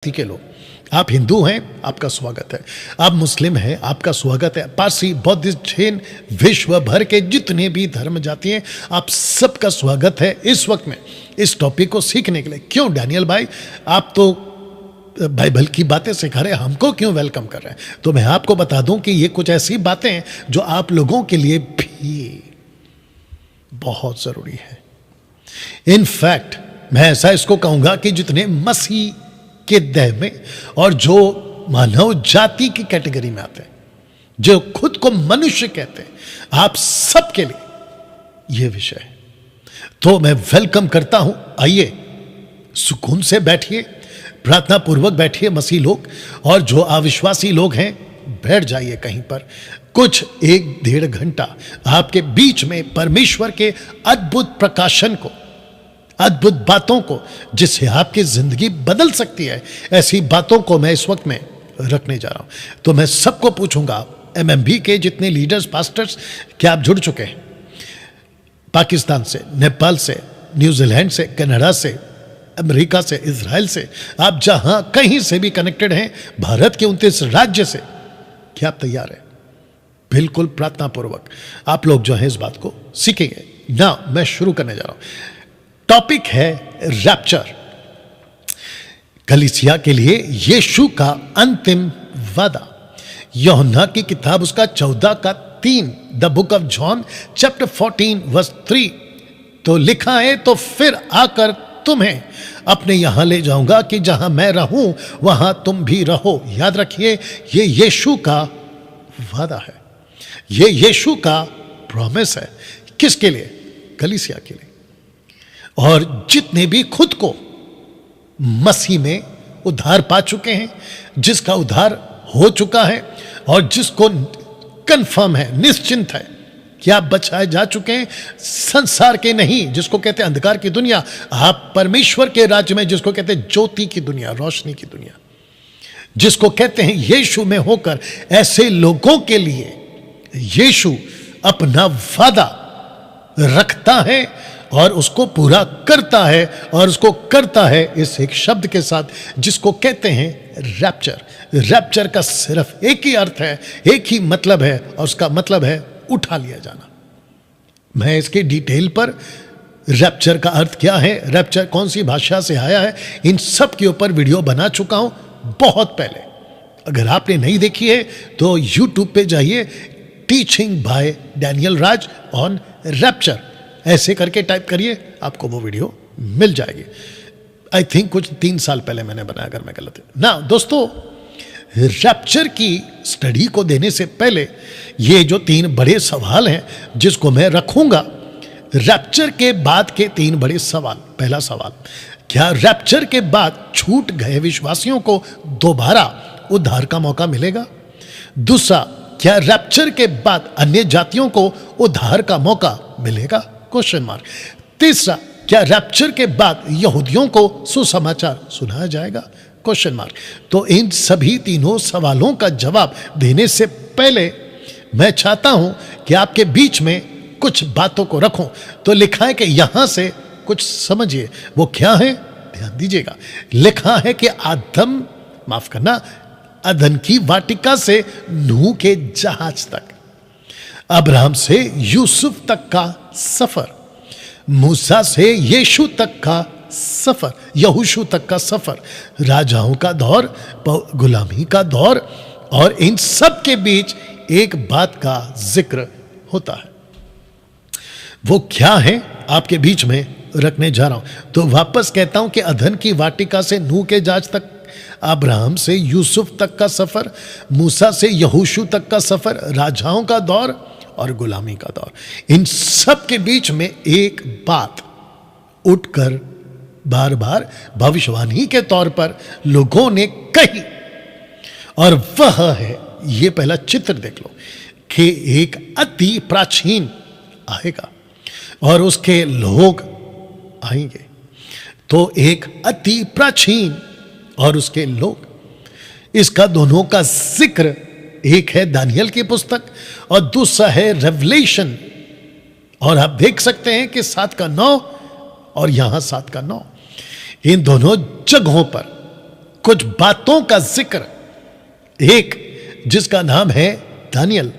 के लोग, आप हिंदू हैं, आपका स्वागत है। आप मुस्लिम हैं, आपका स्वागत है। पारसी, बुद्धिस्ट, जैन, विश्व भर के जितने भी धर्म जाति हैं, आप सबका स्वागत है इस वक्त में इस टॉपिक को सीखने के लिए। क्यों डैनियल भाई, आप तो बाइबल की बातें सिखा रहे हैं, हमको क्यों वेलकम कर रहे हैं? तो मैं आपको बता दूं कि ये कुछ ऐसी बातें हैं जो आप लोगों के लिए भी बहुत जरूरी है। इनफैक्ट मैं ऐसा इसको कहूंगा कि जितने मसीह के देह में और जो मानव जाति की कैटेगरी में आते हैं, जो खुद को मनुष्य कहते हैं, आप सबके लिए यह विषय है। तो मैं वेलकम करता हूं। आइए सुकून से बैठिए, प्रार्थना पूर्वक बैठिए मसीह लोग, और जो अविश्वासी लोग हैं बैठ जाइए कहीं पर। कुछ 1-1.5 घंटा आपके बीच में परमेश्वर के अद्भुत प्रकाशन को, अद्भुत बातों को, जिससे आपकी जिंदगी बदल सकती है, ऐसी बातों को मैं इस वक्त में रखने जा रहा हूं। तो मैं सबको पूछूंगा, एमएमबी के जितने लीडर्स, पास्टर्स, क्या आप जुड़ चुके हैं? पाकिस्तान से, नेपाल से, न्यूजीलैंड से, कनाडा से, अमेरिका से, इजराइल से, आप जहां कहीं से भी कनेक्टेड हैं, भारत के 29 राज्य से, क्या आप तैयार हैं? बिल्कुल प्रार्थना पूर्वक आप लोग जो हैं इस बात को सीखेंगे ना। मैं शुरू करने जा रहा हूं। टॉपिक है रैप्चर। कलीसिया के लिए यीशु का अंतिम वादा। यूहन्ना की किताब उसका 14:3, the book of John chapter 14 verse 3 तो लिखा है, तो फिर आकर तुम्हें अपने यहां ले जाऊंगा कि जहां मैं रहूं वहां तुम भी रहो। याद रखिए, ये यीशु का वादा है, ये यीशु का प्रॉमिस है। किसके लिए? कलीसिया के लिए। और जितने भी खुद को मसीह में उद्धार पा चुके हैं, जिसका उद्धार हो चुका है और जिसको कंफर्म है, निश्चिंत है कि आप बचाए जा चुके हैं, संसार के नहीं, जिसको कहते हैं अंधकार की दुनिया, आप परमेश्वर के राज्य में, जिसको कहते हैं ज्योति की दुनिया, रोशनी की दुनिया, जिसको कहते हैं यीशु में होकर, ऐसे लोगों के लिए यीशु अपना वादा रखता है और उसको पूरा करता है, और उसको करता है इस एक शब्द के साथ जिसको कहते हैं रैप्चर। रैप्चर का सिर्फ एक ही अर्थ है, एक ही मतलब है, और उसका मतलब है उठा लिया जाना। मैं इसके डिटेल पर रैप्चर का अर्थ क्या है, रैप्चर कौन सी भाषा से आया है, इन सब के ऊपर वीडियो बना चुका हूं बहुत पहले। अगर आपने नहीं देखी है तो यूट्यूब पे जाइए, teaching bye Daniel Raj on rapture, ऐसे करके टाइप करिए, आपको वो वीडियो मिल जाएगी। आई थिंक कुछ 3 साल पहले मैंने बनाया, अगर मैं गलत है ना। दोस्तों, रैप्चर की स्टडी को देने से पहले ये जो 3 बड़े सवाल हैं जिसको मैं रखूंगा, रैप्चर के बाद के 3 बड़े सवाल। पहला सवाल, क्या रैप्चर के बाद छूट गए विश्वासियों को दोबारा उद्धार का मौका मिलेगा? दूसरा, क्या रैप्चर के बाद अन्य जातियों को उद्धार का मौका मिलेगा? Question mark. तीसरा, क्या रैप्चर के बाद यहूदियों को सुसमाचार सुनाया जाएगा? Question mark. तो इन सभी तीनों सवालों का जवाब देने से पहले मैं चाहता हूं कि आपके बीच में कुछ बातों को रखूं। तो लिखा है कि यहां से कुछ समझिए, वो क्या है, ध्यान दीजिएगा। लिखा है कि आदम, माफ करना, अदन की वाटिका से नूह के जहाज तक, अब्राहम से यूसुफ तक का सफर, मूसा से यीशु तक का सफर, यहोशू तक का सफर, राजाओं का दौर, गुलामी का दौर, और इन सब के बीच एक बात का जिक्र होता है। वो क्या है, आपके बीच में रखने जा रहा हूं। तो वापस कहता हूं कि अदन की वाटिका से नूह के जहाज तक, अब्राहम से यूसुफ तक का सफर, मूसा से यहोशू तक का सफर, राजाओं का दौर और गुलामी का दौर, इन सब के बीच में एक बात उठकर बार बार भविष्यवाणी के तौर पर लोगों ने कही, और वह है, ये पहला चित्र देख लो, कि एक अति प्राचीन आएगा और उसके लोग आएंगे। तो एक अति प्राचीन और उसके लोग, इसका दोनों का जिक्र, एक है दानियल की पुस्तक और दूसरा है रेवलेशन। और आप देख सकते हैं कि 7:9 और यहां 7:9, इन दोनों जगहों पर कुछ बातों का जिक्र, एक जिसका नाम है दानियल,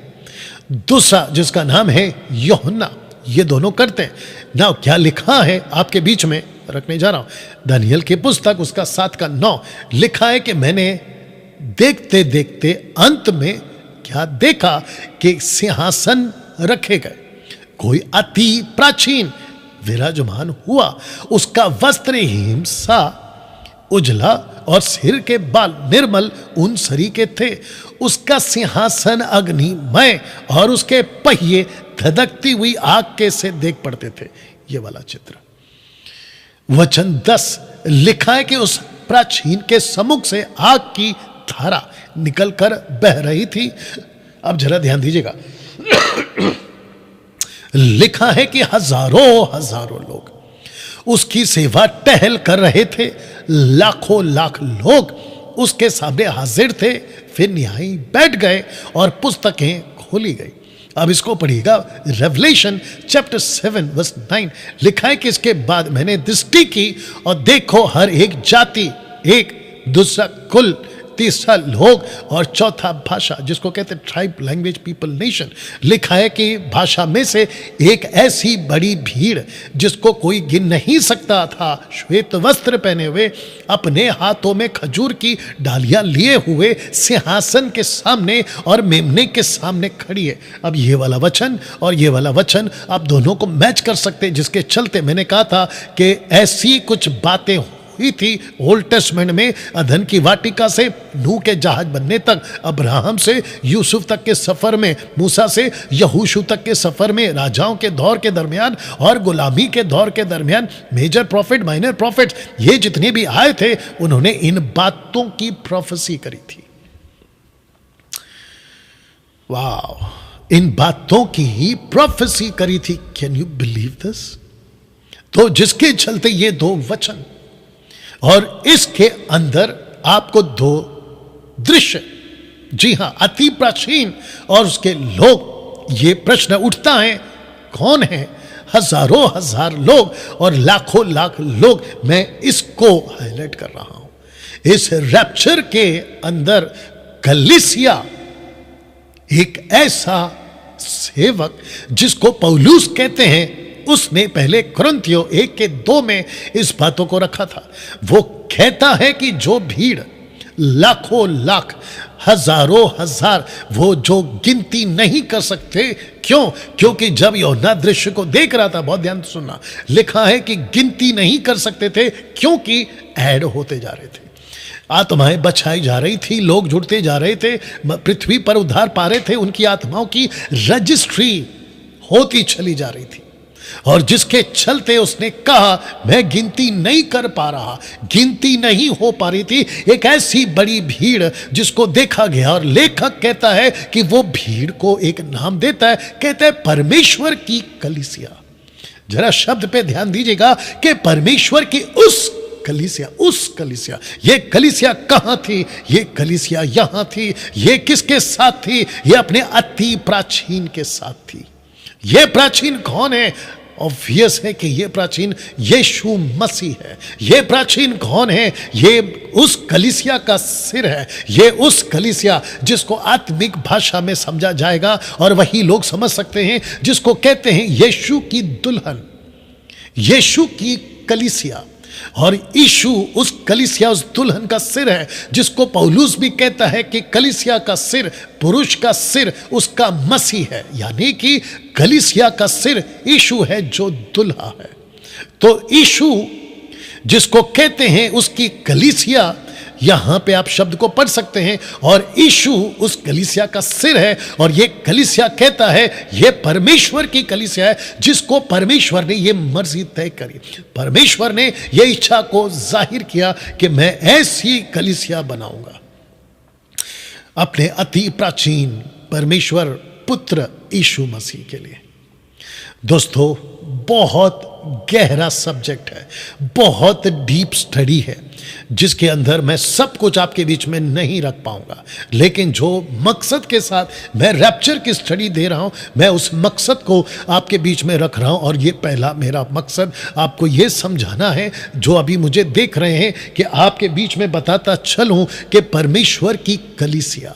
दूसरा जिसका नाम है यूहन्ना, ये दोनों करते हैं ना। क्या लिखा है आपके बीच में रखने जा रहा हूं। दानियल की पुस्तक उसका 7:9 लिखा है कि मैंने देखते देखते अंत में क्या देखा कि सिंहासन रखे गए, कोई अति प्राचीन विराजमान हुआ, उसका वस्त्र हिमसा उजला और सिर के बाल निर्मल उन सरी के थे, उसका सिंहासन अग्निमय और उसके पहिए धधकती हुई आग के से देख पड़ते थे। ये वाला चित्र। वचन 10 लिखा है कि उस प्राचीन के सम्मुख से आग की धारा निकलकर बह रही थी। अब जरा ध्यान दीजिएगा, लिखा है कि हजारों हजारों लोग उसकी सेवा टहल कर रहे थे, लाखों लाख लोग उसके सामने हाजिर थे। फिर न्यायी बैठ गए और पुस्तकें खोली गई। अब इसको पढ़िएगा, रेवलेशन चैप्टर 7:9 लिखा है कि इसके बाद मैंने दृष्टि की और देखो हर एक जाति, एक, दूसरा कुल, तीसरा लोग और चौथा भाषा, जिसको कहते हैं ट्राइब, लैंग्वेज, पीपल, नेशन। लिखा है कि भाषा में से एक ऐसी बड़ी भीड़ जिसको कोई गिन नहीं सकता था, श्वेत वस्त्र पहने हुए, अपने हाथों में खजूर की डालियां लिए हुए सिंहासन के सामने और मेमने के सामने खड़ी है। अब ये वाला वचन और ये वाला वचन आप दोनों को मैच कर सकते हैं, जिसके चलते मैंने कहा था कि ऐसी कुछ बातें हुई थी ओल्ड टेस्टमेंट में, अदन की वाटिका से नूह के जहाज बनने तक, अब्राहम से यूसुफ तक के सफर में, मूसा से यहोशू तक के सफर में, राजाओं के दौर के दरमियान और गुलामी के दौर के दरमियान, मेजर प्रॉफिट, माइनर प्रॉफिट, ये जितने भी आए थे उन्होंने इन बातों की प्रोफेसी करी थी। वाह, इन बातों की ही प्रोफेसी करी थी। Can you believe this? तो जिसके चलते ये दो वचन और इसके अंदर आपको दो दृश्य, जी हां, अति प्राचीन और उसके लोग, ये प्रश्न उठता है कौन है? हजारों हजार लोग और लाखों लाख लोग। मैं इसको हाईलाइट कर रहा हूं। इस रैप्चर के अंदर कलीसिया एक ऐसा सेवक जिसको पौलुस कहते हैं, उसने पहले कुरिन्थियों 1:2 में इस बातों को रखा था। वो कहता है कि जो भीड़ लाखों लाख, हजारों हजार, वो जो गिनती नहीं कर सकते। क्यों? क्योंकि जब यूहन्ना दृश्य को देख रहा था, बहुत ध्यान से सुनना, लिखा है कि गिनती नहीं कर सकते थे क्योंकि ऐड होते जा रहे थे, आत्माएं बचाई जा रही थी, लोग जुड़ते जा रहे थे, पृथ्वी पर उद्धार पा रहे थे, उनकी आत्माओं की रजिस्ट्री होती चली जा रही थी। और जिसके चलते उसने कहा मैं गिनती नहीं कर पा रहा, गिनती नहीं हो पा रही थी। एक ऐसी बड़ी भीड़ जिसको देखा गया, और लेखक कहता है कि वो भीड़ को एक नाम देता है, कहता है परमेश्वर की कलीसिया। जरा शब्द पे ध्यान दीजिएगा कि परमेश्वर की उस कलीसिया, ये कलीसिया कहां थी? ये कलीसिया यहां थी। ये किसके साथ थी? ये अपने अति प्राचीन के साथ थी। ये प्राचीन कौन है? ऑब्वियस है कि ये प्राचीन यीशु मसीह है। ये प्राचीन कौन है? ये उस कलीसिया का सिर है। ये उस कलीसिया जिसको आत्मिक भाषा में समझा जाएगा और वही लोग समझ सकते हैं, जिसको कहते हैं यीशु की दुल्हन, यीशु की कलीसिया। और यीशु उस कलीसिया, उस दुल्हन का सिर है, जिसको पौलुस भी कहता है कि कलीसिया का सिर, पुरुष का सिर उसका मसीह है। यानी कि कलीसिया का सिर यीशु है जो दुल्हा है। तो यीशु जिसको कहते हैं उसकी कलीसिया, यहां पे आप शब्द को पढ़ सकते हैं, और यीशु उस कलीसिया का सिर है। और ये कलीसिया कहता है ये परमेश्वर की कलीसिया है, जिसको परमेश्वर ने ये मर्जी तय करी, परमेश्वर ने ये इच्छा को जाहिर किया कि मैं ऐसी कलीसिया बनाऊंगा अपने अति प्राचीन परमेश्वर पुत्र यीशु मसीह के लिए। दोस्तों, बहुत गहरा सब्जेक्ट है, बहुत डीप स्टडी है, जिसके अंदर मैं सब कुछ आपके बीच में नहीं रख पाऊंगा, लेकिन जो मकसद के साथ मैं रैप्चर की स्टडी दे रहा हूं, मैं उस मकसद को आपके बीच में रख रहा हूं। और ये पहला मेरा मकसद आपको ये समझाना है, जो अभी मुझे देख रहे हैं, कि आपके बीच में बताता चलूं कि परमेश्वर की कलीसिया,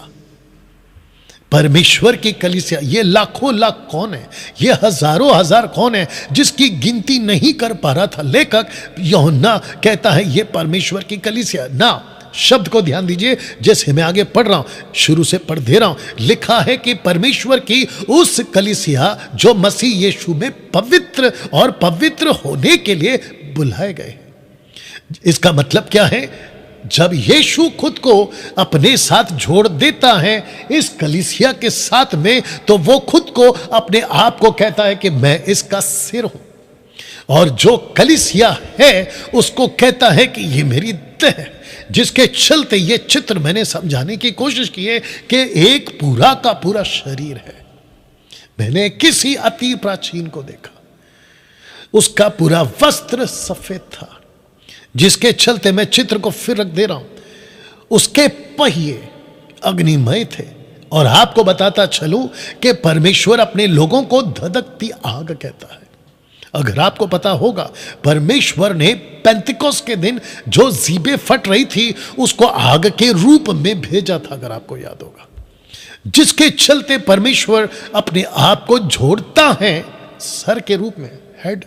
परमेश्वर की कलीसिया, ये लाखों लाख कौन है, ये हजारों हजार कौन है, जिसकी गिनती नहीं कर पा रहा था लेखक। यूहन्ना कहता है ये परमेश्वर की कलीसिया। ना, शब्द को ध्यान दीजिए, जैसे मैं आगे पढ़ रहा हूं, शुरू से पढ़ दे रहा हूं। लिखा है कि परमेश्वर की उस कलीसिया जो मसीह यीशु में पवित्र और पवित्र होने के लिए बुलाए गए। इसका मतलब क्या है? जब यीशु खुद को अपने साथ जोड़ देता है इस कलीसिया के साथ में, तो वो खुद को, अपने आप को कहता है कि मैं इसका सिर हूं। और जो कलीसिया है उसको कहता है कि ये मेरी देह है, जिसके चलते ये चित्र मैंने समझाने की कोशिश की है कि एक पूरा का पूरा शरीर है। मैंने किसी अति प्राचीन को देखा, उसका पूरा वस्त्र सफेद था, जिसके चलते मैं चित्र को फिर रख दे रहा हूं। उसके पहिए अग्निमय थे। और आपको बताता चलूं कि परमेश्वर अपने लोगों को धधकती आग कहता है। अगर आपको पता होगा, परमेश्वर ने पेंतिकोस्त के दिन जो जीबे फट रही थी उसको आग के रूप में भेजा था, अगर आपको याद होगा, जिसके चलते परमेश्वर अपने आप को जोड़ता है सर के रूप में, हेड,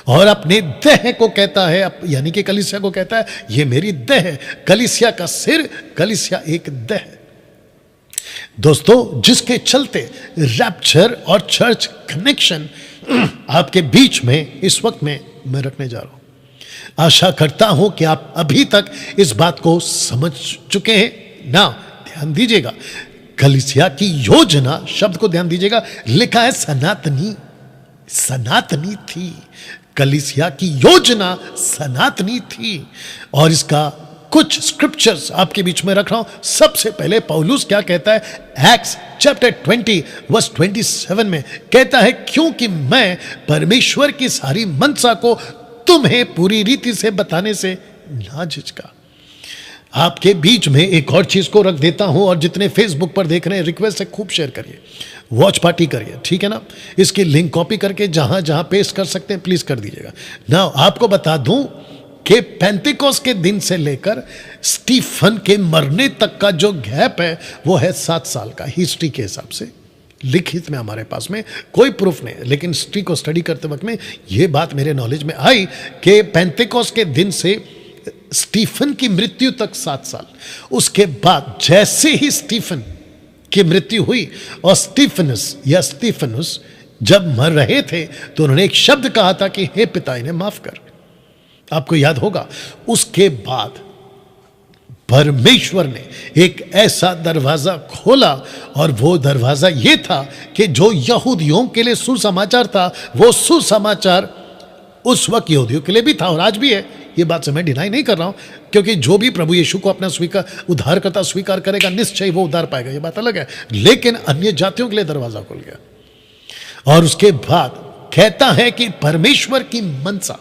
और अपने देह को कहता है, यानी कि कलीसिया को कहता है ये मेरी देह है। कलीसिया का सिर, कलीसिया एक देह। दोस्तों, जिसके चलते रैप्चर और चर्च कनेक्शन आपके बीच में इस वक्त में मैं रखने जा रहा हूं। आशा करता हूं कि आप अभी तक इस बात को समझ चुके हैं ना। ध्यान दीजिएगा, कलीसिया की योजना, शब्द को ध्यान दीजिएगा, लिखा है सनातनी। सनातनी थी कलीसिया की योजना, सनातनी थी। और इसका कुछ स्क्रिप्चर्स आपके बीच में रख रहा हूं। सबसे पहले पौलुस क्या कहता है? एक्ट्स चैप्टर 20 वर्स 27 में कहता है, क्योंकि मैं परमेश्वर की सारी मनसा को तुम्हें पूरी रीति से बताने से ना झिझका। आपके बीच में एक और चीज को रख देता हूं, और जितने फेसबुक पर देख रहे हैं, रिक्वेस्ट है खूब शेयर करिए, वॉच पार्टी करिए, ठीक है ना। इसकी लिंक कॉपी करके जहां जहां पेस्ट कर सकते हैं प्लीज कर दीजिएगा ना। आपको बता दूं कि पेंतिकोस्त के दिन से लेकर स्टीफन के मरने तक का जो गैप है वो है 7 साल का, हिस्ट्री के हिसाब से। लिखित में हमारे पास में कोई प्रूफ नहीं, लेकिन हिस्ट्री को स्टडी करते वक्त में ये बात मेरे नॉलेज में आई कि पेंतिकोस्त के दिन से स्टीफन की मृत्यु तक 7 साल। उसके बाद जैसे ही स्टीफन की मृत्यु हुई और स्टीफनुस जब मर रहे थे, तो उन्होंने एक शब्द कहा था कि हे पिता, इन्हें माफ कर। आपको याद होगा, उसके बाद परमेश्वर ने एक ऐसा दरवाजा खोला, और वो दरवाजा ये था कि जो यहूदियों के लिए सुसमाचार था, वो सुसमाचार उस वक्त यहूदियों के लिए भी था और आज भी है। ये बात से मैं डिनाई नहीं कर रहा हूं, क्योंकि जो भी प्रभु यीशु को अपना उद्धारकर्ता स्वीकार करेगा, निश्चय वो उद्धार पाएगा, ये बात अलग है। लेकिन अन्य जातियों के लिए दरवाजा खुल गया। और उसके बाद कहता है कि परमेश्वर की मनसा,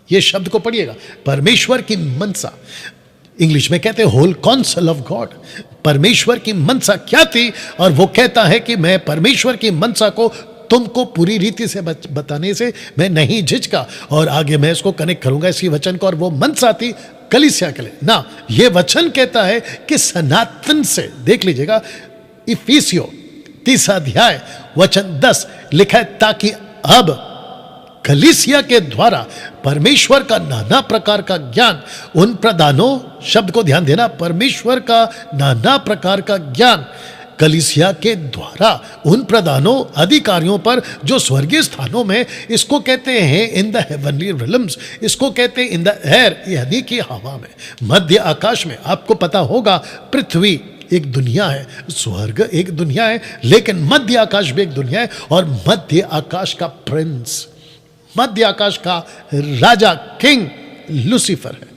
ये शब्द को पढ़िएगा, परमेश्वर की मनसा, इंग्लिश में कहते हैं होल काउंसिल ऑफ गॉड। परमेश्वर की मनसा क्या थी? और वो कहता है कि मैं परमेश्वर की मनसा को तुमको पूरी रीति से बताने से मैं नहीं झिझका। और आगे मैं इसको कनेक्ट करूंगा इसी वचन को, और वो मनसा थी कलीसिया के लिए ना। ये वचन कहता है कि सनातन से, देख लीजिएगा, इफिसियो 3 अध्याय वचन 10 लिखा है, ताकि अब कलीसिया के द्वारा परमेश्वर का नाना प्रकार का ज्ञान उन प्रधानों, शब्द को ध्यान देना, परमेश्वर का नाना प्रकार का ज्ञान कलीसिया के द्वारा उन प्रधानों अधिकारियों पर जो स्वर्गीय स्थानों में, इसको कहते हैं इन द हेवनली रिलम्स, इसको कहते हैं इन द एयर, यानी कि हवा में, मध्य आकाश में। आपको पता होगा पृथ्वी एक दुनिया है, स्वर्ग एक दुनिया है, लेकिन मध्य आकाश भी एक दुनिया है। और मध्य आकाश का प्रिंस, मध्य आकाश का राजा, किंग लूसीफर है,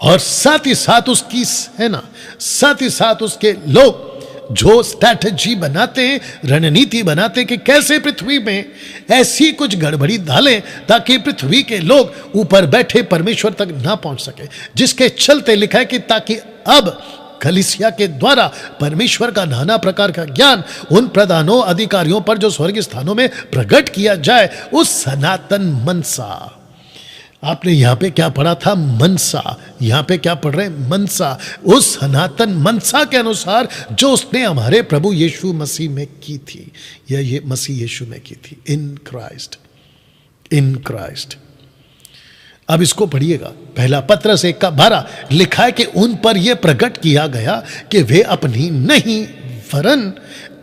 और साथ ही साथ उसकी सेना, साथ ही साथ उसके लोग, जो स्ट्रैटेजी बनाते हैं, रणनीति बनाते हैं कि कैसे पृथ्वी में ऐसी कुछ गड़बड़ी डालें ताकि पृथ्वी के लोग ऊपर बैठे परमेश्वर तक ना पहुंच सके, जिसके चलते लिखा है कि ताकि अब कलीसिया के द्वारा परमेश्वर का नाना प्रकार का ज्ञान उन प्रधानों अधिकारियों पर जो स्वर्ग स्थानों में प्रकट किया जाए, उस सनातन मनसा। आपने यहां पे क्या पढ़ा था? मनसा। यहां पे क्या पढ़ रहे हैं? मनसा। उस सनातन मनसा के अनुसार जो उसने हमारे प्रभु यीशु मसीह में की थी, या ये मसीह यीशु में की थी, इन क्राइस्ट, इन क्राइस्ट। अब इसको पढ़िएगा, पहला पत्रस 1:12 लिखा है कि उन पर यह प्रकट किया गया कि वे अपनी नहीं वरन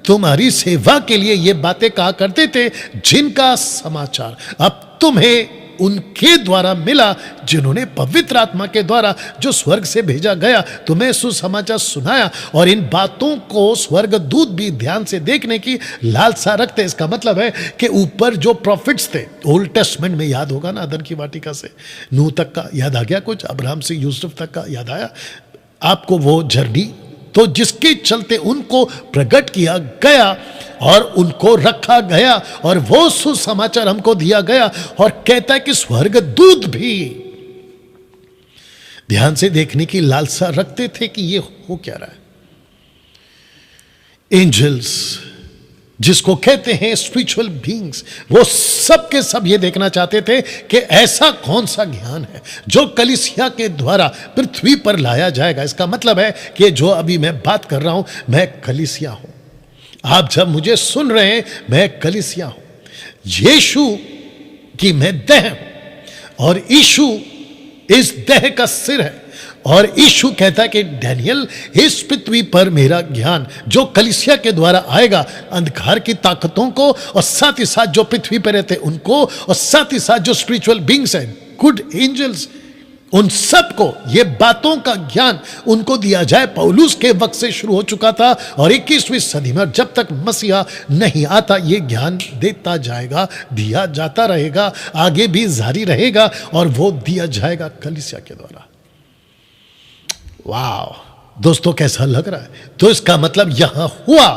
तुम्हारी सेवा के लिए ये बातें कहा करते थे, जिनका समाचार अब तुम्हें उनके द्वारा मिला, जिन्होंने पवित्र आत्मा के द्वारा जो स्वर्ग से भेजा गया तुम्हें सुसमाचार सुनाया। और इन बातों को स्वर्गदूत भी ध्यान से देखने की लालसा रखते। इसका मतलब है कि ऊपर जो प्रॉफिट्स थे ओल्ड टेस्टमेंट में, याद होगा ना, अदन की वाटिका से नूह तक का याद आ गया, कुछ अब्राहम से यूसुफ तक का याद आया आपको वो जर्नी, तो जिसके चलते उनको प्रकट किया गया और उनको रखा गया और वो सुसमाचार हमको दिया गया। और कहता है कि स्वर्गदूत भी ध्यान से देखने की लालसा रखते थे कि ये हो क्या रहा है। एंजल्स, जिसको कहते हैं स्पिरिचुअल बीइंग्स, वो सब के सब ये देखना चाहते थे कि ऐसा कौन सा ज्ञान है जो कलीसिया के द्वारा पृथ्वी पर लाया जाएगा। इसका मतलब है कि जो अभी मैं बात कर रहा हूं, मैं कलीसिया हूं। आप जब मुझे सुन रहे हैं, मैं कलीसिया हूं। यीशु की मैं देह हूं और यीशु इस देह का सिर है। और यीशु कहता है कि डैनियल, इस पृथ्वी पर मेरा ज्ञान जो कलीसिया के द्वारा आएगा, अंधकार की ताकतों को और साथ ही साथ जो पृथ्वी पर रहते उनको, और साथ ही साथ जो स्पिरिचुअल बीइंग्स हैं, गुड एंजल्स, उन सबको ये बातों का ज्ञान उनको दिया जाए। पौलुस के वक्त से शुरू हो चुका था और 21वीं सदी में जब तक मसीहा नहीं आता ये ज्ञान देता जाएगा, दिया जाता रहेगा, आगे भी जारी रहेगा और वो दिया जाएगा कलीसिया के द्वारा। वाह दोस्तों, कैसा लग रहा है? तो इसका मतलब यहां हुआ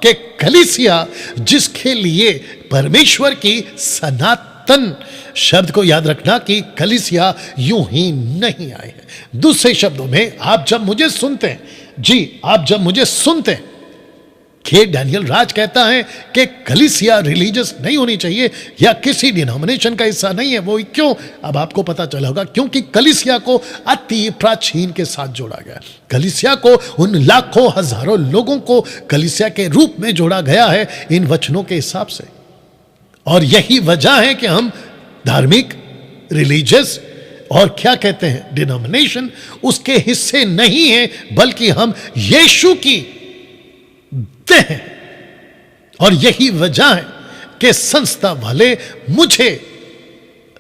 कि कलीसिया, जिसके लिए परमेश्वर की सनातन शब्द को याद रखना कि कलीसिया यूं ही नहीं आए हैं। दूसरे शब्दों में, आप जब मुझे सुनते हैं, जी आप जब मुझे सुनते हैं कि डैनियल राज कहता है कि कलीसिया रिलीजियस नहीं होनी चाहिए या किसी डिनोमिनेशन का हिस्सा नहीं है, वो क्यों? अब आपको पता चला होगा, क्योंकि कलीसिया को अति प्राचीन के साथ जोड़ा गया। कलीसिया को उन लाखों हजारों लोगों को कलीसिया के रूप में जोड़ा गया है इन वचनों के हिसाब से। और यही वजह है कि हम धार्मिक, रिलीजियस और क्या कहते हैं डिनोमिनेशन, उसके हिस्से नहीं है, बल्कि हम यीशु की देह हैं। और यही वजह है कि संस्था वाले मुझे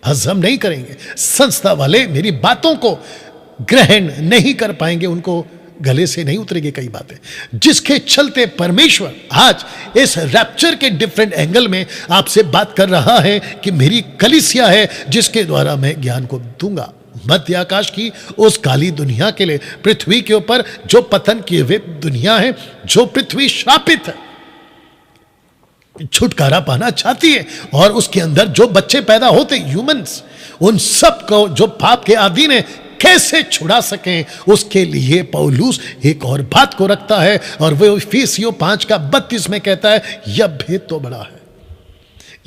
हजम नहीं करेंगे, संस्था वाले मेरी बातों को ग्रहण नहीं कर पाएंगे, उनको गले से नहीं उतरेगी कई बातें, जिसके चलते परमेश्वर आज इस रैप्चर के डिफरेंट एंगल में आपसे बात कर रहा है कि मेरी कलीसिया है जिसके द्वारा मैं ज्ञान को दूंगा। मध्य आकाश की उस काली दुनिया के लिए, पृथ्वी के ऊपर जो पतन किए हुए दुनिया है, जो पृथ्वी श्रापित है, छुटकारा पाना चाहती है, और उसके अंदर जो बच्चे पैदा होते ह्यूमंस, उन सब को जो पाप के अधीन है कैसे छुड़ा सकें, उसके लिए पौलुस एक और बात को रखता है। और वो इफिसियों 5:32 में कहता है, यह भेद तो बड़ा है,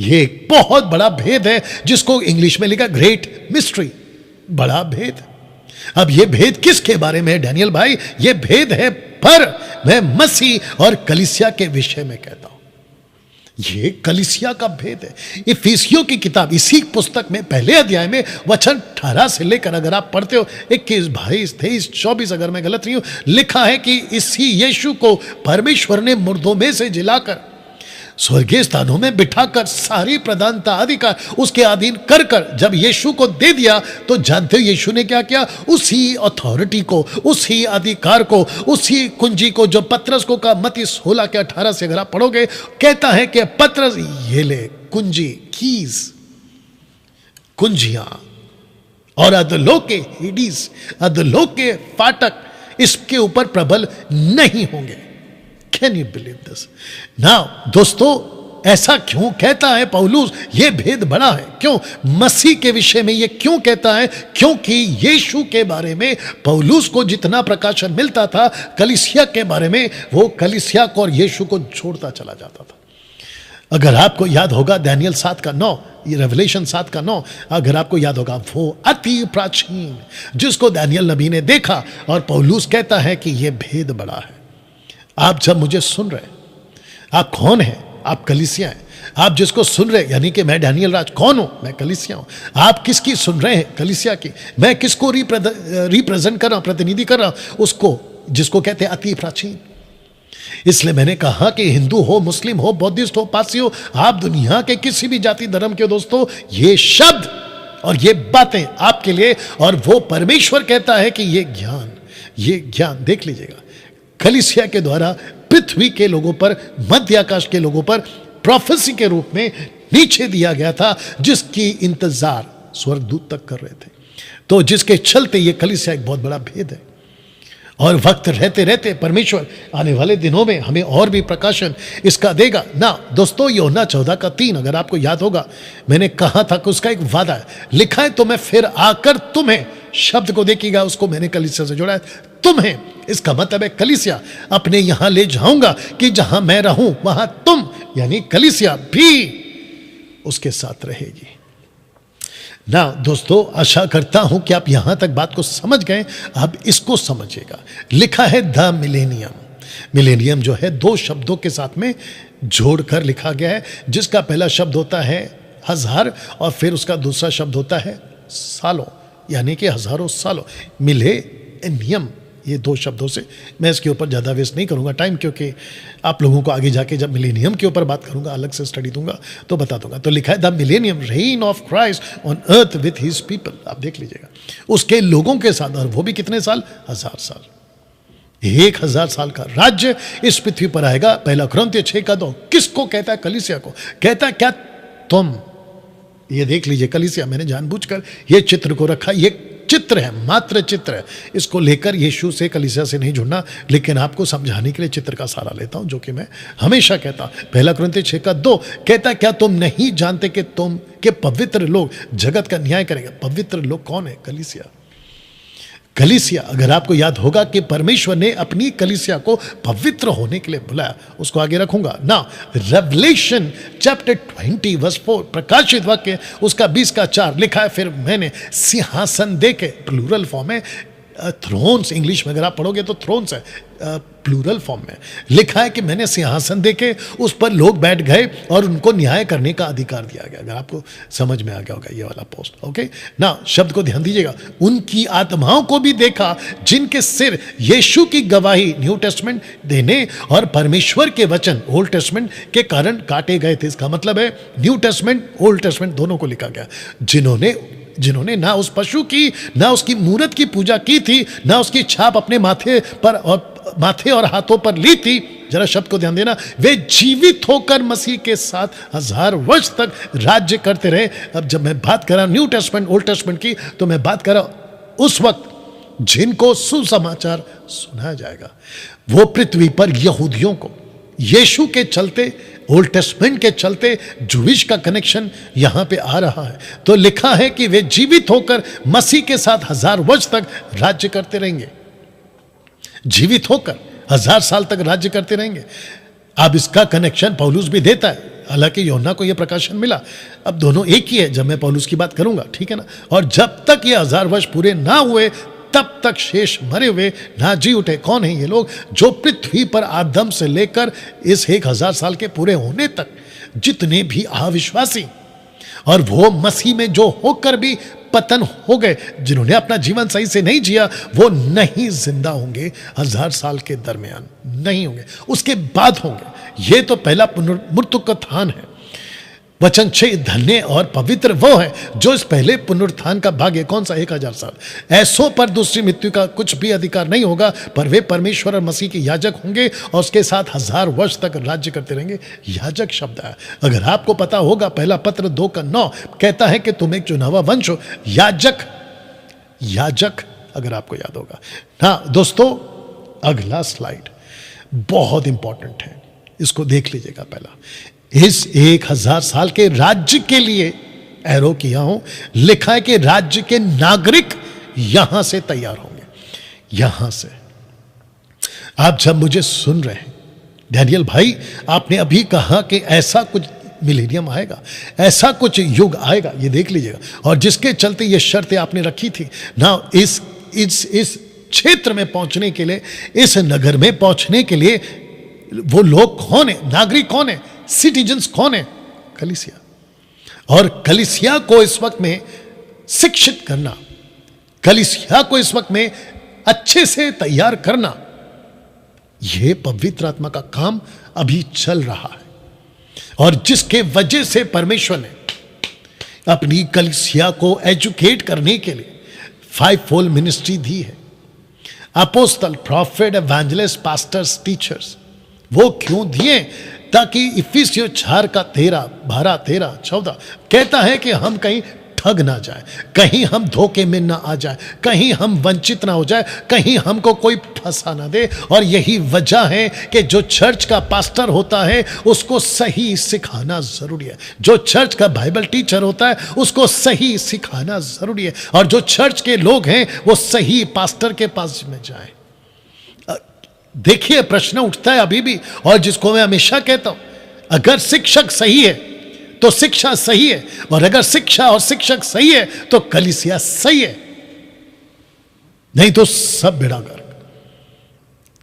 ये एक बहुत बड़ा भेद है, जिसको इंग्लिश में लिखा ग्रेट मिस्ट्री, बड़ा भेद। अब ये भेद किसके बारे में है डैनियल भाई? ये भेद है, पर मैं मसीह और कलीसिया के विषय में कहता हूं। ये कलीसिया का भेद है। इफिसियों की किताब, इसी पुस्तक में पहले अध्याय में वचन 18 से लेकर अगर आप पढ़ते हो 21, 22, 23, 24, अगर मैं गलत नहीं हूं, लिखा है कि इसी यीशु को परमेश्वर ने मुर्दों में से जिलाकर स्वर्गीय स्थानों में बिठाकर सारी प्रधानता अधिकार उसके अधीन कर कर जब यीशु को दे दिया, तो जानते हो यीशु ने क्या किया? उसी अथॉरिटी को, उसी अधिकार को, उसी कुंजी को जो पतरस को कहा, मत्ती 16:18 से अगर आप पढ़ोगे, कहता है कि पतरस ये ले कुंजी, कीज, कुंजियां, और अधोलोक के हिडीस, अधोलोक के फाटक इसके ऊपर प्रबल नहीं होंगे। Can you believe this? Now दोस्तों, ऐसा क्यों कहता है पौलुस? ये भेद बड़ा है। क्यों मसीह के विषय में ये क्यों कहता है? क्योंकि यीशु के बारे में पौलुस को जितना प्रकाशन मिलता था, कलीसिया के बारे में, वो कलीसिया को और यीशु को छोड़ता चला जाता था। अगर आपको याद होगा दानियल 7:9, ये रेवलेशन 7:9, अगर आपको याद होगा, वो अति प्राचीन जिसको दानियल नबी ने देखा, और पौलुस कहता है कि ये भेद बड़ा है। आप जब मुझे सुन रहे हैं, आप कौन हैं? आप कलीसिया हैं। आप जिसको सुन रहे, यानी कि मैं दानियल राज कौन हूं? मैं कलीसिया हूं। आप किसकी सुन रहे हैं? कलीसिया की। मैं किसको रिप्रेजेंट कर रहा हूं, प्रतिनिधि कर रहा हूं? उसको जिसको कहते हैं अति प्राचीन। इसलिए मैंने कहा कि हिंदू हो, मुस्लिम हो, बौद्धिस्ट हो, पारसी हो, आप दुनिया के किसी भी जाति धर्म के दोस्तों, ये शब्द और ये बातें आपके लिए, और वो परमेश्वर कहता है कि ये ज्ञान देख लीजिएगा, कलीसिया के द्वारा पृथ्वी के लोगों पर, मध्य आकाश के लोगों पर प्रोफेसी के रूप में नीचे दिया गया था, जिसकी इंतजार स्वर्गदूत तक कर रहे थे। तो जिसके चलते ये कलीसिया एक बहुत बड़ा भेद है। और वक्त रहते रहते परमेश्वर आने वाले दिनों में हमें और भी प्रकाशन इसका देगा ना। दोस्तों, यूहन्ना 14:3, अगर आपको याद होगा, मैंने कहा था कि उसका एक वादा है। लिखा है, तो मैं फिर आकर तुम्हें, शब्द को देखिएगा, उसको मैंने कलीसिया से जोड़ा है, तुम्हें, इसका मतलब है कलीसिया, अपने यहां ले जाऊंगा कि जहां मैं रहूं वहां तुम, यानी कलीसिया भी उसके साथ रहेगी ना। दोस्तों, आशा करता हूं कि आप यहां तक बात को समझ गए। अब इसको समझिएगा। लिखा है द मिलेनियम। मिलेनियम जो है दो शब्दों के साथ में जोड़कर लिखा गया है, जिसका पहला शब्द होता है हजार और फिर उसका दूसरा शब्द होता है सालों, यानी कि हजारों सालों। मिलेनियम, ये दो शब्दों से, मैं इसके ऊपर ज़्यादा वेस्ट नहीं करूंगा टाइम, क्योंकि आप लोगों को आगे जाके जब मिलेनियम के ऊपर बात करूंगा, अलग से स्टडी दूंगा तो बता दूंगा। तो लिखा है the millennium rain of Christ on earth with his people. आप देख लीजिएगा, उसके लोगों के साथ, और वो भी कितने साल? 1000 साल। 1000 साल का राज्य इस पृथ्वी पर आएगा। पहला कुरिन्थियों 6:2 किसको कहता है? कलीसिया को कहता है। क्या तुम, ये देख लीजिए, कलीसिया, मैंने जानबूझकर ये चित्र को रखा, ये चित्र है, मात्र चित्र है। इसको लेकर यीशु से, कलीसिया से नहीं जुड़ना, लेकिन आपको समझाने के लिए चित्र का सहारा लेता हूं, जो कि मैं हमेशा कहता हूं। पहला कुरिन्थियों 6:2 कहता है, क्या तुम नहीं जानते कि तुम के पवित्र लोग जगत का न्याय करेंगे? पवित्र लोग कौन है? कलीसिया। कलीसिया, अगर आपको याद होगा कि परमेश्वर ने अपनी कलीसिया को पवित्र होने के लिए बुलाया, उसको आगे रखूंगा ना। रेवलेशन चैप्टर 20:4, प्रकाशित वाक्य उसका 20:4 लिखा है, फिर मैंने सिंहासन देखे, प्लूरल फॉर्म है, थ्रोन्स इंग्लिश में अगर आप पढ़ोगे तो थ्रोन्स है, प्लूरल फॉर्म में लिखा है कि मैंने सिंहासन देखे, उस पर लोग बैठ गए और उनको न्याय करने का अधिकार दिया गया। अगर आपको समझ में आ गया होगा ये वाला पोस्ट, ओके ना। शब्द को ध्यान दीजिएगा। उनकी आत्माओं को भी देखा जिनके सिर यीशु की गवाही, न्यू टेस्टमेंट देने और परमेश्वर के वचन, ओल्ड टेस्टमेंट के कारण काटे गए थे। इसका मतलब है न्यू टेस्टमेंट, ओल्ड टेस्टमेंट दोनों को लिखा गया। जिन्होंने ना उस पशु की, ना उसकी मूरत की पूजा की थी, ना उसकी छाप अपने माथे और हाथों पर ली थी। जरा शब्द को ध्यान देना। वे जीवित होकर मसीह के साथ 1000 वर्ष तक राज्य करते रहे। अब जब मैं बात कर रहा हूं न्यू टेस्टमेंट, ओल्ड टेस्टमेंट की, तो मैं बात कर रहा हूं उस वक्त जिनको सुसमाचार सुनाया जाएगा। वो पृथ्वी पर यहूदियों को यीशु के चलते, ओल्ड टेस्टमेंट के चलते जूविश का कनेक्शन यहां पे आ रहा है। तो लिखा है कि वे जीवित होकर मसीह के साथ 1000 वर्ष तक राज्य करते रहेंगे। जीवित होकर 1000 साल तक राज्य करते रहेंगे। अब इसका कनेक्शन पौलुस भी देता है, हालांकि यूहन्ना को यह प्रकाशन मिला। अब दोनों एक ही है जब मैं पौलुस की बात करूंगा, ठीक है ना। और जब तक ये 1000 वर्ष पूरे ना हुए, तब तक शेष मरे हुए ना जी उठे। कौन है ये लोग? जो पृथ्वी पर आदम से लेकर इस 1000 साल के पूरे होने तक जितने भी अविश्वासी और वो मसीह में जो होकर भी पतन हो गए, जिन्होंने अपना जीवन सही से नहीं जिया, वो नहीं जिंदा होंगे 1000 साल के दरमियान, नहीं होंगे, उसके बाद होंगे। ये तो पहला पुनरुत्थान है। वचन 6, धन्य और पवित्र वो है जो इस पहले पुनरुत्थान का भाग है। कौन सा? 1000 साल। ऐसों पर दूसरी मृत्यु का कुछ भी अधिकार नहीं होगा, पर वे परमेश्वर और मसीह के याजक होंगे और उसके साथ 1000 वर्ष तक राज्य करते रहेंगे। याजक शब्द है, अगर आपको पता होगा, पहला पत्र 2:9 कहता है कि तुम एक चुनावा वंश हो। याजक, अगर आपको याद होगा ना। दोस्तों, अगला स्लाइड। बहुत इंपॉर्टेंट है, इसको देख लीजिएगा। पहला, इस 1000 साल के राज्य के लिए एरो किया हूं, लिखा है कि राज्य के नागरिक यहां से तैयार होंगे। यहां से आप जब मुझे सुन रहे हैं, डैनियल भाई आपने अभी कहा कि ऐसा कुछ मिलेनियम आएगा, ऐसा कुछ युग आएगा, ये देख लीजिएगा। और जिसके चलते ये शर्तें आपने रखी थी ना, इस क्षेत्र में पहुंचने के लिए, इस नगर में पहुंचने के लिए वो लोग कौन है, नागरिक कौन है, सिटीजन्स कौन है? कलीसिया। और कलीसिया को इस वक्त में शिक्षित करना, कलीसिया को इस वक्त में अच्छे से तैयार करना, यह पवित्र आत्मा का काम अभी चल रहा है। और जिसके वजह से परमेश्वर ने अपनी कलीसिया को एजुकेट करने के लिए 5 फोल्ड मिनिस्ट्री दी है। अपोस्तल, प्रॉफिट, एवेंजलिस्ट, पास्टर्स, टीचर्स। वो क्यों दिए? ताकि इफिसियों 4 का 13, 12, 13, 14 कहता है कि हम कहीं ठग ना जाए, कहीं हम धोखे में ना आ जाए, कहीं हम वंचित ना हो जाए, कहीं हमको कोई फंसा ना दे। और यही वजह है कि जो चर्च का पास्टर होता है उसको सही सिखाना जरूरी है, जो चर्च का बाइबल टीचर होता है उसको सही सिखाना जरूरी है, और जो चर्च के लोग हैं वो सही पास्टर के पास में जाए। देखिए, प्रश्न उठता है अभी भी, और जिसको मैं हमेशा कहता हूं, अगर शिक्षक सही है तो शिक्षा सही है, और अगर शिक्षा और शिक्षक सही है तो कलीसिया सही है, नहीं तो सब बेड़ा गर्क।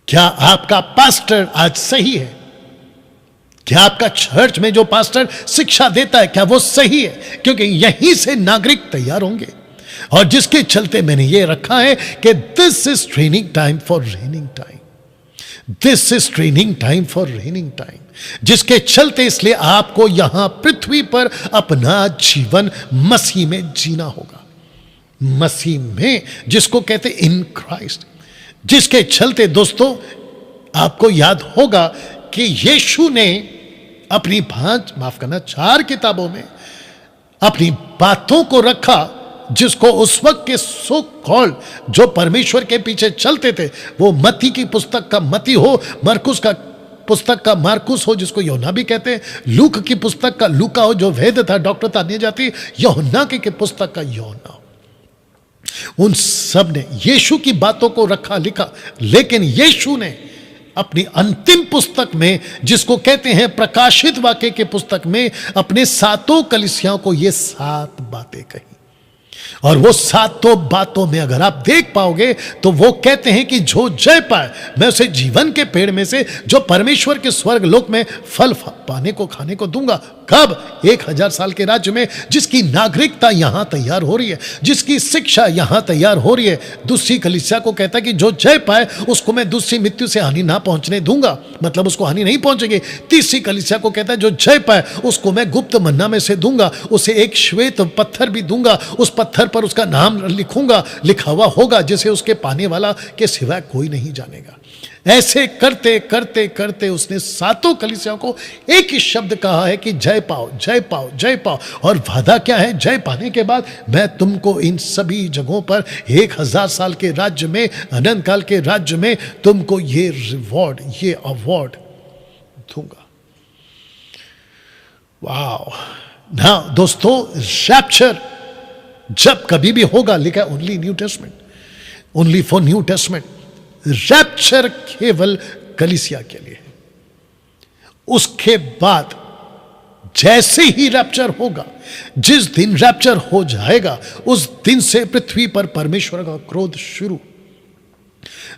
क्या आपका पास्टर आज सही है? क्या आपका चर्च में जो पास्टर शिक्षा देता है क्या वो सही है? क्योंकि यहीं से नागरिक तैयार होंगे। और जिसके चलते मैंने ये रखा है कि this is training time for raining time, this is training time for raining time. जिसके चलते इसलिए आपको यहां पृथ्वी पर अपना जीवन मसीह में जीना होगा, मसीह में, जिसको कहते इन क्राइस्ट। जिसके चलते दोस्तों आपको याद होगा कि यीशु ने अपनी 4 किताबों में अपनी बातों को रखा, जिसको उस वक्त के सो कॉल्ड जो परमेश्वर के पीछे चलते थे, वो मत्ती की पुस्तक का मत्ती हो, मरकुस का पुस्तक का मार्कुस हो जिसको यूहन्ना भी कहते हैं, लूक की पुस्तक का लूका हो जो वैद्य था, डॉक्टर था, नहीं जाती, यूहन्ना की पुस्तक का यूहन्ना हो। उन सब ने यीशु की बातों को रखा, लिखा, लेकिन यीशु ने अपनी अंतिम पुस्तक में, जिसको कहते हैं प्रकाशित वाक्य के पुस्तक में, अपने 7 कलीसियाओं को ये 7 बातें कही। और वो 7 बातों में अगर आप देख पाओगे तो वो कहते हैं कि जो जय पाए मैं उसे जीवन के पेड़ में से जो परमेश्वर के स्वर्ग लोक में फल पाने को खाने को दूंगा। कब? 1000 साल के राज्य में, जिसकी नागरिकता यहां तैयार हो रही है, जिसकी शिक्षा यहां तैयार हो रही है। दूसरी कलीसिया को कहता है कि जो जय पाए उसको मैं दूसरी मृत्यु से हानि ना पहुंचने दूंगा, मतलब उसको हानि नहीं पहुंचेगी। तीसरी कलीसिया को कहता है जो जय पाए उसको मैं गुप्त मन्ना में से दूंगा, उसे एक श्वेत पत्थर भी दूंगा, उस पत्थर पर उसका नाम लिखूंगा, लिखा हुआ होगा, जिसे उसके पाने वाला के सिवाय कोई नहीं जानेगा। ऐसे करते करते करते उसने 7 कलीसियाओं को एक ही शब्द कहा है कि जय पाओ, जय पाओ, जय पाओ। और वादा क्या है? जय पाने के बाद मैं तुमको इन सभी जगहों पर 1000 साल के राज्य में, अनंत काल के राज्य में तुमको ये रिवॉर्ड, ये अवार्ड दूंगा। वाह! ना दोस्तों, रैप्चर जब कभी भी होगा, लिखा है only new testament, only for new testament. Rapture केवल कलीसिया के लिए है। उसके बाद जैसे ही रैप्चर होगा, जिस दिन रैप्चर हो जाएगा उस दिन से पृथ्वी पर परमेश्वर का क्रोध शुरू,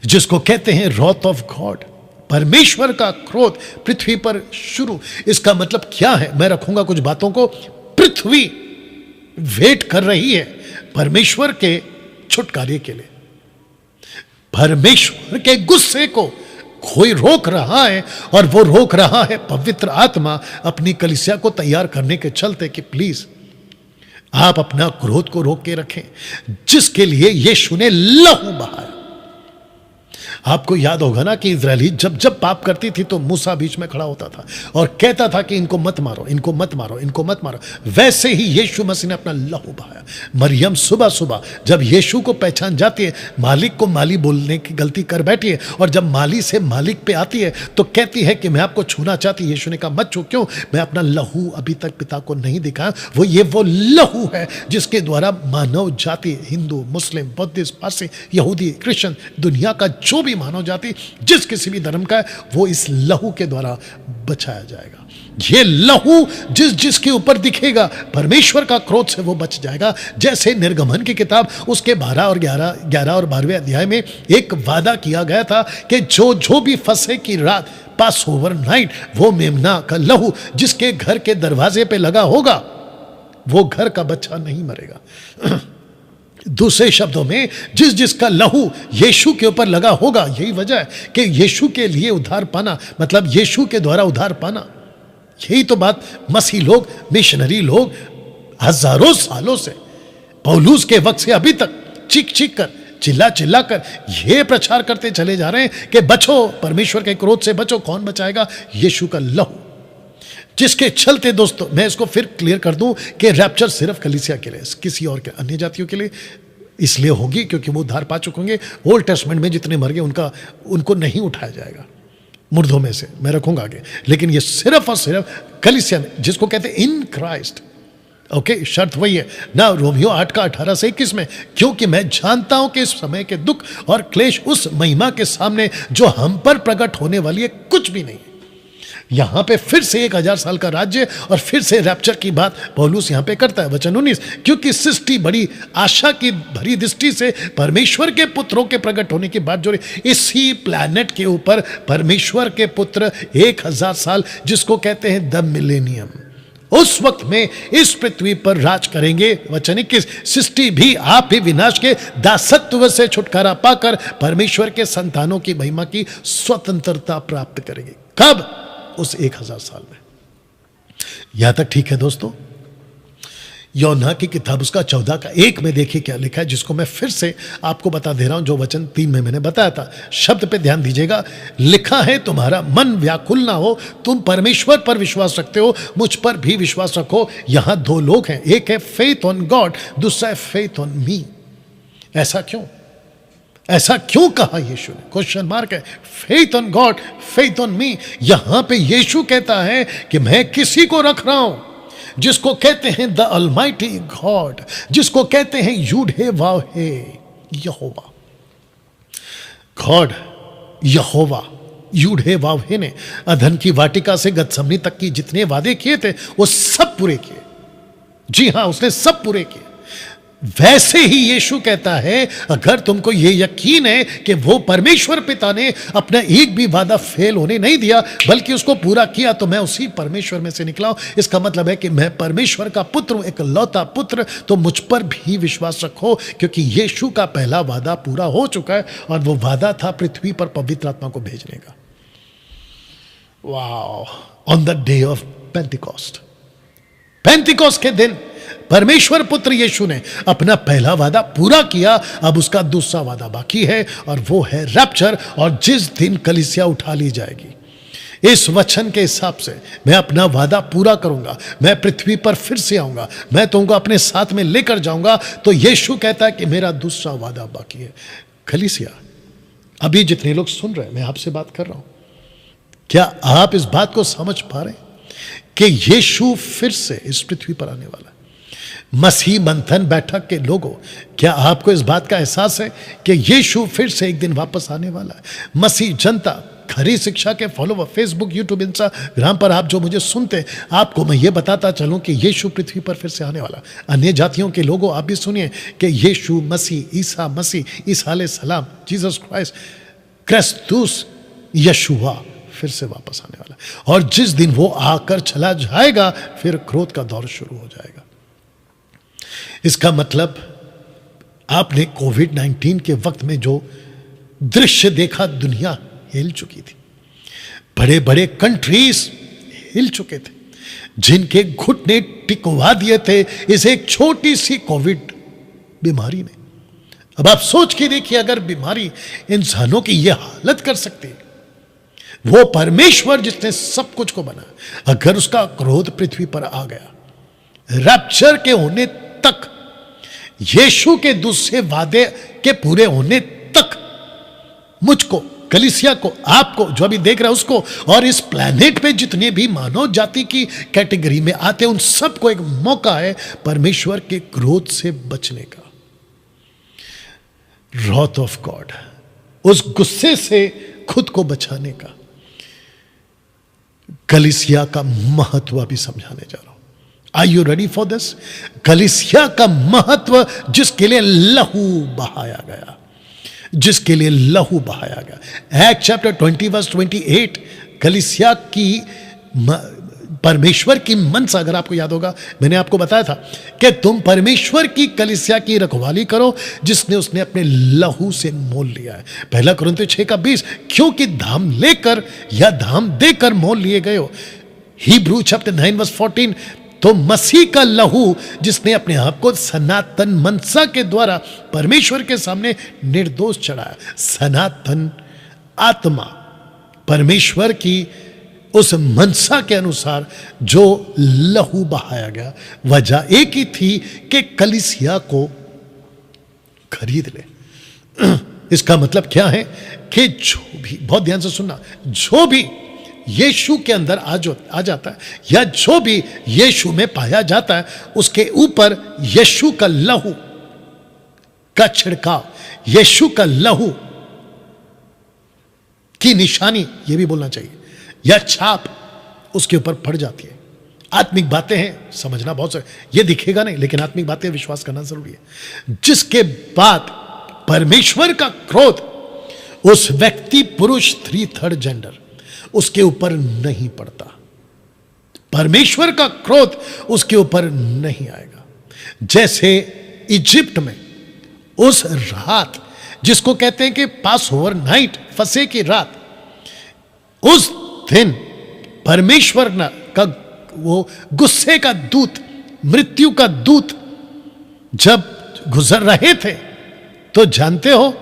जिसको कहते हैं रॉथ ऑफ गॉड, परमेश्वर का क्रोध पृथ्वी पर शुरू। इसका मतलब क्या है? मैं रखूंगा कुछ बातों को। पृथ्वी वेट कर रही है परमेश्वर के छुटकारे के लिए। परमेश्वर के गुस्से को कोई रोक रहा है, और वो रोक रहा है पवित्र आत्मा अपनी कलीसिया को तैयार करने के चलते कि प्लीज आप अपना क्रोध को रोक के रखें, जिसके लिए यीशु ने लहू बहाया। आपको याद होगा ना कि इजरायली जब जब पाप करती थी तो मूसा बीच में खड़ा होता था और कहता था कि इनको मत मारो, इनको मत मारो, इनको मत मारो। वैसे ही यीशु मसीह ने अपना लहू बहाया। मरियम सुबह सुबह जब यीशु को पहचान जाती है, मालिक को माली बोलने की गलती कर बैठी है, और जब माली से मालिक पे आती है तो कहती है कि मैं आपको छूना चाहती। यीशु ने कहा मत छू। क्यों? मैं अपना लहू अभी तक पिता को नहीं दिखाया। वो लहू है जिसके द्वारा मानव जाति, हिंदू, मुस्लिम, बुद्धिस्ट, पारसी, यहूदी, क्रिश्चियन, दुनिया का जो भी मानव जाति जिस किसी भी धर्म का है, वो इस लहू के द्वारा बचाया जाएगा। ये लहू जिस जिसके ऊपर दिखेगा, परमेश्वर का क्रोध से वो बच जाएगा। जैसे निर्गमन की किताब उसके 12 और 12वें अध्याय में एक वादा किया गया था कि जो भी फसह की रात, पास ओवर नाइट, वो मेमना का लहू जिसके घर के दरवाजे पे लगा होगा, वो घर का बच्चा नहीं मरेगा। दूसरे शब्दों में, जिस जिसका लहू यीशु के ऊपर लगा होगा, यही वजह है कि यीशु के लिए उद्धार पाना मतलब यीशु के द्वारा उद्धार पाना। यही तो बात मसीह लोग, मिशनरी लोग हजारों सालों से, पौलुस के वक्त से अभी तक चीख चीख कर, चिल्ला चिल्ला कर ये प्रचार करते चले जा रहे हैं कि बचो, परमेश्वर के क्रोध से बचो। कौन बचाएगा? यीशु का लहू, जिसके चलते दोस्तों मैं इसको फिर क्लियर कर दूं कि रैप्चर सिर्फ कलीसिया के लिए, किसी और के अन्य जातियों के लिए इसलिए होगी क्योंकि वो उद्धार पा चुके होंगे। ओल्ड टेस्टमेंट में जितने मर गए उनको नहीं उठाया जाएगा मुर्दों में से, मैं रखूंगा आगे। लेकिन ये सिर्फ और सिर्फ कलीसिया में, जिसको कहते हैं इन क्राइस्ट। ओके, शर्त वही है ना, रोमियो 8 का 18 से 21 में, क्योंकि मैं जानता हूं कि इस समय के दुख और क्लेश उस महिमा के सामने जो हम पर प्रकट होने वाली है कुछ भी नहीं। यहां पे फिर से 1000 साल का राज्य और फिर से रैप्चर की बात पौलुस यहां पे करता है। वचन 19, क्योंकि सृष्टि बड़ी आशा की भरी दृष्टि से परमेश्वर के पुत्रों के प्रकट होने की बात जोड़ी। इसी प्लैनेट के ऊपर परमेश्वर के पुत्र 1000 साल, जिसको कहते हैं द मिलेनियम, उस वक्त में इस पृथ्वी पर राज करेंगे। वचन 21, सृष्टि भी आप ही विनाश के दासत्व से छुटकारा पाकर परमेश्वर के संतानों की महिमा की स्वतंत्रता प्राप्त करेंगे। कब? उस 1000 साल में। यहां तक ठीक है दोस्तों? यूहन्ना की किताब उसका 14 का 1 में देखिए क्या लिखा है, जिसको मैं फिर से आपको बता दे रहा हूं, जो वचन 3 में मैंने बताया था। शब्द पे ध्यान दीजिएगा। लिखा है, तुम्हारा मन व्याकुल ना हो, तुम परमेश्वर पर विश्वास रखते हो, मुझ पर भी विश्वास रखो। यहां 2 लोग हैं, एक है फेथ ऑन गॉड, दूसरा है फेथ ऑन मी। ऐसा क्यों? ऐसा क्यों कहा यीशु ने? क्वेश्चन मार्क है। Faith on God, faith on me. यहां पे यीशु कहता है कि मैं किसी को रख रहा हूं जिसको कहते हैं द ऑलमाइटी गॉड, जिसको कहते हैं यूड हे वाव हे, यहोवा। गॉड, यहोवा, यूड हे वाव हे ने अधन की वाटिका से गतसमनी तक की जितने वादे किए थे वो सब पूरे किए। जी हां, उसने सब पूरे किए। वैसे ही यीशु कहता है, अगर तुमको ये यकीन है कि वो परमेश्वर पिता ने अपना एक भी वादा फेल होने नहीं दिया बल्कि उसको पूरा किया, तो मैं उसी परमेश्वर में से निकला हूं। इसका मतलब है कि मैं परमेश्वर का पुत्र हूं, एक लौता पुत्र। तो मुझ पर भी विश्वास रखो, क्योंकि यीशु का पहला वादा पूरा हो चुका है, और वो वादा था पृथ्वी पर पवित्र आत्मा को भेजने का। वाह! On the day of Pentecost, Pentecost के दिन परमेश्वर पुत्र यीशु ने अपना पहला वादा पूरा किया। अब उसका दूसरा वादा बाकी है, और वो है रैप्चर। और जिस दिन कलीसिया उठा ली जाएगी, इस वचन के हिसाब से मैं अपना वादा पूरा करूंगा, मैं पृथ्वी पर फिर से आऊंगा, मैं तुमको अपने साथ में लेकर जाऊंगा। तो यीशु कहता है कि मेरा दूसरा वादा बाकी है। कलीसिया, अभी जितने लोग सुन रहे हैं, मैं आपसे बात कर रहा हूं, क्या आप इस बात को समझ पा रहे हैं कि यीशु फिर से इस पृथ्वी पर आने वाला है? मसीह मंथन बैठक के लोगों, क्या आपको इस बात का एहसास है कि यीशु फिर से एक दिन वापस आने वाला है? मसीह जनता, खरी शिक्षा के फॉलोवर, फेसबुक, यूट्यूब, इंस्टाग्राम पर आप जो मुझे सुनते हैं, आपको मैं ये बताता चलूं कि यीशु पृथ्वी पर फिर से आने वाला। अन्य जातियों के लोगों, आप भी सुनिए कि यीशु मसीह, ईसा मसीह, ईसा अलैहिस्सलाम, जीसस क्राइस्ट, क्रिस्तुस, यशुआ फिर से वापस आने वाला। और जिस दिन वो आकर चला जाएगा, फिर क्रोध का दौर शुरू हो जाएगा। इसका मतलब आपने कोविड-19 के वक्त में जो दृश्य देखा, दुनिया हिल चुकी थी, बड़े बड़े कंट्रीज हिल चुके थे, जिनके घुटने टिकवा दिए थे इस एक छोटी सी कोविड बीमारी ने। अब आप सोच के देखिए, अगर बीमारी इंसानों की यह हालत कर सकती है, वो परमेश्वर जिसने सब कुछ को बनाया, अगर उसका क्रोध पृथ्वी पर आ गया, रैप्चर के होने तक, यीशु के दूसरे वादे के पूरे होने तक, मुझको, कलीसिया को, आपको जो अभी देख रहा है उसको, और इस प्लैनेट पे जितने भी मानव जाति की कैटेगरी में आते हैं, उन सबको एक मौका है परमेश्वर के क्रोध से बचने का, रॉथ ऑफ गॉड, उस गुस्से से खुद को बचाने का। कलीसिया का महत्व भी समझाने जा रहा हूं। Are you ready for this? कलीसिया का महत्व, जिसके लिए लहू बहाया गया, जिसके लिए लहू बहाया गया। एक्ट चैप्टर 20 वर्स 28, कलीसिया की परमेश्वर की मनसा, अगर आपको याद होगा, मैंने आपको बताया था कि तुम परमेश्वर की कलीसिया की रखवाली करो, जिसने उसने अपने लहू से मोल लिया है। पहला कुरिन्थियों 6:20, क्योंकि धाम लेकर या धाम देकर मोल लिए गए हो। हिब्रू चैप्टर 9 वर्स 14, तो मसीह का लहू, जिसने अपने आप को सनातन मनसा के द्वारा परमेश्वर के सामने निर्दोष चढ़ाया। सनातन आत्मा, परमेश्वर की उस मनसा के अनुसार जो लहू बहाया गया, वजह एक ही थी कि कलीसिया को खरीद ले। इसका मतलब क्या है कि जो भी, बहुत ध्यान से सुनना, जो भी यीशु के अंदर आ जाता है, या जो भी यीशु में पाया जाता है, उसके ऊपर यीशु का लहू का छिड़काव, यीशु का लहू की निशानी, यह भी बोलना चाहिए, या छाप उसके ऊपर पड़ जाती है। आत्मिक बातें हैं, समझना बहुत सारे, ये दिखेगा नहीं, लेकिन आत्मिक बातें विश्वास करना जरूरी है। जिसके बाद परमेश्वर का क्रोध उस व्यक्ति, पुरुष, स्त्री, थर्ड जेंडर, उसके ऊपर नहीं पड़ता। परमेश्वर का क्रोध उसके ऊपर नहीं आएगा। जैसे इजिप्ट में उस रात, जिसको कहते हैं कि पास ओवर नाइट, फंसे की रात, उस दिन परमेश्वर का वो गुस्से का दूत, मृत्यु का दूत जब गुजर रहे थे, तो जानते हो,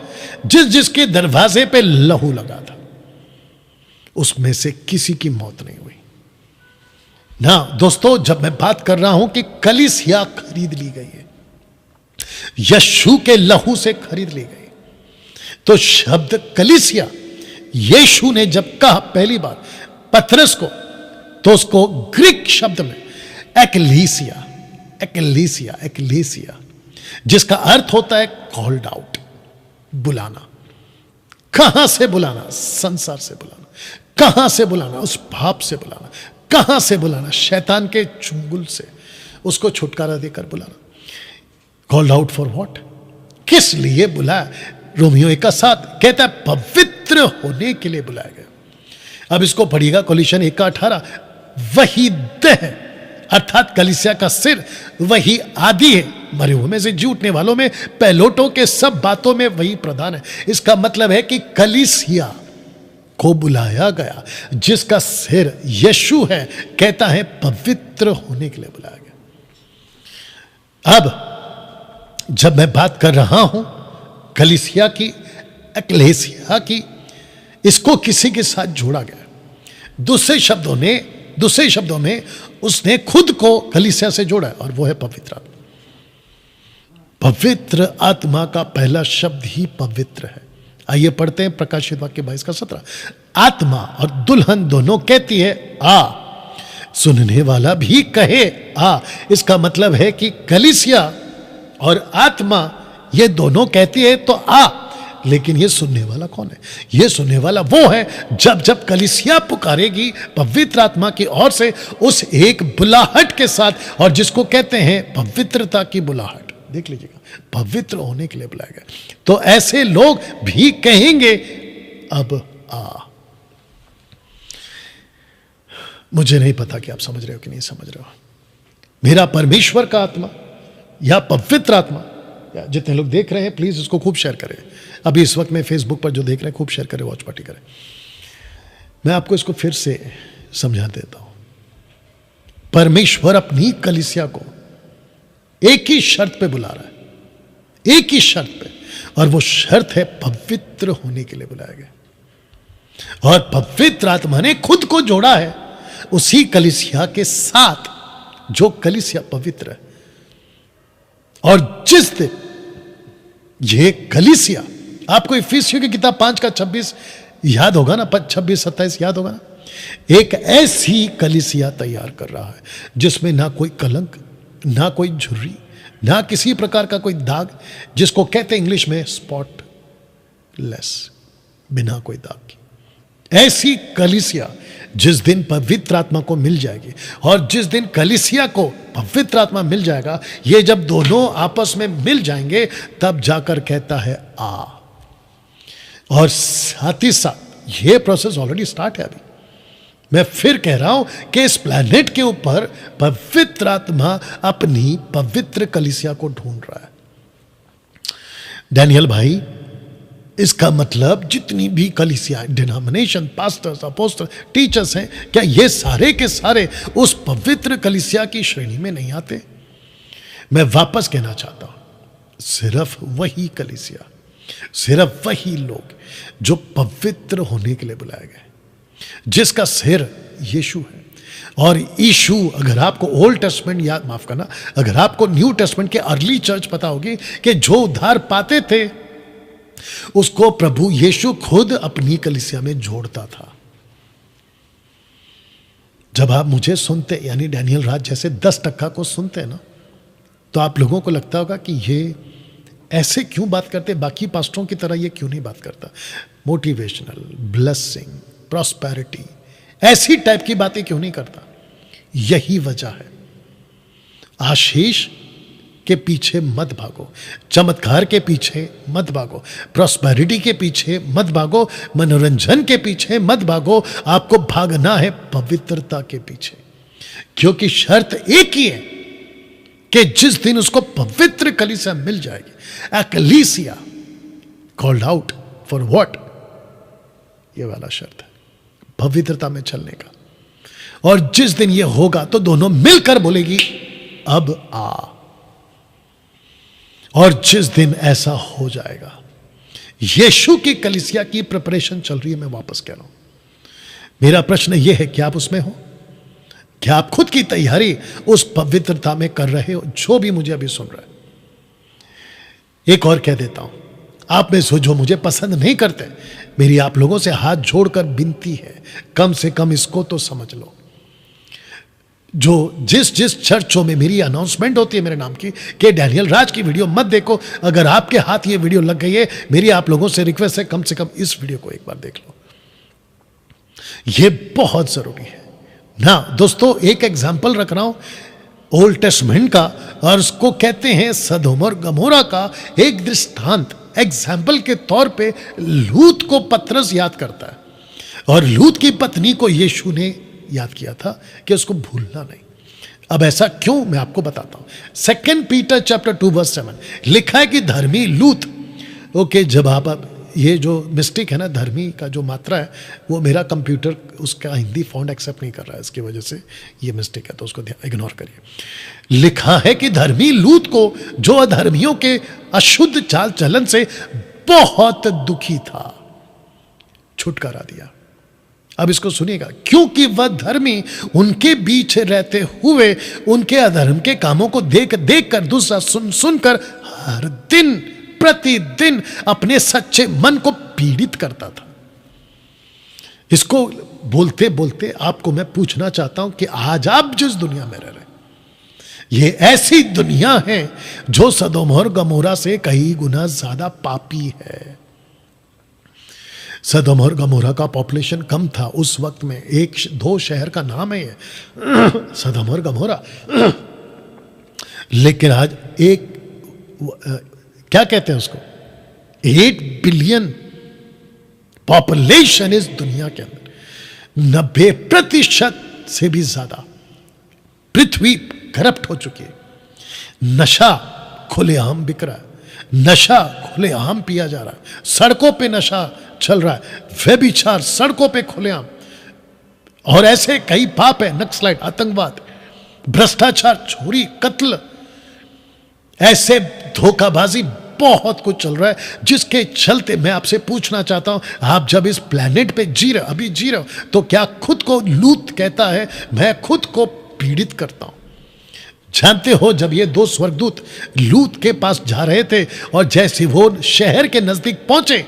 जिस जिसके दरवाजे पे लहू लगा था, उसमें से किसी की मौत नहीं हुई ना। दोस्तों, जब मैं बात कर रहा हूं कि कलीसिया खरीद ली गई है, यीशु के लहू से खरीद ली गई, तो शब्द कलीसिया यीशु ने जब कहा पहली बार पतरस को, तो उसको ग्रीक शब्द में एक्लेसिया, एक्लेसिया, एक्लेसिया, जिसका अर्थ होता है कॉल्ड आउट, बुलाना। कहां से बुलाना? संसार से बुलाना। कहां से बुलाना? उस पाप से बुलाना। कहां से बुलाना? शैतान के चुंगल से उसको छुटकारा देकर बुलाना। Called out for what? किस लिए बुलाया? रोमियो 1:7 कहता है पवित्र होने के लिए बुलाया गया। अब इसको पढ़िएगा, कोलिशन 1:18, वही देह अर्थात कलीसिया का सिर, वही आदि है, मरे हुए में से जी उठने वालों में, पहलोटों के सब बातों में वही प्रधान है। इसका मतलब है कि कलीसिया को बुलाया गया, जिसका सिर यीशु है, कहता है पवित्र होने के लिए बुलाया गया। अब जब मैं बात कर रहा हूं कलीसिया की, एक्लेसिया की, इसको किसी के साथ जोड़ा गया। दूसरे शब्दों में उसने खुद को कलीसिया से जोड़ा है, और वो है पवित्र आत्मा। पवित्र आत्मा का पहला शब्द ही पवित्र है। आइए पढ़ते हैं प्रकाशित वाक्य 22:17। आत्मा और दुल्हन दोनों कहती है आ, सुनने वाला भी कहे आ। इसका मतलब है कि कलीसिया और आत्मा ये दोनों कहती है तो आ, लेकिन ये सुनने वाला कौन है? ये सुनने वाला वो है जब कलीसिया पुकारेगी पवित्र आत्मा की ओर से, उस एक बुलाहट के साथ, और जिसको कहते हैं पवित्रता की बुलाहट। देख लीजिएगा, पवित्र होने के लिए बुलाया गया। तो ऐसे लोग भी कहेंगे अब आ। मुझे नहीं पता कि आप समझ रहे हो कि नहीं समझ रहे हो। मेरा परमेश्वर का आत्मा या पवित्र आत्मा, या जितने लोग देख रहे हैं प्लीज इसको खूब शेयर करें। अभी इस वक्त में फेसबुक पर जो देख रहे हैं खूब शेयर करें, वॉच पार्टी करें। मैं आपको इसको फिर से समझा देता हूं। परमेश्वर अपनी कलीसिया को एक ही शर्त पे बुला रहा है, एक ही शर्त पे, और वो शर्त है पवित्र होने के लिए बुलाया गया। और पवित्र आत्मा ने खुद को जोड़ा है उसी कलीसिया के साथ जो कलीसिया पवित्र है। और जिस दिन ये कलीसिया, आपको इफिसियों की किताब 5:26 याद होगा ना, 26-27 याद होगा ना, एक ऐसी कलीसिया तैयार कर रहा है जिसमें ना कोई कलंक, ना कोई झुर्री, ना किसी प्रकार का कोई दाग, जिसको कहते हैं इंग्लिश में स्पॉटलेस, बिना कोई दाग की। ऐसी कलीसिया जिस दिन पवित्र आत्मा को मिल जाएगी, और जिस दिन कलीसिया को पवित्र आत्मा मिल जाएगा, ये जब दोनों आपस में मिल जाएंगे तब जाकर कहता है आ। और साथ ही साथ ये प्रोसेस ऑलरेडी स्टार्ट है। अभी मैं फिर कह रहा हूं कि इस प्लैनेट के ऊपर पवित्र आत्मा अपनी पवित्र कलीसिया को ढूंढ रहा है। डैनियल भाई, इसका मतलब जितनी भी कलीसिया, डिनोमिनेशन, पास्टर्स, अपोस्टल, टीचर्स हैं, क्या ये सारे के सारे उस पवित्र कलीसिया की श्रेणी में नहीं आते? मैं वापस कहना चाहता हूं, सिर्फ वही कलीसिया, सिर्फ वही लोग जो पवित्र होने के लिए बुलाए गए, जिसका सिर यीशु है। और यीशु, अगर आपको ओल्ड टेस्टमेंट याद, माफ करना, अगर आपको न्यू टेस्टमेंट के अर्ली चर्च पता होगी कि जो उद्धार पाते थे उसको प्रभु यीशु खुद अपनी कलीसिया में जोड़ता था। जब आप मुझे सुनते, यानी डैनियल राज जैसे 10% को सुनते हैं ना, तो आप लोगों को लगता होगा कि ये ऐसे क्यों बात करते, बाकी पास्टरों की तरह ये क्यों नहीं बात करता। मोटिवेशनल, ब्लेसिंग, प्रॉस्पेरिटी, ऐसी टाइप की बातें क्यों नहीं करता? यही वजह है। आशीष के पीछे मत भागो, चमत्कार के पीछे मत भागो, प्रॉस्पेरिटी के पीछे मत भागो, मनोरंजन के पीछे मत भागो। आपको भागना है पवित्रता के पीछे, क्योंकि शर्त एक ही है कि जिस दिन उसको पवित्र कलीसिया मिल जाएगी, a कलीसिया कॉल्ड आउट फॉर व्हाट, ये वाला शर्त है पवित्रता में चलने का। और जिस दिन ये होगा तो दोनों मिलकर बोलेगी अब आ। और जिस दिन ऐसा हो जाएगा, यीशु की कलीसिया की प्रिपरेशन चल रही है। मैं वापस कह रहा हूं, मेरा प्रश्न यह है कि आप उसमें हो? क्या आप खुद की तैयारी उस पवित्रता में कर रहे हो? जो भी मुझे अभी सुन रहा है, एक और कह देता हूं, आप में से जो मुझे पसंद नहीं करते, मेरी आप लोगों से हाथ जोड़कर विनती है, कम से कम इसको तो समझ लो। जो जिस चर्चों में मेरी अनाउंसमेंट होती है मेरे नाम की कि डैनियल राज की वीडियो मत देखो, अगर आपके हाथ ये वीडियो लग गई है, मेरी आप लोगों से रिक्वेस्ट है, कम से कम इस वीडियो को एक बार देख लो। ये बहुत जरूरी है ना दोस्तों। एक एग्जाम्पल रख रहा हूं ओल्ड टेस्टमेंट का, और उसको कहते हैं सदोम और गमोरा का एक दृष्टांत। एग्जाम्पल के तौर पे लूत को पतरस याद करता है, और लूत की पत्नी को यीशु ने याद किया था कि उसको भूलना नहीं। अब ऐसा क्यों, मैं आपको बताता हूं। 2 पीटर चैप्टर 2:7 लिखा है कि धर्मी लूत, ओके, जब आप ये जो मिस्टेक है ना, धर्मी का जो मात्रा है, वो मेरा कंप्यूटर उसका हिंदी फॉन्ट एक्सेप्ट नहीं कर रहा है, इसकी वजह से ये मिस्टेक है, तो उसको इग्नोर करिए। लिखा है कि धर्मी लूत को, जो अधर्मियों के अशुद्ध चाल चलन से बहुत दुखी था, छुटकारा दिया। अब इसको सुनिएगा, क्योंकि वह धर्मी उनके बीच रहते हुए उनके अधर्म के कामों को देख देख कर, दूसरा सुन सुनकर हर दिन प्रतिदिन अपने सच्चे मन को पीड़ित करता था। इसको बोलते बोलते आपको मैं पूछना चाहता हूं कि आज आप जिस दुनिया में रह रहे, ये ऐसी दुनिया है जो सदोम और गमोरा से कई गुना ज्यादा पापी है। सदोम और गमोरा का पॉपुलेशन कम था उस वक्त में, 1-2 शहर का नाम है ये, सदोम और गमोरा। लेकिन आज एक, क्या कहते हैं उसको, 8 बिलियन पॉपुलेशन इस दुनिया के अंदर, 90% से भी ज्यादा पृथ्वी करप्ट हो चुकी है। नशा खुलेआम बिक रहा है, नशा खुलेआम पिया जा रहा है, सड़कों पे नशा चल रहा है, व्यभिचार सड़कों पे खुलेआम, और ऐसे कई पाप है, नक्सलाइट, आतंकवाद, भ्रष्टाचार, चोरी, कत्ल, ऐसे धोखाबाजी, बहुत कुछ चल रहा है, जिसके चलते मैं आपसे पूछना चाहता हूं, आप जब इस प्लेनेट पे जी रहे हो, तो क्या खुद को लूत कहता है मैं खुद को पीड़ित करता हूं? जानते हो, जब ये दो स्वर्गदूत लूत के पास जा रहे थे और जैसे वो शहर के नजदीक पहुंचे,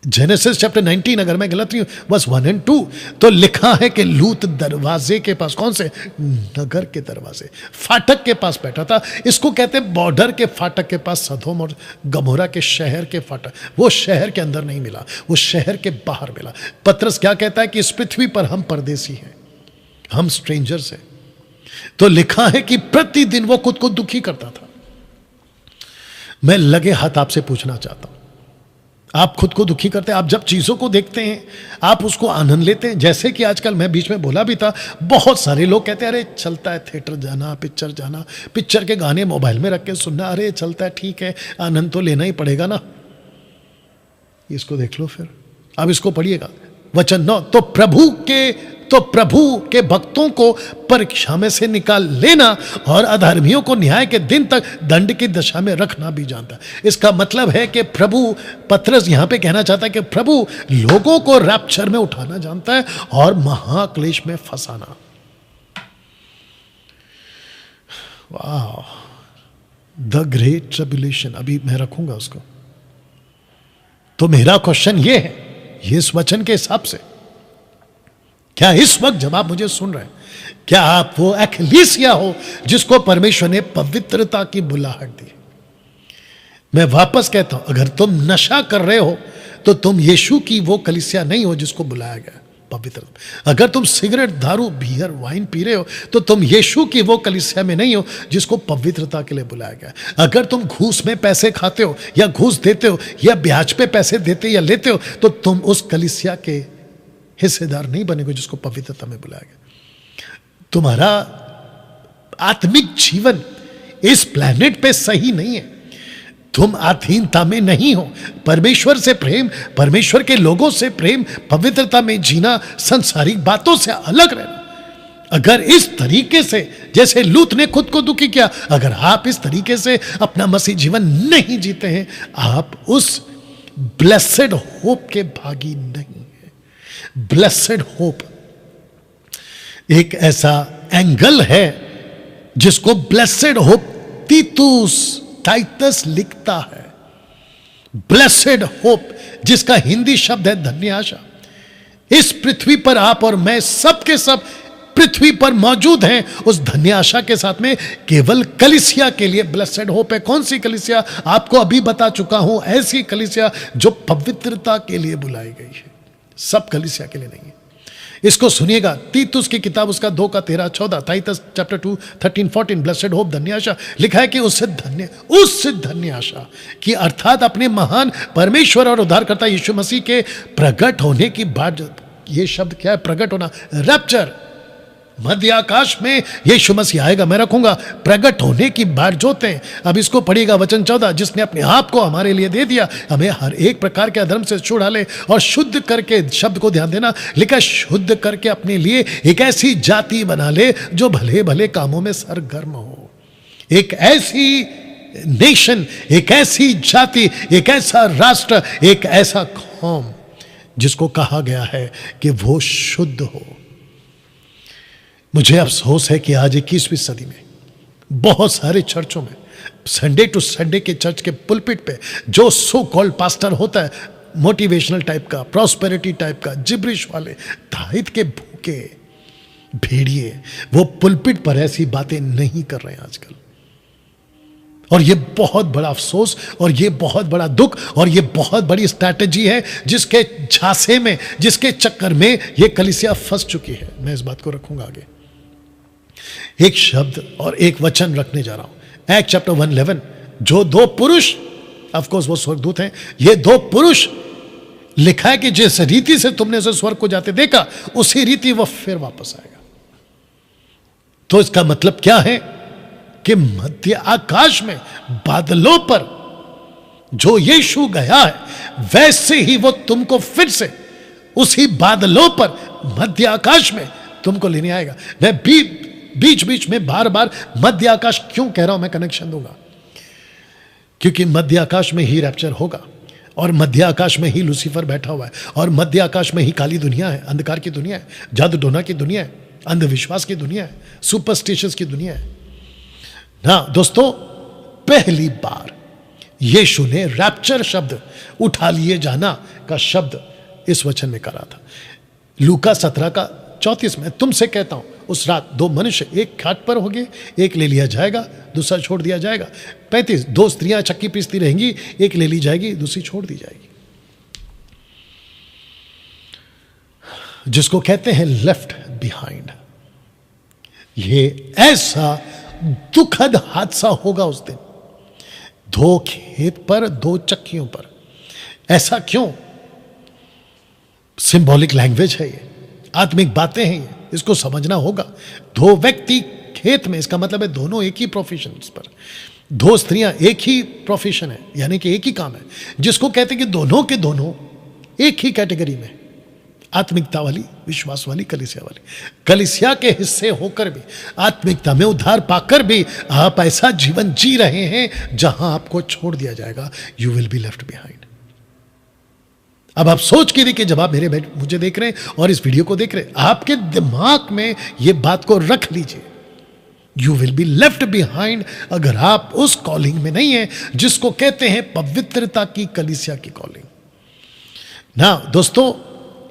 जेनेसिस चैप्टर 19 अगर मैं गलत नहीं हूं बस 1 और 2, तो लिखा है कि लूत दरवाजे के पास, कौन से? नगर के दरवाजे, फाटक के पास बैठा था। इसको कहते हैं बॉर्डर के फाटक के पास, सदोम और गमोरा के शहर के फाटक। वो शहर के अंदर नहीं मिला, वो शहर के बाहर मिला। पतरस क्या कहता है कि इस पृथ्वी पर हम परदेसी हैं, हम स्ट्रेंजर्स हैं। तो लिखा है कि प्रतिदिन वो खुद को दुखी करता था। मैं लगे हाथ आपसे पूछना चाहता हूं, आप खुद को दुखी करते हैं? आप जब चीजों को देखते हैं आप उसको आनंद लेते हैं? जैसे कि आजकल मैं बीच में बोला भी था, बहुत सारे लोग कहते हैं अरे चलता है थिएटर जाना, पिक्चर जाना, पिक्चर के गाने मोबाइल में रख के सुनना, अरे चलता है, ठीक है, आनंद तो लेना ही पड़ेगा ना। इसको देख लो फिर, अब इसको पढ़िएगा वचन 9, तो प्रभु के भक्तों को परीक्षा में से निकाल लेना और अधर्मियों को न्याय के दिन तक दंड की दशा में रखना भी जानता है। इसका मतलब है कि प्रभु, पतरस यहां पे कहना चाहता है कि प्रभु लोगों को रैप्चर में उठाना जानता है और महाक्लेश में फंसाना। वाह, द ग्रेट ट्रिब्यूलेशन, अभी मैं रखूंगा उसको। तो मेरा क्वेश्चन ये है, ये इस वचन के हिसाब से, क्या इस वक्त जब आप मुझे सुन रहे हैं, क्या आप वो एक्लीसिया हो जिसको परमेश्वर ने पवित्रता की बुलाहट दी? मैं वापस कहता हूं, अगर तुम नशा कर रहे हो तो तुम यीशु की वो कलीसिया नहीं हो जिसको बुलाया गया पवित्रता। अगर तुम सिगरेट, दारू, बियर, वाइन पी रहे हो तो तुम यीशु की वो कलीसिया में नहीं हो जिसको पवित्रता के लिए बुलाया गया। अगर तुम घूस में पैसे खाते हो या घूस देते हो या ब्याज पे पैसे देते या लेते हो तो तुम उस कलीसिया के हिस्सेदार नहीं बनेगे जिसको पवित्रता में बुलाया गया। तुम्हारा आत्मिक जीवन इस प्लेनेट पे सही नहीं है, तुम अधीनता में नहीं हो। परमेश्वर से प्रेम, परमेश्वर के लोगों से प्रेम, पवित्रता में जीना, संसारिक बातों से अलग रहना। अगर इस तरीके से, जैसे लूत ने खुद को दुखी किया, अगर आप इस तरीके से अपना मसीह जीवन नहीं जीते हैं, आप उस ब्लेसेड होप के भागी नहीं। ब्लेसेड होप एक ऐसा एंगल है जिसको ब्लेसेड होप टाइटस लिखता है। ब्लेसेड होप, जिसका हिंदी शब्द है धन्य आशा। इस पृथ्वी पर आप और मैं सब के सब पृथ्वी पर मौजूद हैं उस धन्य आशा के साथ में। केवल कलीसिया के लिए ब्लेसेड होप है। कौन सी कलीसिया? आपको अभी बता चुका हूं, ऐसी कलीसिया जो पवित्रता के लिए बुलाई गई है, सब कलीसिया के लिए नहीं है। इसको सुनिएगा, तीतुस की किताब उसका 2 का 13-14, टाइटस चैप्टर 2 13-14, ब्लेसेड होप, धन्य आशा लिखा है कि उस धन्य आशा की, अर्थात अपने महान परमेश्वर और उद्धारकर्ता यीशु मसीह के प्रकट होने की बात। ये शब्द क्या है? प्रकट होना, रैप्चर। मध्य आकाश में यीशु मसीह आएगा, मैं रखूंगा, प्रकट होने की बात जोते हैं। अब इसको पढ़िएगा वचन 14, जिसने अपने आप को हमारे लिए दे दिया, हमें हर एक प्रकार के अधर्म से छुड़ा ले और शुद्ध करके, शब्द को ध्यान देना, लिखा शुद्ध करके अपने लिए एक ऐसी जाति बना ले जो भले भले कामों में सरगर्म हो। एक ऐसी नेशन, एक ऐसी जाति, एक ऐसा राष्ट्र, एक ऐसा कौम जिसको कहा गया है कि वो शुद्ध हो। मुझे अफसोस है कि आज 21वीं सदी में बहुत सारे चर्चों में संडे टू संडे के चर्च के पुलपिट पे जो सो कॉल्ड पास्टर होता है, मोटिवेशनल टाइप का, प्रॉस्पेरिटी टाइप का, जिब्रिश वाले, दाहिद के भूखे भेड़िए, वो पुलपिट पर ऐसी बातें नहीं कर रहे हैं आजकल। और ये बहुत बड़ा अफसोस और ये बहुत बड़ा दुख और ये बहुत बड़ी स्ट्रैटेजी है जिसके झांसे में, जिसके चक्कर में ये कलीसिया फंस चुकी है। मैं इस बात को रखूंगा आगे। एक शब्द और एक वचन रखने जा रहा हूं, एक्ट चैप्टर 1:11, जो 2 पुरुष, ऑफ कोर्स वो स्वर्गदूत हैं, ये 2 पुरुष, लिखा है कि जिस रीति से तुमने उसे स्वर्ग को जाते देखा उसी रीति वह फिर वापस आएगा। तो इसका मतलब क्या है कि मध्य आकाश में बादलों पर जो यीशु गया है वैसे ही वो तुमको फिर से उसी बादलों पर मध्य आकाश में तुमको लेने आएगा। मैं बीच बीच में बार बार मध्य आकाश क्यों कह रहा हूं, मैं कनेक्शन दूंगा। क्योंकि मध्य आकाश में ही रैप्चर होगा, और मध्य आकाश में ही लूसीफर बैठा हुआ है, और मध्य आकाश में ही काली दुनिया है, अंधकार की दुनिया है, जादू टोना की दुनिया है, अंधविश्वास की दुनिया है, सुपरस्टिशंस की दुनिया है ना दोस्तों। पहली बार यीशु ने रैप्चर शब्द, उठा लिए जाना का शब्द इस वचन में करा था। लूका 17:34 में, तुमसे कहता हूं उस रात 2 मनुष्य एक खाट पर होंगे, एक ले लिया जाएगा, दूसरा छोड़ दिया जाएगा। 35, 2 स्त्रियां चक्की पीसती रहेंगी, एक ले ली जाएगी, दूसरी छोड़ दी जाएगी। जिसको कहते हैं लेफ्ट बिहाइंड। ये ऐसा दुखद हादसा होगा उस दिन, 2 खेत पर 2 चक्कियों पर। ऐसा क्यों? सिंबॉलिक लैंग्वेज है ये, आत्मिक बातें हैं ये, इसको समझना होगा। 2 व्यक्ति खेत में, इसका मतलब है दोनों एक ही प्रोफेशन पर, 2 स्त्रियां एक ही प्रोफेशन है, यानी कि एक ही काम है, जिसको कहते हैं कि दोनों के दोनों एक ही कैटेगरी में, आत्मिकता वाली, विश्वास वाली, कलीसिया वाली। कलीसिया के हिस्से होकर भी, आत्मिकता में उद्धार पाकर भी आप ऐसा जीवन जी रहे हैं जहां आपको छोड़ दिया जाएगा। You will be left behind. अब आप सोच के देखिए, जब आप मुझे देख रहे हैं और इस वीडियो को देख रहे हैं, आपके दिमाग में यह बात को रख लीजिए, you will be left behind अगर आप उस कॉलिंग में नहीं है जिसको कहते हैं पवित्रता की, कलीसिया की कॉलिंग ना दोस्तों।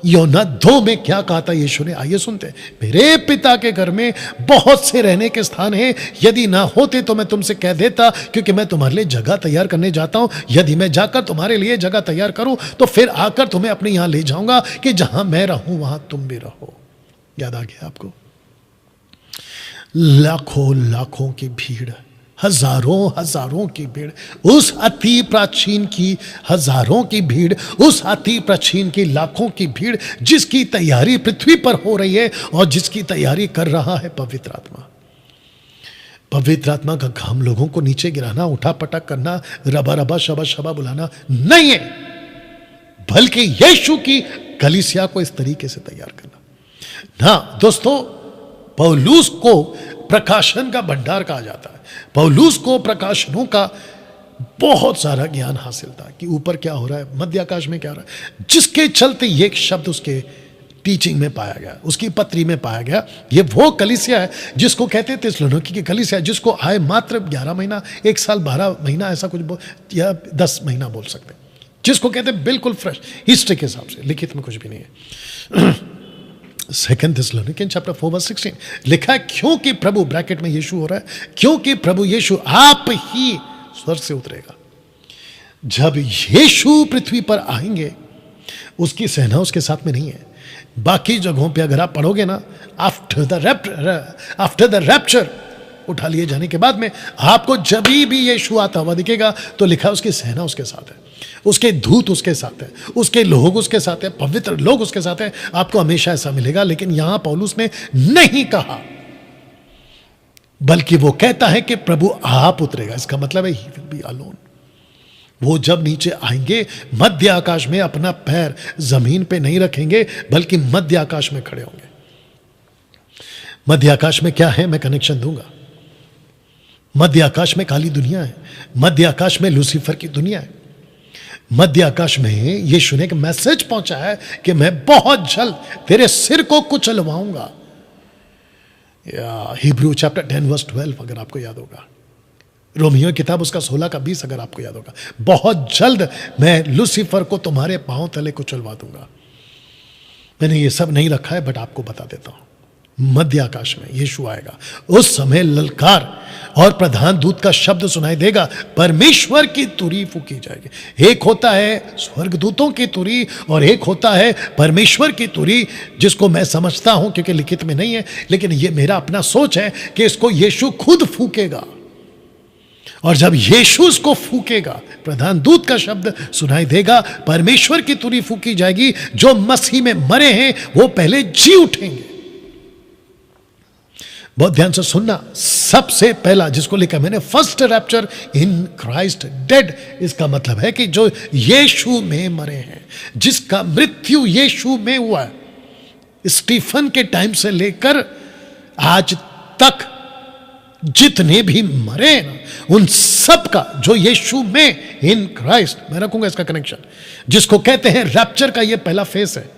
यूहन्ना 2 में क्या कहा था यीशु ने, आइए सुनते हैं। मेरे पिता के घर में बहुत से रहने के स्थान हैं, यदि ना होते तो मैं तुमसे कह देता, क्योंकि मैं तुम्हारे लिए जगह तैयार करने जाता हूं। यदि मैं जाकर तुम्हारे लिए जगह तैयार करूं तो फिर आकर तुम्हें अपने यहां ले जाऊंगा, कि जहां मैं रहूं वहां तुम भी रहो। याद आ गया आपको? लाखों लाखों की भीड़, हजारों हजारों की भीड़, उस अति प्राचीन की हजारों की भीड़, उस अति प्राचीन की लाखों की भीड़, जिसकी तैयारी पृथ्वी पर हो रही है और जिसकी तैयारी कर रहा है पवित्र आत्मा। पवित्र आत्मा का काम लोगों को नीचे गिराना, उठा पटक करना, रबा रबा शबा शबा बुलाना नहीं है, बल्कि यीशु की कलीसिया को इस तरीके से तैयार करना ना दोस्तों। पौलुस को प्रकाशन का भंडार कहा जाता है। पौलुस को प्रकाशनों का बहुत सारा ज्ञान हासिल था कि ऊपर क्या हो रहा है, मध्य आकाश में क्या हो रहा है, जिसके चलते ये एक शब्द उसके टीचिंग में पाया गया, उसकी पत्री में पाया गया। ये वो कलीसिया है जिसको कहते थे थिस्सलुनीके की कलीसिया, जिसको आए मात्र 11 महीना, 1 साल 12 महीना, ऐसा कुछ या 10 महीना बोल सकते, जिसको कहते हैं बिल्कुल फ्रेश हिस्ट्री के हिसाब से, लिखित में कुछ भी नहीं है। 2 थिस्सलुनीकियंस चैप्टर 4:16 लिखा है, क्योंकि प्रभु, ब्रैकेट में यीशु हो रहा है, क्योंकि प्रभु यीशु आप ही स्वर्ग से उतरेगा। जब यीशु पृथ्वी पर आएंगे, उसकी सेना उसके साथ में नहीं है। बाकी जगहों पे अगर आप पढ़ोगे ना, आफ्टर द रैप्चर, उठा लिए जाने के बाद में आपको जब भी यीशु आता हुआ दिखेगा तो लिखा है उसकी सेना उसके साथ है, उसके दूत उसके साथ है, उसके लोग उसके साथ है, पवित्र लोग उसके साथ है। आपको हमेशा ऐसा मिलेगा। लेकिन यहां पौलुस ने नहीं कहा, बल्कि वो कहता है कि प्रभु आप उतरेगा। इसका मतलब है ही विल बी अलोन। वो जब नीचे आएंगे मध्य आकाश में अपना पैर जमीन पे नहीं रखेंगे, बल्कि मध्य आकाश में खड़े होंगे। मध्य आकाश में क्या है, मैं कनेक्शन दूंगा। मध्य आकाश में काली दुनिया है, मध्य आकाश में लूसीफर की दुनिया है। मध्य आकाश में यीशु ने एक मैसेज पहुंचा है कि मैं बहुत जल्द तेरे सिर को कुचलवाऊंगा। हिब्रू चैप्टर 10:12 अगर आपको याद होगा, रोमियो किताब उसका 16:20 अगर आपको याद होगा, बहुत जल्द मैं लूसीफर को तुम्हारे पांव तले कुचलवा दूंगा। मैंने ये सब नहीं रखा है, बट आपको बता देता हूं। मध्य आकाश में यीशु आएगा, उस समय ललकार और प्रधान दूत का शब्द सुनाई देगा, परमेश्वर की तुरी फूकी जाएगी। एक होता है स्वर्गदूतों की तुरी और एक होता है परमेश्वर की तुरी, जिसको मैं समझता हूं, क्योंकि लिखित में नहीं है, लेकिन यह मेरा अपना सोच है कि इसको यीशु खुद फूकेगा। और जब यीशु उसको फूकेगा, प्रधान दूत का शब्द सुनाई देगा, परमेश्वर की तुरी फूकी जाएगी। जो मसीह में मरे हैं वो पहले जी उठेंगे। बहुत ध्यान से सुनना, सबसे पहला जिसको लिखा मैंने, first rapture in Christ dead. इसका मतलब है कि जो यीशु में मरे हैं, जिसका मृत्यु यीशु में हुआ है, स्टीफन के टाइम से लेकर आज तक जितने भी मरे ना, उन सब का, जो यीशु में इन क्राइस्ट, मैं रखूंगा इसका कनेक्शन, जिसको कहते हैं रैप्चर का ये पहला फेस है।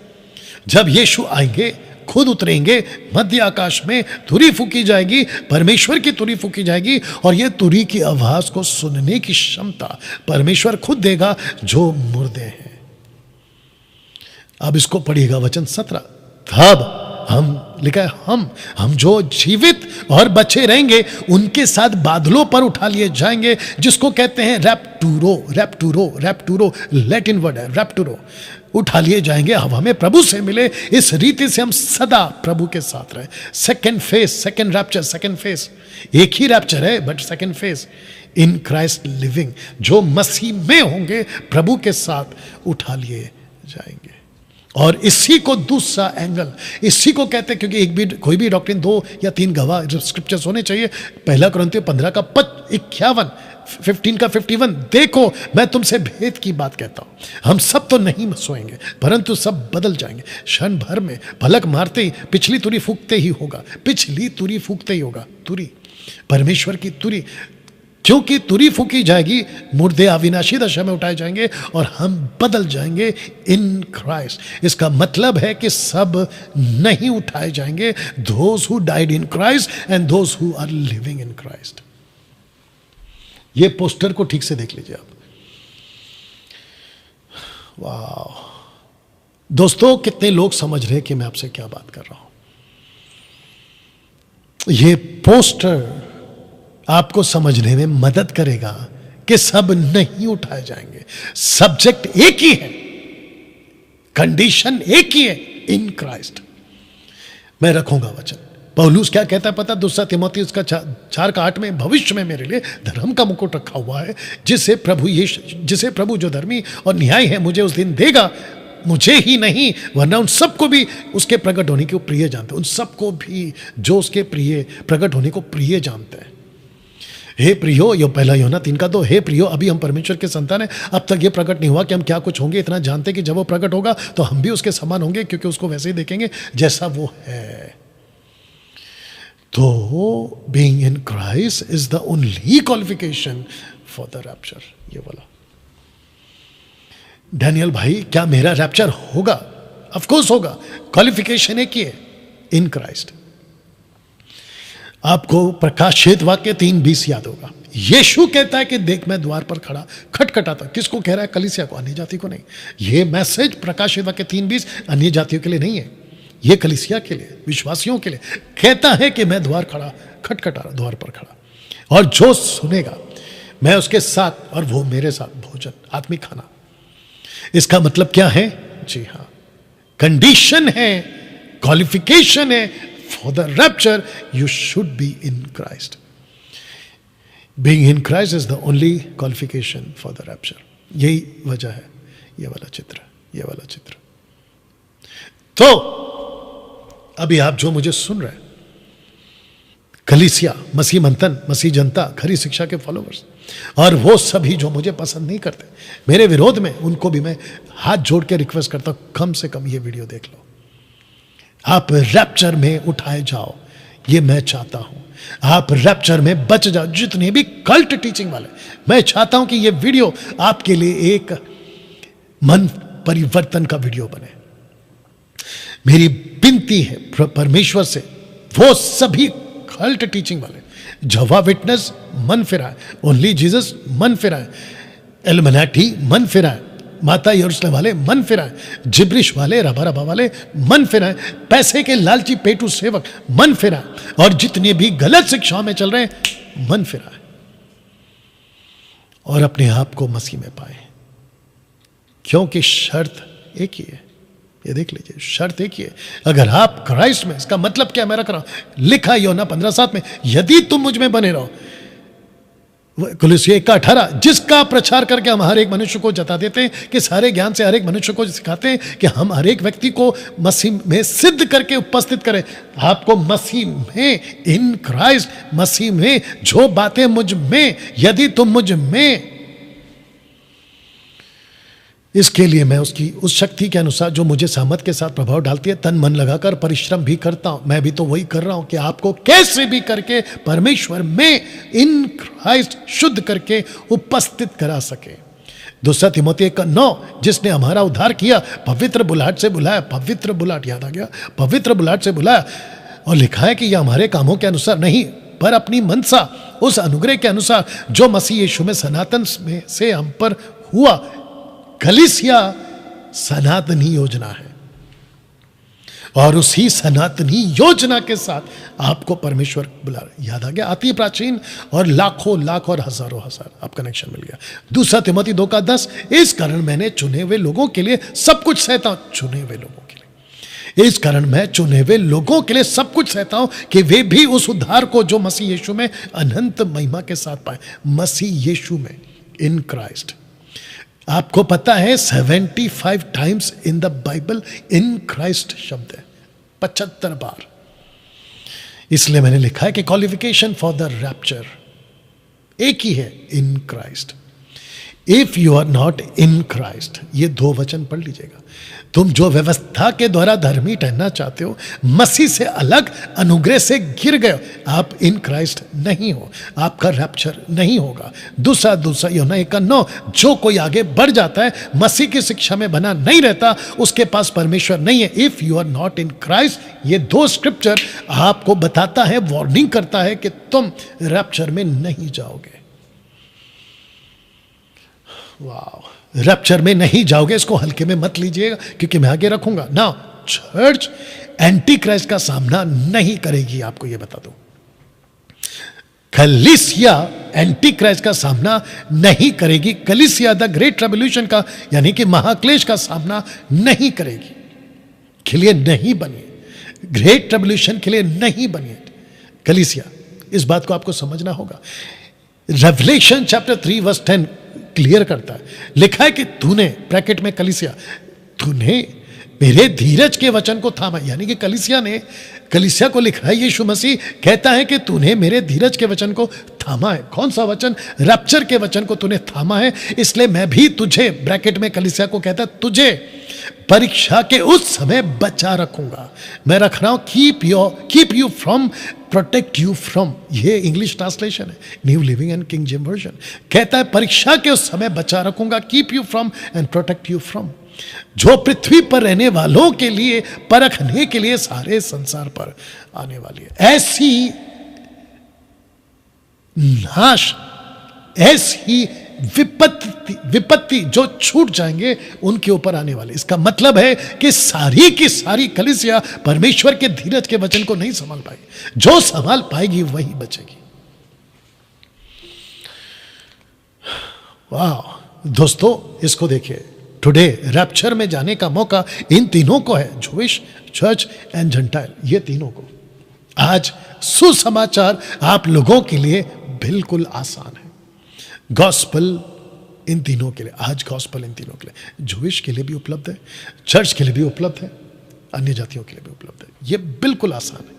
जब यीशु आएंगे, खुद उतरेंगे मध्य आकाश में, तुरी फूकी जाएगी, परमेश्वर की तुरी फूकी जाएगी, और ये तुरी की आवाज को सुनने की क्षमता परमेश्वर खुद देगा जो मुर्दे हैं। अब इसको पढ़िएगा वचन 17। तब हम, लिखा है हम जो जीवित और बचे रहेंगे उनके साथ बादलों पर उठा लिए जाएंगे, जिसको कहते हैं रैप्टूरो। रैप्टूरो, रैप्टूरो लैटिन वर्ड है, रैप्टूरो। उठा लिए जाएंगे, हवा में प्रभु से मिले, इस रीति से हम सदा प्रभु के साथ रहे। Second face, second rapture, second face, एक ही रैप्चर है but second face, in Christ living, जो मसीह में होंगे प्रभु के साथ उठा लिए जाएंगे। और इसी को दूसरा एंगल, इसी को कहते हैं, क्योंकि एक भी कोई भी डॉक्ट्रिन 2 या 3 गवाह स्क्रिप्चर्स होने चाहिए। पहला कुरिन्थियों 15 का 51, 15 का 51। देखो मैं तुमसे भेद की बात कहता हूं, हम सब तो नहीं सोएंगे परंतु सब बदल जाएंगे, क्षण भर में, पलक मारते ही, पिछली तुरी फूकते ही होगा, पिछली तुरी फूकते ही होगा। तुरी, परमेश्वर की तुरी, क्योंकि तुरी फूकी जाएगी, मुर्दे अविनाशी दशा में उठाए जाएंगे और हम बदल जाएंगे इन क्राइस्ट। इसका मतलब है कि सब नहीं उठाए जाएंगे, those who died in Christ and those who are living in Christ. ये पोस्टर को ठीक से देख लीजिए आप। वाह दोस्तों, कितने लोग समझ रहे हैं कि मैं आपसे क्या बात कर रहा हूं। ये पोस्टर आपको समझने में मदद करेगा कि सब नहीं उठाए जाएंगे। सब्जेक्ट एक ही है, कंडीशन एक ही है, इन क्राइस्ट। मैं रखूंगा वचन। पौलुस क्या कहता है पता, दूसरा तिमोथी उसका 4:8 में, भविष्य में मेरे लिए धर्म का मुकुट रखा हुआ है, जिसे प्रभु जो धर्मी और न्याय है मुझे उस दिन देगा, मुझे ही नहीं वरना उन सबको भी उसके प्रकट होने को प्रिय जानते हैं। उन सबको भी जो उसके प्रिय प्रकट होने को प्रिय जानते हैं। हे प्रियो, यो पहला यूहन्ना 3:2, हे प्रियो, अभी हम परमेश्वर के संतान हैं, अब तक ये प्रकट नहीं हुआ कि हम क्या कुछ होंगे, इतना जानते कि जब वो प्रकट होगा तो हम भी उसके समान होंगे, क्योंकि उसको वैसे ही देखेंगे जैसा वो है। तो being in Christ is the only qualification for the rapture. ये बोला डैनियल भाई, क्या मेरा रैप्चर होगा? ऑफ कोर्स होगा। क्वालिफिकेशन एक ही है, इन क्राइस्ट। आपको प्रकाशित वाक्य 3:20 याद होगा। यीशु कहता है कि देख मैं द्वार पर खड़ा खटखटाता। किसको कह रहा है? कलीसिया को, अन्य जाति को नहीं। यह मैसेज प्रकाशित वाक्य 3:20 अन्य जातियों के लिए नहीं है, यह कलीसिया के लिए, विश्वासियों के लिए कहता है कि मैं द्वार खड़ा खटखटा रहा, द्वार पर खड़ा, और जो सुनेगा मैं उसके साथ और वो मेरे साथ भोजन, आत्मिक खाना। इसका मतलब क्या है? जी हां, कंडीशन है, क्वालिफिकेशन है। For the rapture, you should be in Christ. Being in Christ is the only qualification for the rapture. यही वजह है। ये वाला चित्र। तो अभी आप जो मुझे सुन रहे हैं, कलीसिया, मसीह मंथन, मसीह जनता, खरी शिक्षा के फॉलोवर्स, और वो सभी जो मुझे पसंद नहीं करते, मेरे विरोध में, उनको भी मैं हाथ जोड़ के रिक्वेस्ट करता हूं, कम से कम ये वीडियो देख लो। आप रैप्चर में उठाए जाओ, ये मैं चाहता हूं। आप रैप्चर में बच जाओ। जितने भी कल्ट टीचिंग वाले, मैं चाहता हूं कि ये वीडियो आपके लिए एक मन परिवर्तन का वीडियो बने। मेरी विनती है परमेश्वर से, वो सभी कल्ट टीचिंग वाले, जवा विटनेस मन फिराए, ओनली जीसस मन फिराए, एल्युमिनाटी मन फिराए, माता यरूशलेम वाले मन फिराए, जिब्रिश वाले, रबा वाले मन फिराए, पैसे के लालची पेटू सेवक मन फिराए, और जितने भी गलत शिक्षाओं में चल रहे हैं मन फिराए, और अपने आप को मसीह में पाए। क्योंकि शर्त एक ही है, ये देख लीजिए, शर्त एक ही है। अगर आप क्राइस्ट में, इसका मतलब क्या मैं रख रहा हूं, लिखा यूहन्ना 15:7 में, यदि तुम मुझ में बने रहो, कुलुस्सी 1:18, जिसका प्रचार करके हम हर एक मनुष्य को जता देते हैं कि सारे ज्ञान से हर एक मनुष्य को सिखाते हैं कि हम हर एक व्यक्ति को मसीह में सिद्ध करके उपस्थित करें। आपको मसीह में, इन क्राइस्ट, मसीह में जो बातें मुझ में, यदि तुम मुझ में, इसके लिए मैं उसकी उस शक्ति के अनुसार जो मुझे सामर्थ के साथ प्रभाव डालती है तन मन लगाकर परिश्रम भी करता हूं। मैं भी तो वही कर रहा हूं कि आपको कैसे भी करके परमेश्वर में इन क्राइस्ट शुद्ध करके उपस्थित करा सके। 2 तिमोथी 1:9, जिसने हमारा उद्धार किया पवित्र बुलाहट से बुलाया। पवित्र बुलाहट, याद आ गया, पवित्र बुलाहट से बुलाया। और लिखा है कि यह हमारे कामों के अनुसार नहीं पर अपनी मनसा उस अनुग्रह के अनुसार जो मसीह यीशु में सनातन में से हम पर हुआ। कलीसिया सनातनी योजना है और उसी सनातनी योजना के साथ आपको परमेश्वर बुला रहा है। याद आ गया, अति प्राचीन और लाखों लाख और हजारों हजार आप कनेक्शन मिल गया। 2 तिमोथी 2:10, इस कारण मैंने चुने हुए लोगों के लिए सब कुछ सहता हूं। चुने हुए लोगों के लिए, इस कारण मैं चुने हुए लोगों के लिए सब कुछ सहता हूं कि वे भी उस उद्धार को जो मसीह यीशु में अनंत महिमा के साथ पाए। मसीह यीशु में, इन क्राइस्ट। आपको पता है 75 times in the Bible in Christ शब्द है, 75 बार। इसलिए मैंने लिखा है कि क्वालिफिकेशन फॉर द रैप्चर एक ही है, in Christ. If you are not in Christ, ये 2 वचन पढ़ लीजिएगा। तुम जो व्यवस्था के द्वारा धर्मी ठहरना चाहते हो, मसीह से अलग अनुग्रह से गिर गए हो। आप इन क्राइस्ट नहीं हो, आपका रैप्चर नहीं होगा। दूसरा यूहन्ना 1:9, जो कोई आगे बढ़ जाता है मसीह की शिक्षा में बना नहीं रहता, उसके पास परमेश्वर नहीं है। If you are not in Christ, ये 2 स्क्रिप्चर आपको बताता है, वार्निंग करता है कि तुम रैप्चर में नहीं जाओगे। वाह, रैप्चर में नहीं जाओगे, इसको हल्के में मत लीजिएगा क्योंकि मैं आगे रखूंगा ना। चर्च एंटी क्राइस्ट का सामना नहीं करेगी, आपको यह बता दूं। कलीसिया एंटी क्राइस्ट का सामना नहीं करेगी। कलीसिया द ग्रेट ट्रिब्यूलेशन का यानी कि महाक्लेश का सामना नहीं करेगी, के लिए नहीं बनी, ग्रेट ट्रिब्यूलेशन के लिए नहीं बनी कलीसिया। इस बात को आपको समझना होगा। रेवलेशन चैप्टर 3:10 क्लियर करता है, लिखा है कि तूने, ब्रैकेट में कलीसिया, तूने मेरे धीरज के वचन को थामा। यानी कि कलीसिया को लिखा है, यीशु मसीह कहता है कि तूने मेरे धीरज के वचन को थामा है। कौन सा वचन? रैप्चर के वचन को तूने थामा है। इसलिए मैं भी तुझे, ब्रैकेट में कलीसिया को कहता है, तुझे परीक्षा के उस समय बचा रखूंगा। मैं रख रहा हूं keep you from, protect you from. ये इंग्लिश ट्रांसलेशन है, new living and king James version. कहता है परीक्षा के उस समय बचा रखूंगा, keep you from and protect you from, जो पृथ्वी पर रहने वालों के लिए परखने के लिए सारे संसार पर आने वाली है। ऐसी नाश, ऐसी विपत्ति जो छूट जाएंगे उनके ऊपर आने वाले। इसका मतलब है कि सारी की सारी कलीसिया परमेश्वर के धीरज के वचन को नहीं संभाल पाएगी। जो संभाल पाएगी वही बचेगी। वाह दोस्तों, इसको देखिए। टुडे रैप्चर में जाने का मौका इन तीनों को है, जूइश, चर्च एंड जेंटाइल, ये तीनों को। आज सुसमाचार आप लोगों के लिए बिल्कुल आसान है। गॉस्पल इन तीनों के लिए, आज गॉस्पल इन तीनों के लिए, जूइश के लिए भी उपलब्ध है, चर्च के लिए भी उपलब्ध है, अन्य जातियों के लिए भी उपलब्ध है। ये बिल्कुल आसान है,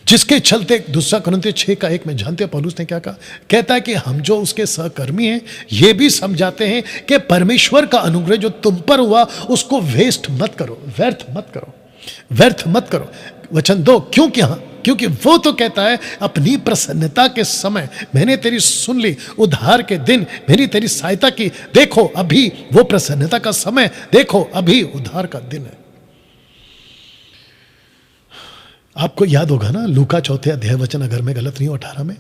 जिसके चलते 2 कुरिन्थियों 6:1 में जानते हैं पौलुस ने क्या कहा? कहता है कि हम जो उसके सहकर्मी हैं ये भी समझाते हैं कि परमेश्वर का अनुग्रह जो तुम पर हुआ उसको वेस्ट मत करो, व्यर्थ मत करो। वचन 2, क्योंकि वो तो कहता है अपनी प्रसन्नता के समय मैंने तेरी सुन ली, उद्धार के दिन मैंने तेरी सहायता की। देखो अभी वो प्रसन्नता का समय, देखो अभी उद्धार का दिन है। आपको याद होगा ना, लूका 4 अध्याय वचन, अगर मैं गलत नहीं हूं 18 में,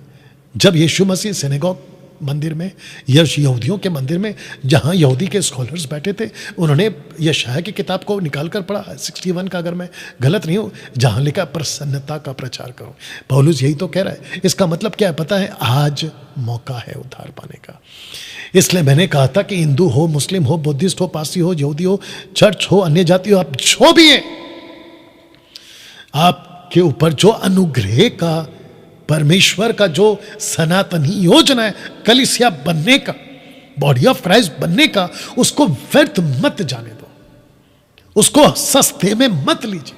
जब यीशु मसीह सिनेगॉग मंदिर में, यहूदियों के मंदिर में, जहां यहूदी के स्कॉलर्स बैठे थे, उन्होंने यशायाह की किताब को निकाल कर पढ़ा, 61 का, अगर मैं गलत नहीं हूं, जहां लिखा प्रसन्नता का प्रचार करो। पौलुस यही तो कह रहा है। इसका मतलब क्या है पता है? आज मौका है उद्धार पाने का। इसलिए मैंने कहा था कि हिंदू हो, मुस्लिम हो, बुद्धिस्ट हो, पारसी हो, यहूदी हो, चर्च हो, अन्य जाति हो, आप जो भी है, आपके ऊपर जो अनुग्रह का, परमेश्वर का जो सनातनी योजना है कलीसिया बनने का, बॉडी ऑफ क्राइस्ट बनने का, उसको व्यर्थ मत जाने दो, उसको सस्ते में मत लीजिए।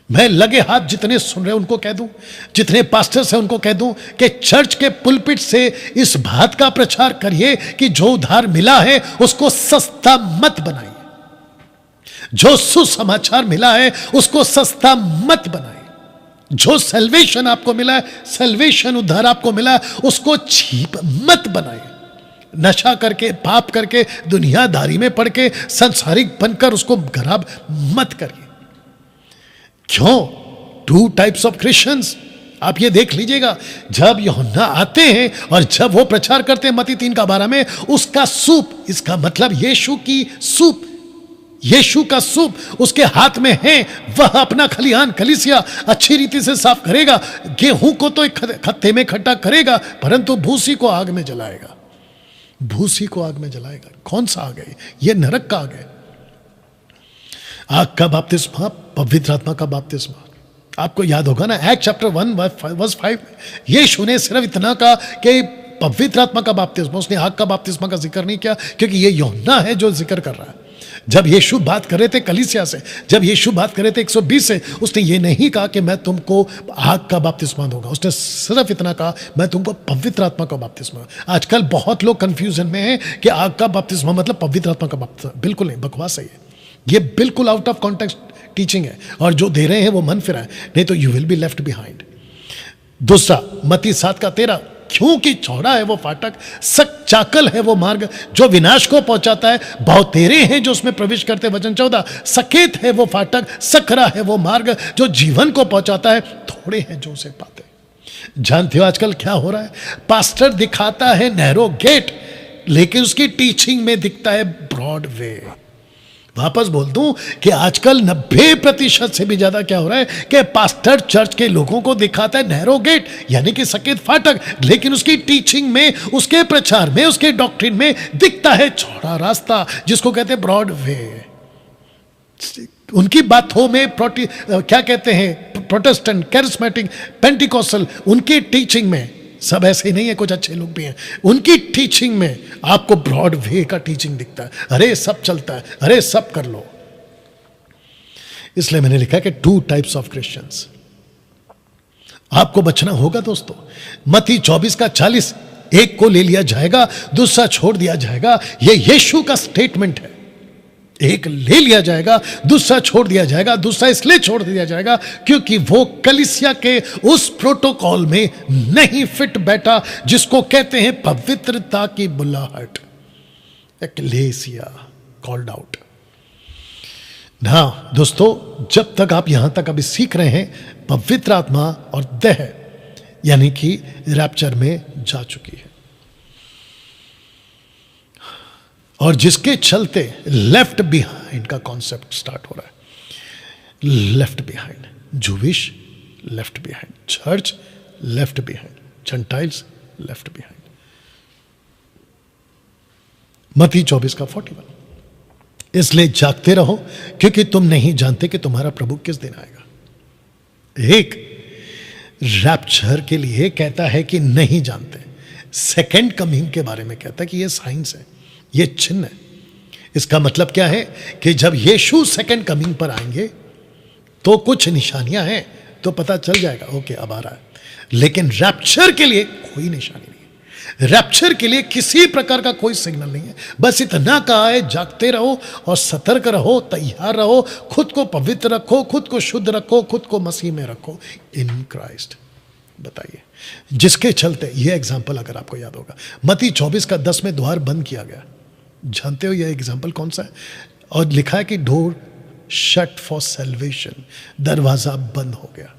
मैं लगे हाथ जितने सुन रहे उनको कह दूं, जितने पास्टर्स हैं उनको कह दूं कि चर्च के पुलपिट से इस बात का प्रचार करिए कि जो उधार मिला है उसको सस्ता मत बनाइए, जो सुसमाचार मिला है उसको सस्ता मत बनाइए, जो सल्वेशन आपको मिला है, सल्वेशन उद्धार आपको मिला है, उसको चीप मत बनाइए। नशा करके, पाप करके, दुनियादारी में पड़ के, संसारिक बनकर उसको खराब मत करिए। क्यों? 2 टाइप्स ऑफ क्रिश्चियंस आप ये देख लीजिएगा, जब यूहन्ना आते हैं और जब वो प्रचार करते हैं मत्ती 3:12 में, उसका सूप, इसका मतलब यीशु की सूप, यीशु का सूप उसके हाथ में है, वह अपना खलिहान कलीसिया अच्छी रीति से साफ करेगा, गेहूं को तो एक खत्ते में इकट्ठा करेगा, परंतु भूसी को आग में जलाएगा, भूसी को आग में जलाएगा। कौन सा आग है? यह नरक का आग है। आग का बपतिस्मा, पवित्र आत्मा का बपतिस्मा। आपको याद होगा ना, एक्ट चैप्टर 1:5 यीशु ने सिर्फ इतना कहा कि पवित्र आत्मा का बपतिस्मा, उसने आग का बपतिस्मा का जिक्र नहीं किया, क्योंकि ये यूहन्ना है जो जिक्र कर रहा है। जब यीशु बात कर रहे थे कलीसिया से, जब यीशु बात कर रहे थे 120 से, उसने ये नहीं कहा कि मैं तुमको आग का बपतिस्मा दूंगा, उसने सिर्फ इतना कहा मैं तुमको पवित्र आत्मा का बपतिस्मा। आजकल बहुत लोग कंफ्यूजन में हैं कि आग का बपतिस्मा मतलब पवित्र आत्मा का बपतिस्मा। बिल्कुल नहीं, बकवास है ये बिल्कुल आउट ऑफ कॉन्टेक्स्ट टीचिंग है, और जो दे रहे हैं वो मन फिरा है, नहीं तो you will be left behind. दूसरा, मत्ती 7:13, क्योंकि चौड़ा है वो फाटक, सक चाकल है वो मार्ग जो विनाश को पहुंचाता है, बहुतेरे हैं जो उसमें प्रवेश करते। वचन 14, सकेत है वो फाटक, सकरा है वो मार्ग जो जीवन को पहुंचाता है, थोड़े हैं जो उसे पाते। जानते हो आजकल क्या हो रहा है? पास्टर दिखाता है नैरो गेट, लेकिन उसकी टीचिंग में दिखता है ब्रॉड वे। वापस बोल दूं कि आजकल 90% से भी ज्यादा क्या हो रहा है कि पास्टर चर्च के लोगों को दिखाता है नैरो गेट, यानी कि सकेत फाटक, लेकिन उसकी टीचिंग में, उसके प्रचार में, उसके डॉक्ट्रिन में दिखता है चौड़ा रास्ता, जिसको कहते हैं ब्रॉड वे। उनकी बातों में क्या कहते हैं, प्रोटेस्टेंट, कैरिस्मेटिक, पेंटिकॉस्टल, उनकी टीचिंग में सब ऐसे ही नहीं है, कुछ अच्छे लोग भी हैं, उनकी टीचिंग में आपको ब्रॉड वे का टीचिंग दिखता है। अरे सब चलता है, अरे सब कर लो। इसलिए मैंने लिखा कि 2 टाइप्स ऑफ क्रिश्चियंस। आपको बचना होगा दोस्तों। मत्ती 24:40, एक को ले लिया जाएगा, दूसरा छोड़ दिया जाएगा। यह यीशु का स्टेटमेंट है। एक ले लिया जाएगा, दूसरा छोड़ दिया जाएगा। दूसरा इसलिए छोड़ दिया जाएगा क्योंकि वो कलीसिया के उस प्रोटोकॉल में नहीं फिट बैठा जिसको कहते हैं पवित्रता की बुलाहट, एक्लेसिया कॉल्ड आउट। ना दोस्तों, जब तक आप यहां तक अभी सीख रहे हैं, पवित्र आत्मा और देह यानी कि रैप्चर में जा चुकी है, और जिसके चलते लेफ्ट बिहाइंड का कॉन्सेप्ट स्टार्ट हो रहा है। Left behind, Jewish left behind, church left behind, Gentiles left behind. मत्ती 24:41, इसलिए जागते रहो क्योंकि तुम नहीं जानते कि तुम्हारा प्रभु किस दिन आएगा। एक रैप्चर के लिए कहता है कि नहीं जानते, सेकेंड कमिंग के बारे में कहता है कि यह साइंस है, ये चिन्ह है। इसका मतलब क्या है कि जब यीशु सेकंड कमिंग पर आएंगे तो कुछ निशानियां हैं, तो पता चल जाएगा ओके अब आ रहा है। लेकिन रैप्चर के लिए कोई निशानी नहीं है, रैप्चर के लिए किसी प्रकार का कोई सिग्नल नहीं है। बस इतना कहा है, जागते रहो और सतर्क रहो, तैयार रहो, खुद को पवित्र रखो, खुद को शुद्ध रखो, खुद को मसीह में रखो, इन क्राइस्ट। बताइए, जिसके चलते यह एग्जाम्पल अगर आपको याद होगा, मत्ती 24:10 में द्वार बंद किया गया। जानते हो यह एग्जाम्पल कौन सा है? और लिखा है कि डोर शट फॉर सैल्वेशन, दरवाजा बंद हो गया।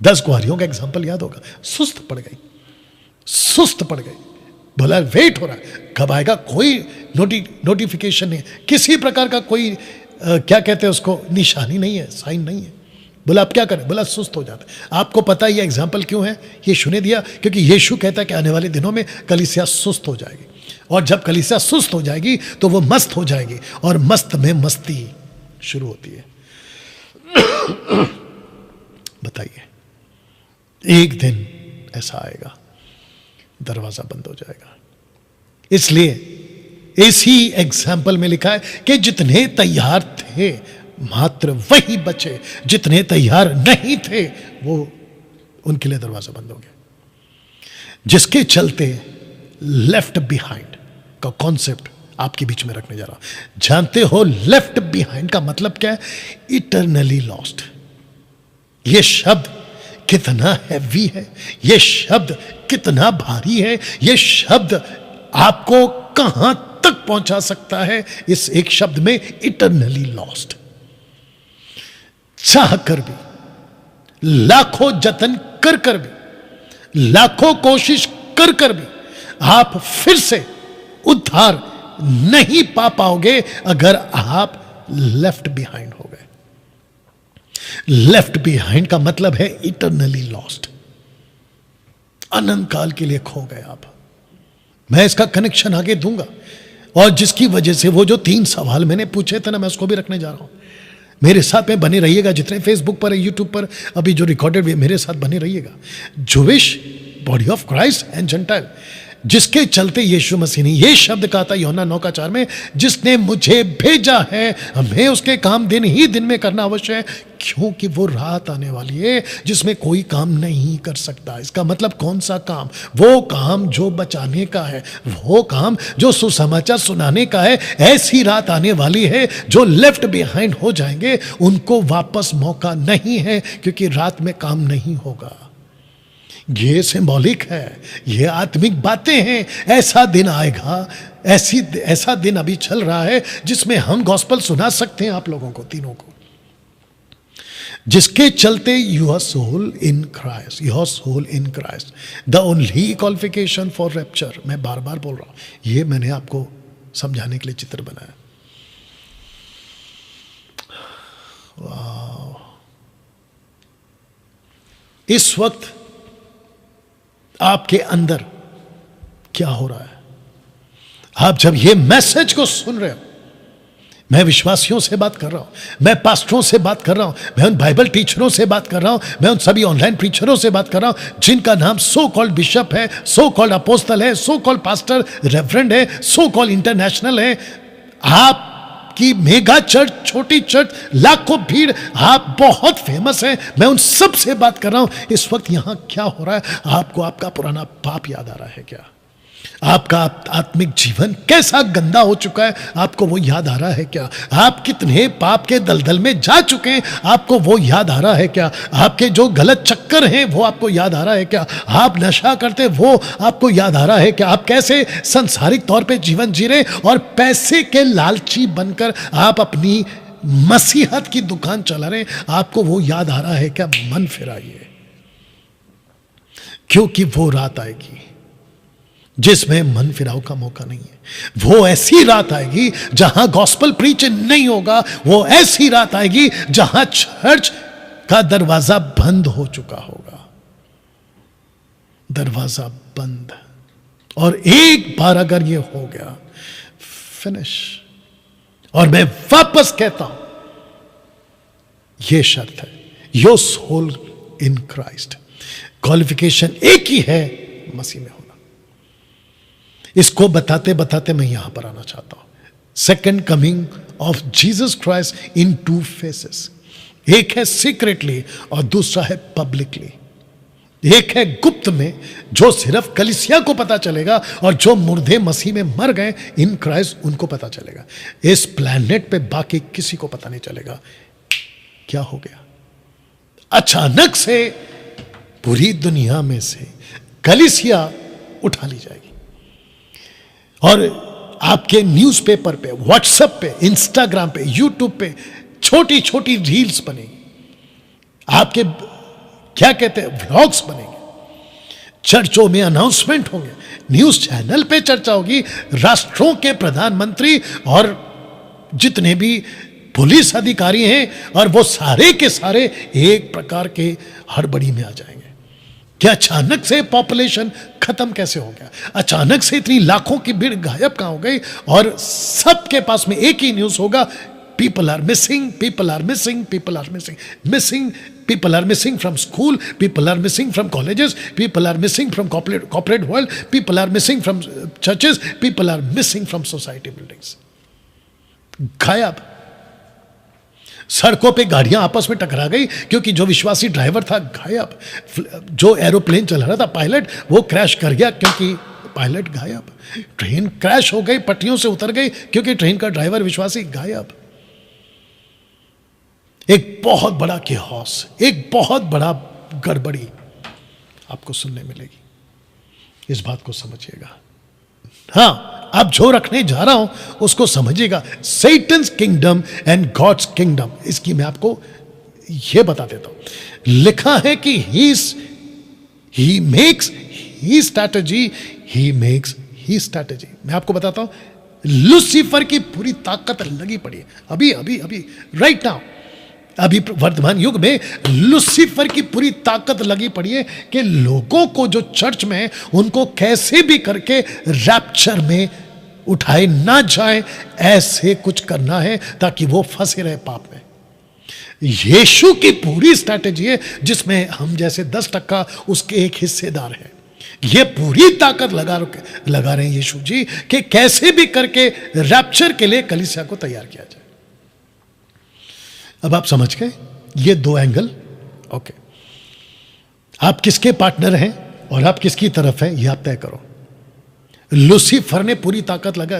10 कुंवारियों का एग्जाम्पल याद होगा, सुस्त पड़ गई, सुस्त पड़ गई, बोला वेट हो रहा है कब आएगा, कोई नोटिफिकेशन नहीं, किसी प्रकार का कोई क्या कहते हैं उसको, निशानी नहीं है, साइन नहीं है। बोला अब क्या करें, बोला सुस्त हो जाता है। आपको पता है ये एग्जाम्पल क्यों है? ये सुने दिया क्योंकि यीशु कहता है कि आने वाले दिनों में कलीसिया सुस्त हो जाएगी, और जब कलीसिया सुस्त हो जाएगी तो वो मस्त हो जाएगी, और मस्त में मस्ती शुरू होती है। बताइए, एक दिन ऐसा आएगा, दरवाजा बंद हो जाएगा। इसलिए इसी एग्जाम्पल में लिखा है कि जितने तैयार थे मात्र वही बचे जितने तैयार नहीं थे, वो उनके लिए दरवाजा बंद हो गया। जिसके चलते लेफ्ट बिहाइंड का कॉन्सेप्ट आपके बीच में रखने जा रहा हूं। जानते हो लेफ्ट बिहाइंड का मतलब क्या है? Eternally lost. यह शब्द कितना हैवी है, यह शब्द कितना भारी है, यह शब्द आपको कहां तक पहुंचा सकता है इस एक शब्द में, इटरनली लॉस्ट। चाह कर भी, लाखों जतन कर कर भी, लाखों कोशिश कर कर भी आप फिर से उद्धार नहीं पा पाओगे अगर आप लेफ्ट बिहाइंड हो गए। लेफ्ट बिहाइंड का मतलब है इटरनली लॉस्ट, अनंत काल के लिए खो गए आप। मैं इसका कनेक्शन आगे दूंगा, और जिसकी वजह से वो जो 3 सवाल मैंने पूछे थे ना, मैं उसको भी रखने जा रहा हूं। मेरे साथ में बने रहिएगा, जितने फेसबुक पर है, यूट्यूब पर अभी जो रिकॉर्डेड हुए, मेरे साथ बने रहिएगा। Jewish body of Christ and gentile, जिसके चलते यीशु मसीह ने यह शब्द कहा था यूहन्ना 9:4 में, जिसने मुझे भेजा है हमें उसके काम दिन ही दिन में करना अवश्य है, क्योंकि वो रात आने वाली है जिसमें कोई काम नहीं कर सकता। इसका मतलब कौन सा काम? वो काम जो बचाने का है, वो काम जो सुसमाचार सुनाने का है। ऐसी रात आने वाली है जो लेफ्ट बिहाइंड हो जाएंगे, उनको वापस मौका नहीं है, क्योंकि रात में काम नहीं होगा। ये सिंबॉलिक है, ये आत्मिक बातें हैं। ऐसा दिन आएगा, ऐसा दिन अभी चल रहा है जिसमें हम गॉस्पेल सुना सकते हैं आप लोगों को, तीनों को, जिसके चलते your soul in Christ, your soul in Christ, the only qualification for rapture. मैं बार बार बोल रहा हूं, ये मैंने आपको समझाने के लिए चित्र बनाया। वाह, इस वक्त आपके अंदर क्या हो रहा है? आप जब ये मैसेज को सुन रहे हो, मैं विश्वासियों से बात कर रहा हूं, मैं पास्टरों से बात कर रहा हूं, मैं उन बाइबल टीचरों से बात कर रहा हूं, मैं उन सभी ऑनलाइन प्रीचरों से बात कर रहा हूं जिनका नाम सो कॉल्ड बिशप है, सो कॉल्ड अपोस्टल है, सो कॉल्ड पास्टर, रेवरेंड है, सो कॉल्ड इंटरनेशनल है। आप की मेगा चर्च, छोटी चर्च, लाखों भीड़, आप बहुत फेमस हैं, मैं उन सब से बात कर रहा हूं। इस वक्त यहां क्या हो रहा है? आपको आपका पुराना पाप याद आ रहा है क्या? आपका आत्मिक जीवन कैसा गंदा हो चुका है, आपको वो याद आ रहा है क्या? आप कितने पाप के दलदल में जा चुके हैं, आपको वो याद आ रहा है क्या? आपके जो गलत चक्कर हैं वो आपको याद आ रहा है क्या? आप नशा करते वो आपको याद आ रहा है क्या? आप कैसे सांसारिक तौर पे जीवन जी रहे और पैसे के लालची बनकर आप अपनी मसीहत की दुकान चला रहे, आपको वो याद आ रहा है क्या? मन फिराइए, क्योंकि वो रात आएगी जिसमें मन फिराव का मौका नहीं है। वो ऐसी रात आएगी जहां गॉस्पेल प्रीच नहीं होगा, वो ऐसी रात आएगी जहां चर्च का दरवाजा बंद हो चुका होगा, दरवाजा बंद। और एक बार अगर ये हो गया, फिनिश। और मैं वापस कहता हूं, यह शर्त है, your soul in Christ. Qualification एक ही है, मसीह में होना। इसको बताते बताते मैं यहां पर आना चाहता हूं। Second coming of Jesus Christ in 2 faces. एक है सीक्रेटली और दूसरा है पब्लिकली। एक है गुप्त में, जो सिर्फ कलीसिया को पता चलेगा, और जो मुर्दे मसीह में मर गए इन क्राइस्ट, उनको पता चलेगा। इस प्लैनेट पे बाकी किसी को पता नहीं चलेगा क्या हो गया। अचानक से पूरी दुनिया में से कलीसिया उठा ली जाएगी, और आपके न्यूज़पेपर पे, व्हाट्सएप पे, इंस्टाग्राम पे, यूट्यूब पे छोटी छोटी रील्स बनेगी, आपके क्या कहते हैं व्लॉग्स बनेंगे, चर्चों में अनाउंसमेंट होंगे, न्यूज़ चैनल पे चर्चा होगी, राष्ट्रों के प्रधानमंत्री और जितने भी पुलिस अधिकारी हैं, और वो सारे के सारे एक प्रकार के हड़बड़ी में आ जाएंगे। क्या अचानक से पॉपुलेशन खत्म कैसे हो गया? अचानक से इतनी लाखों की भीड़ गायब कहां हो गई? और सबके पास में एक ही न्यूज़ होगा, people are missing, people are missing, people are missing, missing, people are missing from school, people are missing from colleges, people are missing from corporate world, people are missing from churches, people are missing from society buildings. गायब। सड़कों पे गाड़ियां आपस में टकरा गई क्योंकि जो विश्वासी ड्राइवर था गायब, जो एरोप्लेन चला रहा था पायलट वो क्रैश कर गया क्योंकि पायलट गायब, ट्रेन क्रैश हो गई, पटरियों से उतर गई क्योंकि ट्रेन का ड्राइवर विश्वासी गायब। एक बहुत बड़ा केहॉस, एक बहुत बड़ा गड़बड़ी आपको सुनने मिलेगी। इस बात को समझिएगा। हाँ, अब जो रखने जा रहा हूं उसको समझिएगा। सैटन्स किंगडम एंड गॉड्स किंगडम, इसकी मैं आपको यह बता देता हूं। लिखा है कि ही मेक्स ही स्ट्रैटेजी। मैं आपको बताता हूं, लूसीफर की पूरी ताकत लगी पड़ी है अभी राइट नाउ, अभी वर्तमान युग में लूसीफर की पूरी ताकत लगी पड़ी है कि लोगों को जो चर्च में है उनको कैसे भी करके रैप्चर में उठाए ना जाए, ऐसे कुछ करना है ताकि वो फंसे रहे पाप में। यीशु की पूरी स्ट्रैटेजी है जिसमें हम जैसे 10% उसके एक हिस्सेदार हैं। ये पूरी ताकत लगा रहे हैं यीशु जी कि कैसे भी करके रैप्चर के लिए कलीसिया को तैयार किया जाए। अब आप समझ गए ये दो एंगल। ओके, आप किसके पार्टनर हैं और आप किसकी तरफ हैं ये आप तय करो। लूसीफर ने पूरी ताकत लगा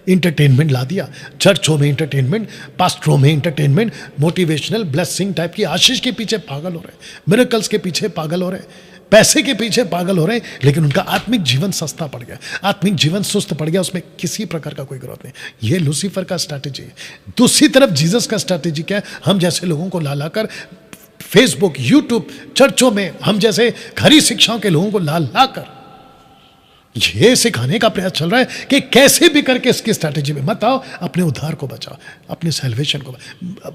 इंटरटेनमेंट ला दिया, चर्चों में इंटरटेनमेंट, पास्टरों में इंटरटेनमेंट, मोटिवेशनल ब्लेसिंग टाइप की आशीष के पीछे पागल हो रहे हैं, मिरेकल्स के पीछे पागल हो रहे हैं, पैसे के पीछे पागल हो रहे हैं, लेकिन उनका आत्मिक जीवन सस्ता पड़ गया, आत्मिक जीवन सुस्त पड़ गया, उसमें किसी प्रकार का कोई ग्रोथ नहीं। ये लूसीफर का स्ट्रैटेजी है। दूसरी तरफ जीसस का स्ट्रैटेजी क्या है? हम जैसे लोगों को ला कर फेसबुक, यूट्यूब, चर्चों में हम जैसे खरी शिक्षाओं के लोगों को ला कर ये सिखाने का प्रयास चल रहा है कि कैसे भी करके इसकी स्ट्रैटेजी में मत आओ, अपने उद्धार को बचाओ, अपने सैल्वेशन को,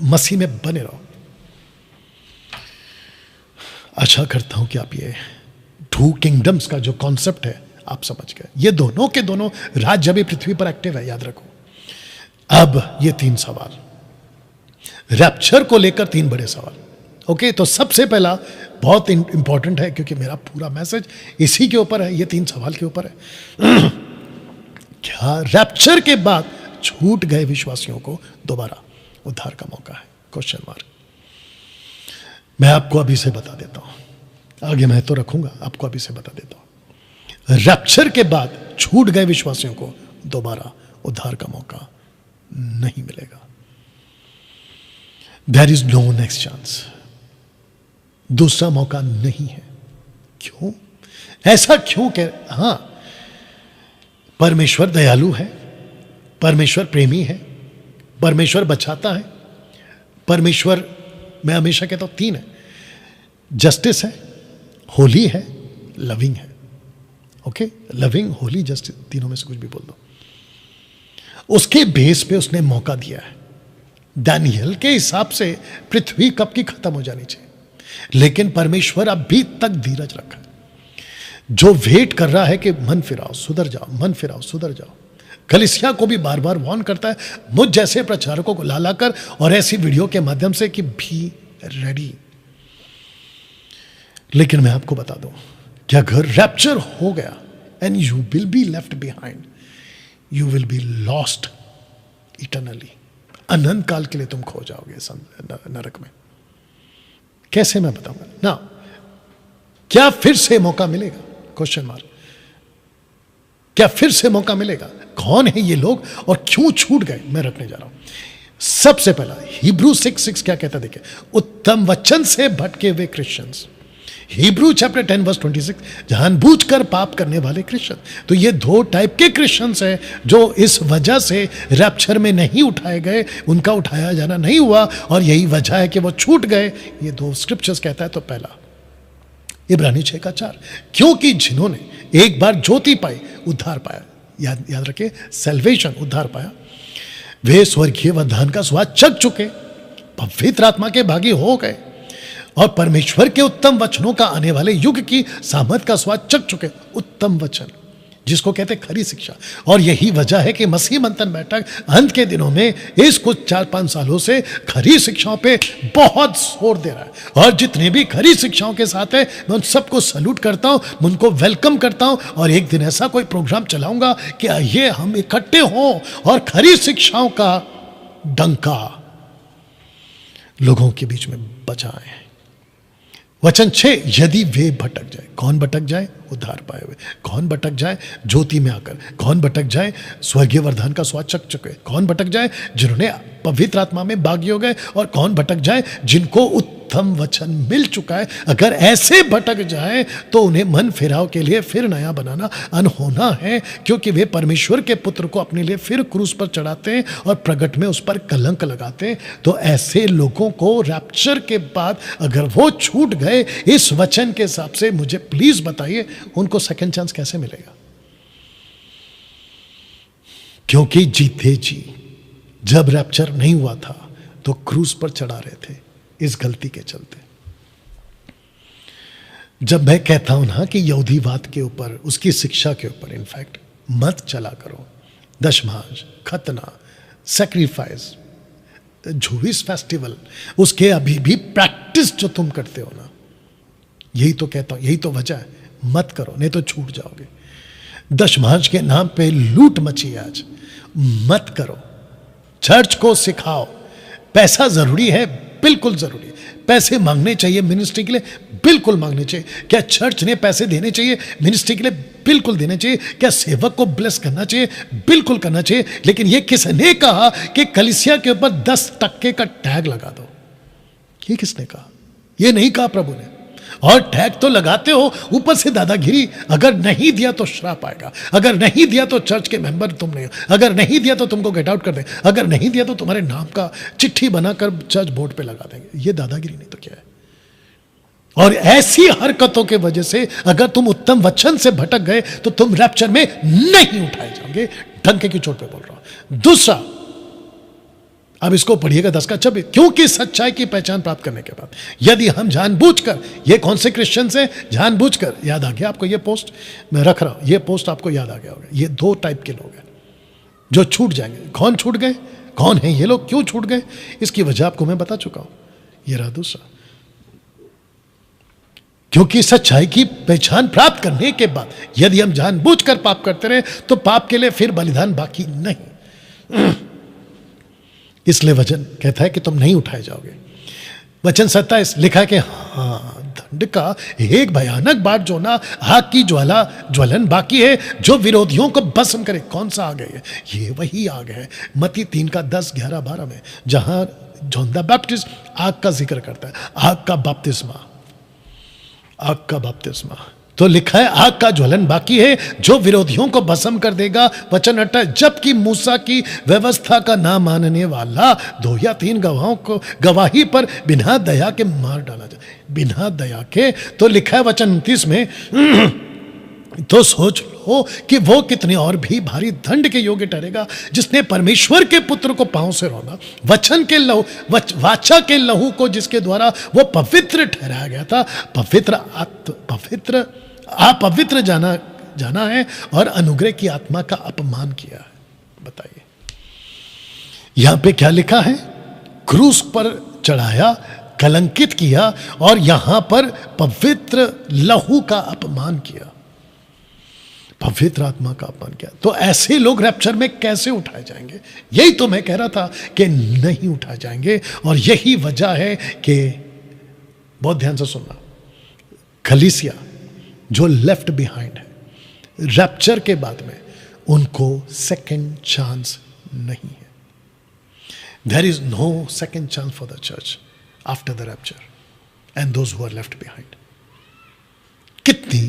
मसीह में बने रहो। आशा करता हूं कि आप ये 2 किंगडम्स का जो कॉन्सेप्ट है आप समझ गए। ये दोनों के दोनों राज्य अभी पृथ्वी पर एक्टिव है, याद रखो। अब ये 3 सवाल, रैप्चर को लेकर 3 बड़े सवाल। ओके, तो सबसे पहला बहुत इंपॉर्टेंट है क्योंकि मेरा पूरा मैसेज इसी के ऊपर है, ये 3 सवाल के ऊपर है। क्या रैप्चर के बाद छूट गए विश्वासियों को दोबारा उद्धार का मौका है? Question mark. मैं आपको अभी से बता देता हूं, आगे मैं तो रखूंगा, आपको अभी से बता देता हूं। रैप्चर के बाद छूट गए विश्वासियों को दोबारा उद्धार का मौका नहीं मिलेगा। There is no next chance, दूसरा मौका नहीं है। क्यों? ऐसा क्यों कह? हां, परमेश्वर दयालु है, परमेश्वर प्रेमी है, परमेश्वर बचाता है। परमेश्वर, मैं हमेशा कहता हूं 3 है, जस्टिस है, होली है, लविंग है। ओके, लविंग, होली, जस्टिस, तीनों में से कुछ भी बोल दो। उसके बेस पे उसने मौका दिया है। दानियल के हिसाब से पृथ्वी कब की खत्म हो जानी चाहिए, लेकिन परमेश्वर अभी तक धीरज रखा है, जो वेट कर रहा है कि मन फिराओ, सुधर जाओ, मन फिराओ, सुधर जाओ। कलीसिया को भी बार बार वार्न करता है, मुझ जैसे प्रचारकों को ला कर और ऐसी वीडियो के माध्यम से कि बी रेडी। लेकिन मैं आपको बता दूं कि अगर रैप्चर हो गया and you will be left behind, you will be lost eternally. अनंत काल के लिए तुम खो जाओगे नरक में। कैसे? मैं बताऊंगा ना। क्या फिर से मौका मिलेगा? Question mark. क्या फिर से मौका मिलेगा? कौन है ये लोग और क्यों छूट गए? मैं रखने जा रहा हूं। सबसे पहला हिब्रू 6:6 क्या कहता है? देखिए, उत्तम वचन से भटके हुए क्रिश्चियंस। हिब्रू चैप्टर 10 वर्स 26, जानबूझकर पाप करने वाले क्रिश्चियन। तो ये 2 टाइप के क्रिश्चियंस हैं जो इस वजह से रैप्चर में नहीं उठाए गए, उनका उठाया जाना नहीं हुआ, और यही वजह है कि वो छूट गए। ये 2 स्क्रिप्चर्स कहता है। तो पहला इब्रानी 6:4, क्योंकि जिन्होंने एक बार ज्योति पाई उद्धार पाया, याद रखिए, सैल्वेशन, उद्धार पाया, वे स्वर्गीय वरदान का स्वाद चख चुके, पवित्र आत्मा के भागी हो गए और परमेश्वर के उत्तम वचनों का आने वाले युग की सामर्थ का स्वाद चख चुके। उत्तम वचन, जिसको कहते हैं खरी शिक्षा। और यही वजह है कि मसीह मंथन बैठक अंत के दिनों में इस कुछ 4-5 सालों से खरी शिक्षाओं पे बहुत जोर दे रहा है। और जितने भी खरी शिक्षाओं के साथ है, मैं उन सबको सैल्यूट करता हूं, उनको वेलकम करता हूं। और एक दिन ऐसा कोई प्रोग्राम चलाऊंगा कि आइए हम इकट्ठे हों और खरी शिक्षाओं का डंका लोगों के बीच में बचाए। वचन 6, यदि वे भटक जाए। कौन भटक जाए? उद्धार पाए हुए। कौन भटक जाए? ज्योति में आकर। कौन भटक जाए? स्वर्गीय वरदान का स्वाद चख चुके। कौन भटक जाए? जिन्होंने पवित्र आत्मा में भागी हो गए। और कौन भटक जाए? जिनको उत्तम वचन मिल चुका है। अगर ऐसे भटक जाए तो उन्हें मन फिराव के लिए फिर नया बनाना अनहोना है, क्योंकि वे परमेश्वर के पुत्र को अपने लिए फिर क्रूस पर चढ़ाते हैं और प्रगट में उस पर कलंक लगाते हैं। तो ऐसे लोगों को रैप्चर के बाद अगर वो छूट गए इस वचन के हिसाब से, मुझे प्लीज बताइए उनको सेकंड चांस कैसे मिलेगा? क्योंकि जीते जी जब रैप्चर नहीं हुआ था तो क्रूस पर चढ़ा रहे थे इस गलती के चलते। जब मैं कहता हूं ना कि यहूदीवाद के ऊपर, उसकी शिक्षा के ऊपर इनफैक्ट मत चला करो, दशमांश, खतना, सैक्रिफाइस, जूविश फेस्टिवल, उसके अभी भी प्रैक्टिस जो तुम करते हो ना, यही तो कहता हूं, यही तो वजह है, मत करो नहीं तो छूट जाओगे। दशमांश के नाम पे लूट मची है आज, मत करो। चर्च को सिखाओ। पैसा जरूरी है, बिल्कुल जरूरी है। पैसे मांगने चाहिए मिनिस्ट्री के लिए, बिल्कुल मांगने चाहिए। क्या चर्च ने पैसे देने चाहिए मिनिस्ट्री के लिए? बिल्कुल देने चाहिए। क्या सेवक को ब्लेस करना चाहिए? बिल्कुल करना चाहिए। लेकिन यह किसने कहा कि कलीसिया के ऊपर 10% का टैग लगा दो? ये किसने कहा? यह नहीं कहा प्रभु ने। और टैग तो लगाते हो, ऊपर से दादागिरी। अगर नहीं दिया तो श्राप आएगा, अगर नहीं दिया तो चर्च के मेंबर तुम नहीं हो, अगर नहीं दिया तो तुमको गेट आउट कर देंगे, अगर नहीं दिया तो तुम्हारे नाम का चिट्ठी बनाकर चर्च बोर्ड पे लगा देंगे। ये दादागिरी नहीं तो क्या है? और ऐसी हरकतों के वजह से अगर तुम उत्तम वचन से भटक गए तो तुम रैप्चर में नहीं उठाए जाओगे। डंके की चोट पे बोल रहा हूं। दूसरा, अब इसको पढ़िएगा 10 का 26, क्योंकि सच्चाई की पहचान प्राप्त करने के बाद यदि हम जानबूझकर, ये कौन से क्रिश्चियंस हैं? जानबूझकर, याद आ गया आपको? ये पोस्ट मैं रख रहा हूं, ये पोस्ट आपको याद आ गया होगा। ये 2 टाइप के लोग हैं जो छूट जाएंगे। कौन छूट गए? कौन है ये लोग? क्यों छूट गए? इसकी वजह आपको मैं बता चुका हूं। ये रहा दूसरा, क्योंकि सच्चाई की पहचान प्राप्त करने के बाद यदि हम जानबूझकर पाप करते रहे तो पाप के लिए फिर बलिदान बाकी नहीं। इसलिए वचन कहता है कि तुम नहीं उठाए जाओगे। वचन 27 लिखा है कि हाँ, दंड का एक भयानक बाट जो ना आग की ज्वलन बाकी है, जो विरोधियों को भस्म करे। कौन सा आग है ये? ये वही आग है मत्ती 3 का 10, 11, 12 में, जहां जॉन द बैप्टिस्ट आग का जिक्र करता है। आग का बपतिस्मा, आग का बपतिस्मा। तो लिखा है आग का ज्वलन बाकी है जो विरोधियों को भस्म कर देगा। वचन 28, जबकि मूसा की व्यवस्था का ना मानने वाला 2 या 3 गवाहों को गवाही पर बिना दया के मार डाला जाए। बिना दया के। तो लिखा है वचन 29 में, तो सोच लो कि वो कितने और भी भारी दंड के योग्य ठहरेगा, जिसने परमेश्वर के पुत्र को पांव से रौंदा, वचन के लहू, वाचा के लहू को, जिसके द्वारा वो पवित्र ठहराया गया था। पवित्र अपवित्र जाना है और अनुग्रह की आत्मा का अपमान किया है। बताइए यहां पे क्या लिखा है? क्रूस पर चढ़ाया, कलंकित किया, और यहां पर पवित्र लहू का अपमान किया, पवित्र आत्मा का अपमान किया। तो ऐसे लोग रैप्चर में कैसे उठाए जाएंगे? यही तो मैं कह रहा था कि नहीं उठाए जाएंगे। और यही वजह है कि, बहुत ध्यान से सुनना, कलीसिया जो लेफ्ट बिहाइंड है रैप्चर के बाद में, उनको सेकंड चांस नहीं है। There is no second chance for the church after the rapture and those who are left behind. कितनी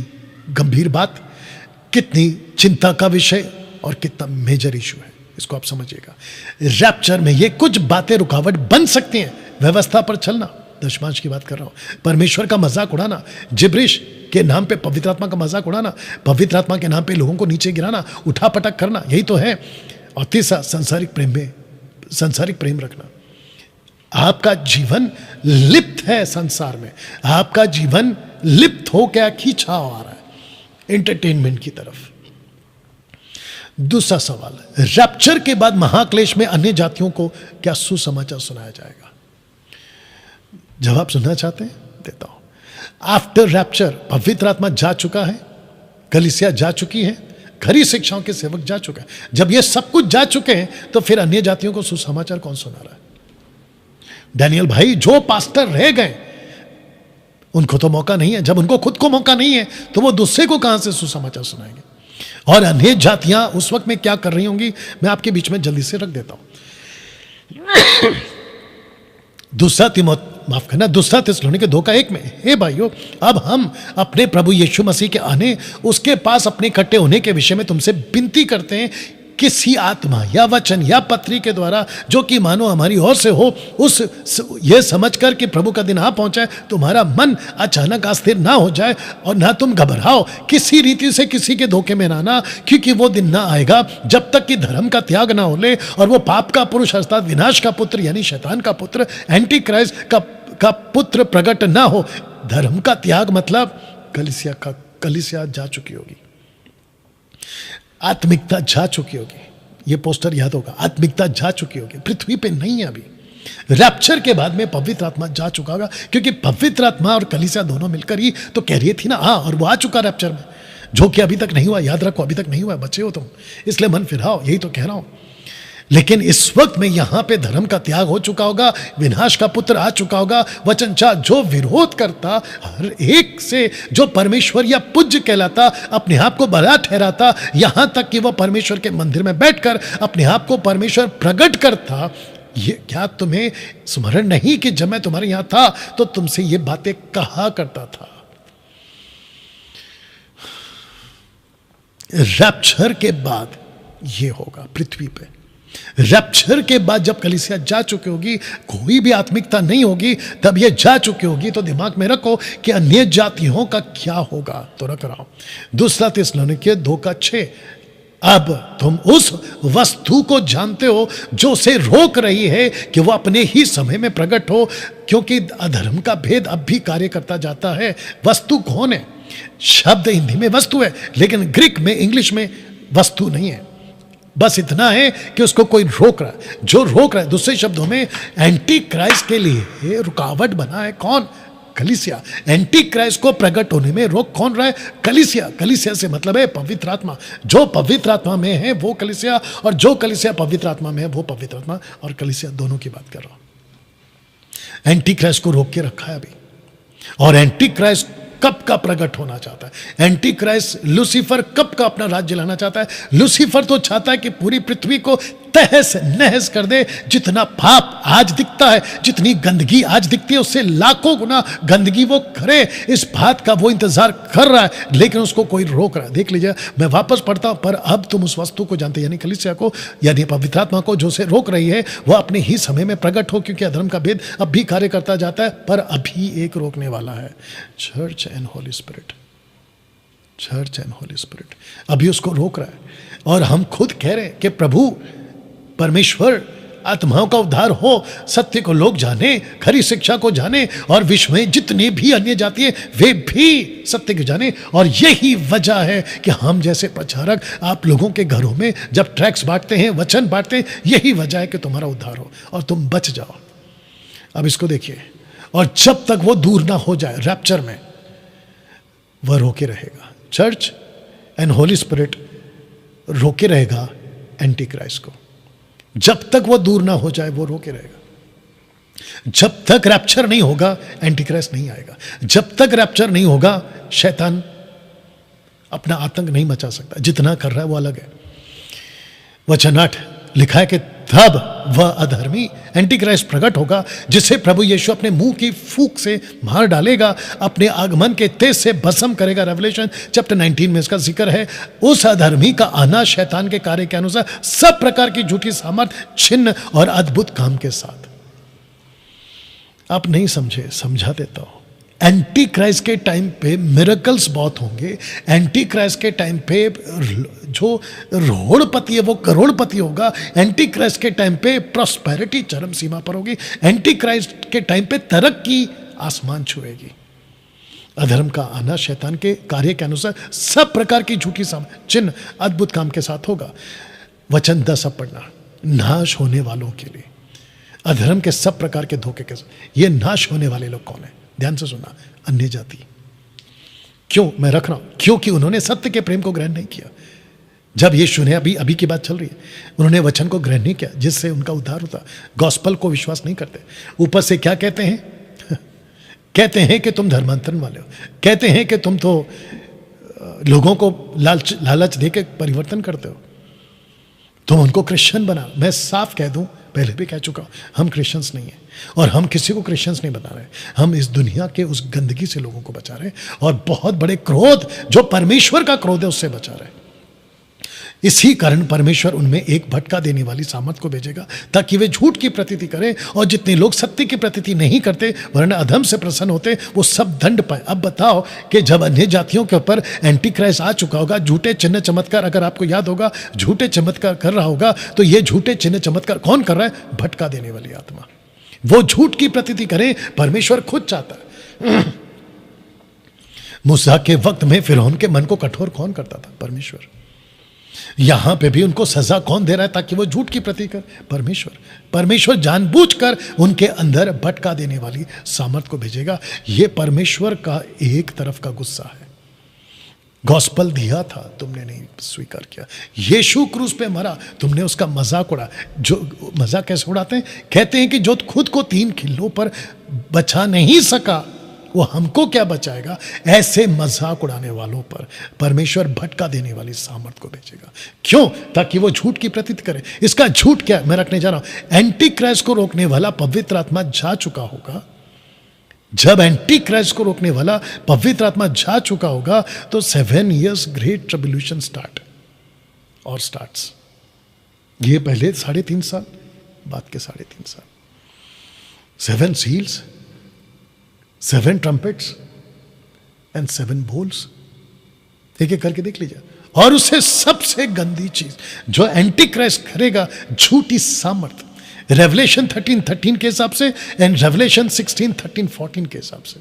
गंभीर बात, कितनी चिंता का विषय और कितना मेजर इशू है, इसको आप समझिएगा। रैप्चर में ये कुछ बातें रुकावट बन सकती हैं। व्यवस्था पर चलना, दशमांश की बात कर रहा हूं, परमेश्वर का मजाक उड़ाना, जिब्रिश के नाम पे पवित्र आत्मा का मजाक उड़ाना, पवित्र आत्मा के नाम पे लोगों को नीचे गिराना, उठा पटक करना, यही तो है। और तीसरा, सांसारिक प्रेम रखना। आपका जीवन लिप्त है संसार में, आपका जीवन लिप्त हो क्या खींचाव आ रहा है एंटरटेनमेंट की तरफ। दूसरा सवाल, रैप्चर के बाद महाक्लेश में अन्य जातियों को क्या सुसमाचार सुनाया जाएगा? जवाब सुनना चाहते हैं? देता हूं। आफ्टर रैप्चर पवित्र आत्मा जा चुका है, कलीसिया जा चुकी है, खरी शिक्षाओं के सेवक जा चुका है। जब ये सब कुछ जा चुके हैं तो फिर अन्य जातियों को सुसमाचार कौन सुना रहा है? डैनियल भाई, जो पास्टर रह गए उनको तो मौका नहीं है। जब उनको खुद को मौका नहीं है तो वो दूसरे को कहां से सुसमाचार सुनाएंगे? और अन्य जातियां उस वक्त में क्या कर रही होंगी, मैं आपके बीच में जल्दी से रख देता हूं। दूसरा थिस्सलुनीके 2:1 में, हे भाइयों, अब हम अपने प्रभु यीशु मसीह के आने, उसके पास अपने इकट्ठे होने के विषय में तुमसे विनती करते हैं, किसी आत्मा या वचन या पत्री के द्वारा जो कि मानो हमारी ओर से हो, यह समझकर कि प्रभु का दिन आ पहुंचा है, तुम्हारा मन अचानक अस्थिर ना हो जाए और ना तुम घबराओ। किसी रीति से किसी के धोखे में ना आना, क्योंकि वो दिन ना आएगा जब तक कि धर्म का त्याग ना हो ले और वो पाप का पुरुष अर्थात विनाश का पुत्र यानी शैतान का पुत्र एंटी क्राइस्ट का पुत्र प्रकट ना हो। धर्म का त्याग मतलब कलीसिया जा चुकी होगी, आत्मिकता जा चुकी होगी। ये पोस्टर याद होगा, आत्मिकता जा चुकी होगी, पृथ्वी पे नहीं है अभी। रैप्चर के बाद में पवित्र आत्मा जा चुका होगा, क्योंकि पवित्र आत्मा और कलीसिया दोनों मिलकर ही तो कह रही थी ना, हाँ, और वो आ चुका रैप्चर में, जो कि अभी तक नहीं हुआ। याद रखो, अभी तक नहीं हुआ, बच्चे हो तुम, इसलिए मन फिराओ, यही तो कह रहा हूं। लेकिन इस वक्त में यहां पे धर्म का त्याग हो चुका होगा, विनाश का पुत्र आ चुका होगा। वचन चाह जो विरोध करता हर एक से, जो परमेश्वर या पूज्य कहलाता, अपने आप को बड़ा ठहराता, यहां तक कि वह परमेश्वर के मंदिर में बैठकर अपने आप को परमेश्वर प्रकट करता। ये क्या तुम्हें स्मरण नहीं कि जब मैं तुम्हारे यहां था तो तुमसे ये बातें कहा करता था? रैप्चर के बाद ये होगा पृथ्वी पे। रैप्चर के बाद जब कलीसिया जा चुकी होगी, कोई भी आत्मिकता नहीं होगी, तब ये जा चुकी होगी, तो दिमाग में रखो कि अन्य जातियों का क्या होगा। तो रख रहा हूं, दूसरा थिस्सलुनीके 2:6, अब तुम उस वस्तु को जानते हो जो उसे रोक रही है कि वह अपने ही समय में प्रकट हो, क्योंकि अधर्म का भेद अब भी कार्य करता जाता है। वस्तु कौन है? शब्द हिंदी में वस्तु है, लेकिन ग्रीक में, इंग्लिश में वस्तु नहीं है। बस इतना है कि उसको कोई रोक रहा है। जो रोक रहा है, दूसरे शब्दों में एंटी क्राइस्ट के लिए रुकावट बना है कौन? कलीसिया। एंटी क्राइस्ट को प्रकट होने में रोक कौन रहा है? कलीसिया। कलीसिया से मतलब है पवित्र आत्मा। जो पवित्र आत्मा में है वो कलीसिया, और जो कलीसिया पवित्र आत्मा में है वो पवित्र आत्मा और कलीसिया दोनों की बात कर रहा हूं। एंटी क्राइस्ट को रोक के रखा है अभी। और एंटी क्राइस्ट कब का प्रकट होना चाहता है? एंटी क्राइस्ट लूसीफर कब का अपना राज्य लाना चाहता है? लूसीफर तो चाहता है कि पूरी पृथ्वी को तहस नहस कर दे। जितना पाप आज दिखता है, जितनी गंदगी आज दिखती है, उससे लाखों गुना गंदगी वो करे, इस बात का वो इंतजार कर रहा है, लेकिन उसको कोई रोक रहा है। देख लीजिए, मैं वापस पढ़ता हूं, पर अब तुम उस वस्तु को जानते, यानी कलीसिया को, यानी पवित्र आत्मा को, जो से रोक रही है वह अपने ही समय में प्रकट हो, क्योंकि अधर्म का भेद अब भी कार्य करता जाता है। पर अभी एक रोकने वाला है, church and Holi spirit. Church and Holi spirit अभी उसको रोक रहा है। और हम खुद कह रहे हैं कि प्रभु परमेश्वर आत्माओं का उद्धार हो, सत्य को लोग जाने, खरी शिक्षा को जाने, और विश्व में जितने भी अन्य जाति है वे भी सत्य को जाने। और यही वजह है कि हम जैसे प्रचारक आप लोगों के घरों में जब ट्रैक्स बांटते हैं, वचन बांटते हैं, यही वजह है कि तुम्हारा उद्धार हो और तुम बच जाओ। अब इसको देखिए, और जब तक वो दूर ना हो जाए रैप्चर में, वह रोके रहेगा। चर्च एंड होली स्पिरिट रोके रहेगा एंटी क्राइस्ट को। जब तक वो दूर ना हो जाए वो रोके रहेगा। जब तक रैप्चर नहीं होगा एंटी क्राइस्ट नहीं आएगा। जब तक रैप्चर नहीं होगा शैतान अपना आतंक नहीं मचा सकता। जितना कर रहा है वो अलग है। वचन 8 लिखा है कि तब वह अधर्मी एंटी क्राइस्ट प्रकट होगा, जिसे प्रभु यीशु अपने मुंह की फूंक से मार डालेगा, अपने आगमन के तेज से भस्म करेगा। रेवलेशन चैप्टर 19 में इसका जिक्र है। उस अधर्मी का आना शैतान के कार्य के अनुसार सब प्रकार की झूठी सामर्थ, चिन्ह और अद्भुत काम के साथ। आप नहीं समझे, समझा देता हूं। एंटी क्राइस्ट के टाइम पे मिरेकल्स बहुत होंगे। एंटी क्राइस्ट के टाइम पे जो रोड़पति है वो करोड़पति होगा। एंटी क्राइस्ट के टाइम पे प्रॉस्पेरिटी चरम सीमा पर होगी। एंटी क्राइस्ट के टाइम पे तरक्की आसमान छुएगी। अधर्म का आना शैतान के कार्य के अनुसार सब प्रकार की झूठी चिन्ह अद्भुत काम के साथ होगा। वचन 10 अब पढ़ना। नाश होने वालों के लिए, अधर्म के सब प्रकार के धोखे के साथ। ये नाश होने वाले लोग कौन है? ध्यान से सुनना, अन्य जाति। क्यों मैं रख रहा हूं? क्योंकि उन्होंने सत्य के प्रेम को ग्रहण नहीं किया। जब यीशु ने अभी की बात चल रही है, उन्होंने वचन को ग्रहण नहीं किया जिससे उनका उद्धार होता, गॉस्पल को विश्वास नहीं करते, ऊपर से क्या कहते हैं कहते हैं कि तुम धर्मांतरण वाले हो, कहते हैं कि तुम तो लोगों को लालच दे के परिवर्तन करते हो, तुम उनको क्रिश्चियन बना। मैं साफ कह दूं, पहले भी कह चुका हूं, हम क्रिश्चियंस नहीं हैं और हम किसी को क्रिश्चियंस नहीं बता रहे। हम इस दुनिया के उस गंदगी से लोगों को बचा रहे हैं और बहुत बड़े क्रोध, जो परमेश्वर का क्रोध है, उससे बचा रहे हैं। इसी कारण परमेश्वर उनमें एक भटका देने वाली सामर्थ को भेजेगा ताकि वे झूठ की प्रतीति करें, और जितने लोग सत्य की प्रतीति नहीं करते वरन अधर्म से प्रसन्न होते, वो सब दंड पाए। अब बताओ कि जब अन्य जातियों के ऊपर एंटी क्राइस्ट आ चुका होगा, झूठे चिन्ह चमत्कार, अगर आपको याद होगा, झूठे चमत्कार कर रहा होगा, तो ये झूठे चिन्ह चमत्कार कौन कर रहा है? भटका देने वाली आत्मा। वो झूठ की प्रतीति करें, परमेश्वर खुद चाहता है। मूसा के वक्त में फिरौन के मन को कठोर कौन करता था? परमेश्वर। यहां पे भी उनको सजा कौन दे रहा है ताकि वो झूठ की प्रतीति कर? परमेश्वर। परमेश्वर जानबूझकर उनके अंदर भटका देने वाली सामर्थ को भेजेगा। ये परमेश्वर का एक तरफ का गुस्सा है। गॉस्पल दिया था, तुमने नहीं स्वीकार किया। यीशु क्रूस पे मरा, तुमने उसका मजाक उड़ा। जो मजाक कैसे उड़ाते हैं? कहते हैं कि जो खुद को 3 खिल्लों पर बचा नहीं सका, वो हमको क्या बचाएगा? ऐसे मजाक उड़ाने वालों पर परमेश्वर भटका देने वाली सामर्थ को भेजेगा। क्यों? ताकि वो झूठ की प्रतीति करे। इसका झूठ क्या मैं रखने जा रहा हूं? एंटी क्राइस्ट को रोकने वाला पवित्र आत्मा जा चुका होगा। जब एंटी क्राइस्ट को रोकने वाला पवित्र आत्मा जा चुका होगा तो 7 years ग्रेट ट्रिब्यूलेशन स्टार्ट्स। ये पहले 3.5 साल, बाद के 3.5 साल। 7 seals, 7 trumpets and 7 bowls। एक एक करके देख लीजिए। और उससे सबसे गंदी चीज जो एंटी क्राइस्ट करेगा, झूठी सामर्थ, रेवलेशन 13:13 के हिसाब से एंड रेवलेशन 16:13-14 के हिसाब से।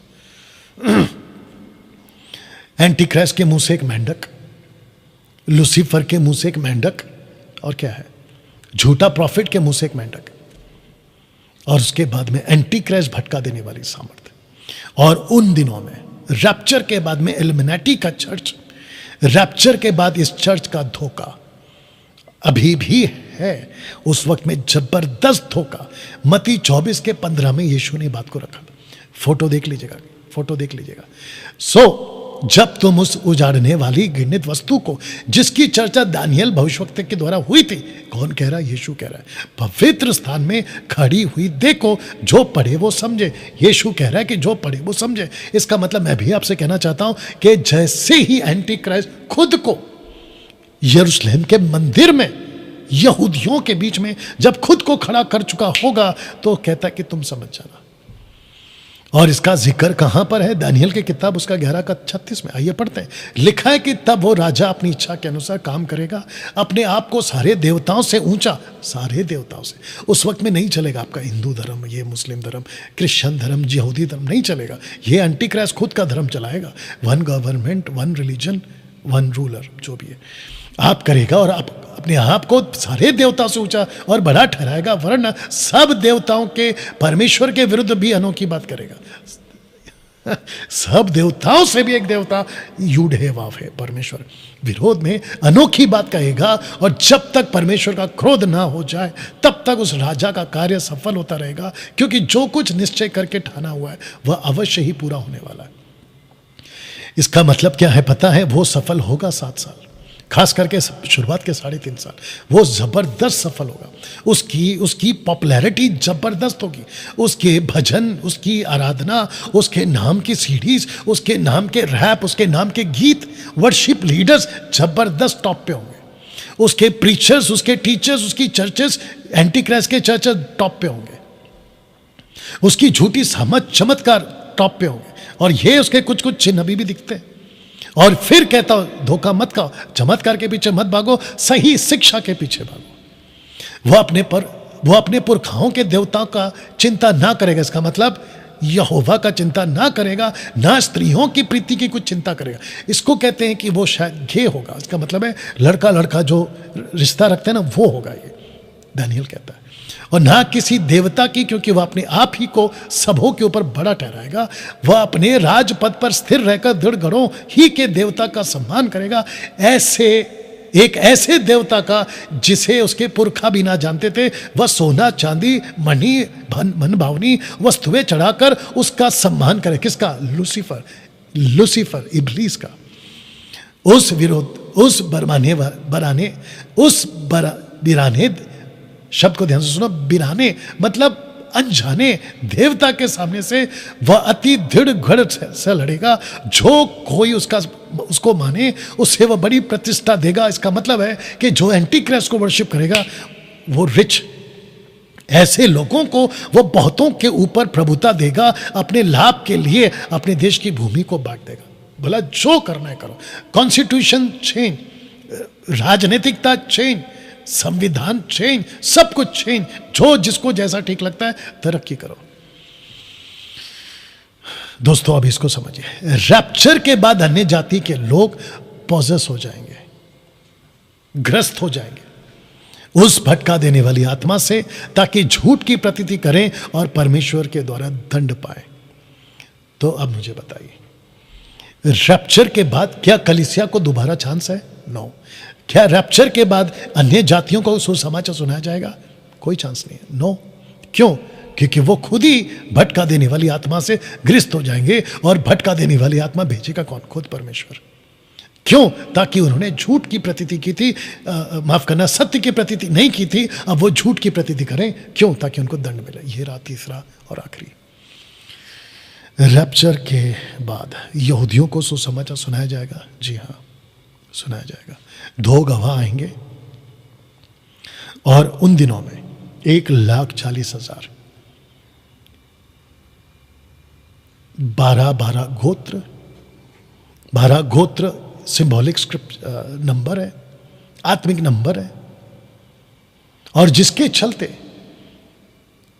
एंटी क्राइस्ट के मुंह से एक मेंढक, लूसीफर के मुंह से एक मेंढक, और क्या है? झूठा प्रॉफिट के मुंह से एक मेंढक, और उसके बाद में एंटी क्राइस्ट भटका देने वाली सामर्थ। और उन दिनों में रैप्चर के बाद में इल्यूमिनाटी का चर्च, रैप्चर के बाद इस चर्च का धोखा अभी भी है। उस वक्त में जबरदस्त धोखा। मत्ती 24:15 में यीशु ने बात को रखा। फोटो देख लीजिएगा। जब तुम उस उजाड़ने वाली घृणित वस्तु को, जिसकी चर्चा दानियल भविष्यवक्ता के द्वारा हुई थी, कौन कह रहा है? यीशु कह रहा है, पवित्र स्थान में खड़ी हुई देखो, जो पढ़े वो समझे। यीशु कह रहा है कि जो पढ़े वो समझे। इसका मतलब मैं भी आपसे कहना चाहता हूं कि जैसे ही एंटी क्राइस्ट खुद को यरूशलेम के मंदिर में यहूदियों के बीच में जब खुद को खड़ा कर चुका होगा, तो कहता है कि तुम समझ जाना। और इसका जिक्र कहां पर है? दानियल की किताब उसका 11:36 में। आइए पढ़ते हैं। लिखा है कि तब वो राजा अपनी इच्छा के अनुसार काम करेगा, अपने आप को सारे देवताओं से ऊंचा, सारे देवताओं से। उस वक्त में नहीं चलेगा आपका हिंदू धर्म, ये मुस्लिम धर्म, क्रिश्चियन धर्म, यहूदी धर्म, नहीं चलेगा। ये एंटी क्राइस्ट खुद का धर्म चलाएगा। 1 गवर्नमेंट, 1 रिलीजन, 1 रूलर, जो भी है आप करेगा, और आप अपने आप को सारे देवताओं से ऊंचा और बड़ा ठहराएगा, वरना सब देवताओं के, परमेश्वर के विरुद्ध भी अनोखी बात करेगा। सब देवताओं से भी एक देवता यूड है, वाव है, परमेश्वर विरोध में अनोखी बात कहेगा। और जब तक परमेश्वर का क्रोध ना हो जाए तब तक उस राजा का कार्य सफल होता रहेगा, क्योंकि जो कुछ निश्चय करके ठाना हुआ है वह अवश्य ही पूरा होने वाला है। इसका मतलब क्या है पता है? वो सफल होगा 7 साल, खास करके शुरुआत के 3.5 साल वो जबरदस्त सफल होगा। उसकी पॉपुलैरिटी जबरदस्त होगी। उसके भजन, उसकी आराधना, उसके नाम की सीरीज, उसके नाम के रैप, उसके नाम के गीत, वर्शिप लीडर्स जबरदस्त टॉप पे होंगे। उसके प्रीचर्स, उसके टीचर्स, उसकी चर्चेस, एंटी क्राइस्ट के चर्चेस टॉप पे होंगे। उसकी झूठी समझ, चमत्कार टॉप पे होंगे। और ये उसके कुछ कुछ चिन्ह अभी भी दिखते हैं। और फिर कहता हूं, धोखा मत खाओ, चमत्कार के पीछे मत भागो, सही शिक्षा के पीछे भागो। वो अपने पुरखाओं के देवताओं का चिंता ना करेगा। इसका मतलब यहोवा का चिंता ना करेगा, ना स्त्रियों की प्रीति की कुछ चिंता करेगा। इसको कहते हैं कि वो शायद गे होगा। इसका मतलब है लड़का लड़का जो रिश्ता रखते हैं ना, वो होगा, ये दानियल कहता है। और ना किसी देवता की, क्योंकि वह अपने आप ही को सबों के ऊपर बड़ा ठहराएगा। वह अपने राजपद पर स्थिर रहकर दृढ़ गढ़ों ही के देवता का सम्मान करेगा। ऐसे एक ऐसे देवता का जिसे उसके पुरखा भी ना जानते थे। वह सोना चांदी मणि मन भावनी वस्तुएं चढ़ाकर उसका सम्मान करे। किसका? लूसीफर, लूसीफर इब्लीस का। उस विरोध, उस बिराने शब्द को ध्यान से सुनो, बिराने मतलब अनजाने देवता के सामने से वह अति दृढ़ गढ़ से लड़ेगा। जो कोई उसको माने उससे वह बड़ी प्रतिष्ठा देगा। इसका मतलब है कि जो एंटी क्राइस्ट को वर्शिप करेगा वो रिच, ऐसे लोगों को वो बहुतों के ऊपर प्रभुता देगा, अपने लाभ के लिए अपने देश की भूमि को बांट देगा। बोला जो करना है करो, कॉन्स्टिट्यूशन चेंज, राजनीतिकता चेंज, संविधान चेंज, सब कुछ चेंज, जो जिसको जैसा ठीक लगता है तरक्की करो। दोस्तों अब इसको समझिए, रैप्चर के बाद अन्य जाति के लोग पॉजेस हो जाएंगे, ग्रस्त हो जाएंगे उस भटका देने वाली आत्मा से, ताकि झूठ की प्रतीति करें और परमेश्वर के द्वारा दंड पाए। तो अब मुझे बताइए, रैप्चर के बाद क्या कलीसिया को दोबारा चांस है? नो। क्या रैप्चर के बाद अन्य जातियों को सुसमाचार सुनाया जाएगा? कोई चांस नहीं है। नो। क्यों? क्योंकि वो खुद ही भटका देने वाली आत्मा से ग्रस्त हो जाएंगे, और भटका देने वाली आत्मा भेजेगा कौन? खुद परमेश्वर। क्यों? ताकि उन्होंने झूठ की प्रतीति की थी, माफ करना, सत्य की प्रतीति नहीं की थी, अब वो झूठ की प्रतीति करें। क्यों? ताकि उनको दंड मिले। ये रहा तीसरा और आखिरी। रैप्चर के बाद यहूदियों को सुसमाचार सुनाया जाएगा। जी हाँ, सुनाया जाएगा। 2 गवाह आएंगे, और उन दिनों में 1,40,000 12 गोत्र, 12 गोत्र सिंबॉलिक स्क्रिप्ट नंबर है, आत्मिक नंबर है, और जिसके चलते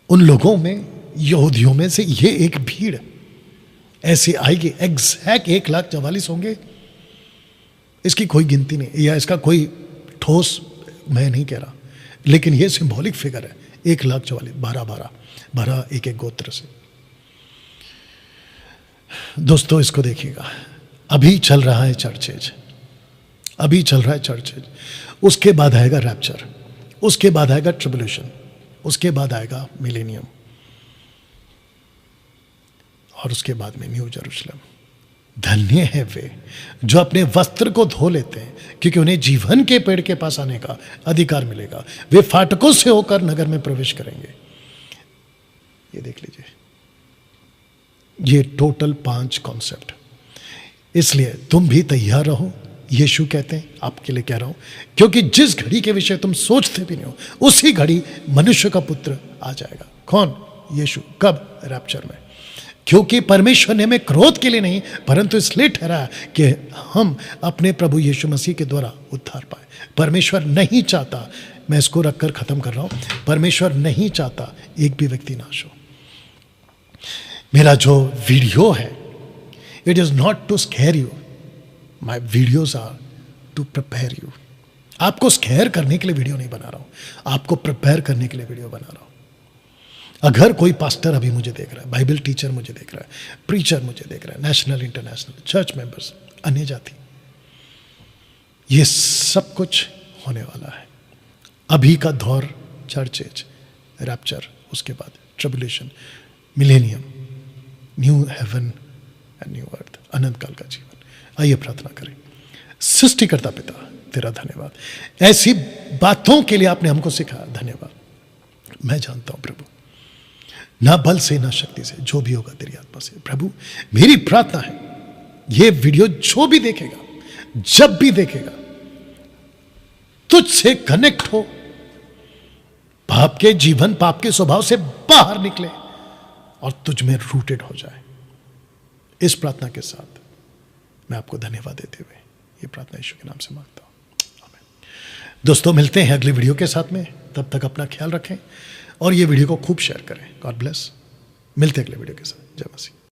उन लोगों में, यहूदियों में से ये एक भीड़ ऐसी आएगी। एग्जैक्ट 1,44,000 होंगे, इसकी कोई गिनती नहीं, या इसका कोई ठोस मैं नहीं कह रहा, लेकिन ये सिंबॉलिक फिगर है। 1,44,000, 12 एक गोत्र से। दोस्तों इसको देखिएगा, अभी चल रहा है चर्चेज, अभी चल रहा है चर्चेज। उसके बाद आएगा रैप्चर, उसके बाद आएगा ट्रिब्यूलेशन, उसके बाद आएगा मिलेनियम, और उसके बाद में न्यू जेरूशलेम। धन्य है वे जो अपने वस्त्र को धो लेते हैं, क्योंकि उन्हें जीवन के पेड़ के पास आने का अधिकार मिलेगा। वे फाटकों से होकर नगर में प्रवेश करेंगे। ये देख लीजिए, ये टोटल 5 कॉन्सेप्ट। इसलिए तुम भी तैयार रहो, यीशु कहते हैं, आपके लिए कह रहा हूं, क्योंकि जिस घड़ी के विषय तुम सोचते भी नहीं हो, उसी घड़ी मनुष्य का पुत्र आ जाएगा। कौन? यीशु। कब? रैप्चर में। क्योंकि परमेश्वर ने हमें क्रोध के लिए नहीं, परंतु इसलिए ठहराया कि हम अपने प्रभु यीशु मसीह के द्वारा उद्धार पाए। परमेश्वर नहीं चाहता, मैं इसको रखकर खत्म कर रहा हूं, परमेश्वर नहीं चाहता एक भी व्यक्ति नाश हो। मेरा जो वीडियो है, it is not to scare you, my videos are to prepare you. आपको स्केयर करने के लिए वीडियो नहीं बना रहा हूं, आपको प्रिपेयर करने के लिए वीडियो बना रहा हूं। अगर कोई पास्टर अभी मुझे देख रहा है, बाइबल टीचर मुझे देख रहा है, प्रीचर मुझे देख रहा है, नेशनल इंटरनेशनल चर्च मेंबर्स, अन्य जाति, ये सब कुछ होने वाला है। अभी का दौर चर्चेज, रैप्चर, उसके बाद tribulation, millennium, new heaven and new earth, अनंत काल का जीवन। आइए प्रार्थना करें। सृष्टिकर्ता पिता, तेरा धन्यवाद, ऐसी बातों के लिए आपने हमको सिखाया, धन्यवाद। मैं जानता हूं प्रभु, ना बल से ना शक्ति से, जो भी होगा तेरी आत्मा से। प्रभु मेरी प्रार्थना है, ये वीडियो जो भी देखेगा, जब भी देखेगा, तुझसे कनेक्ट हो, पाप के जीवन, पाप के स्वभाव से बाहर निकले और तुझ में रूटेड हो जाए। इस प्रार्थना के साथ मैं आपको धन्यवाद देते हुए ये प्रार्थना यीशु के नाम से मांगता हूं, आमीन। दोस्तों मिलते हैं अगली वीडियो के साथ में, तब तक अपना ख्याल रखें और ये वीडियो को खूब शेयर करें। God bless. मिलते हैं अगले वीडियो के साथ। जय मसीह।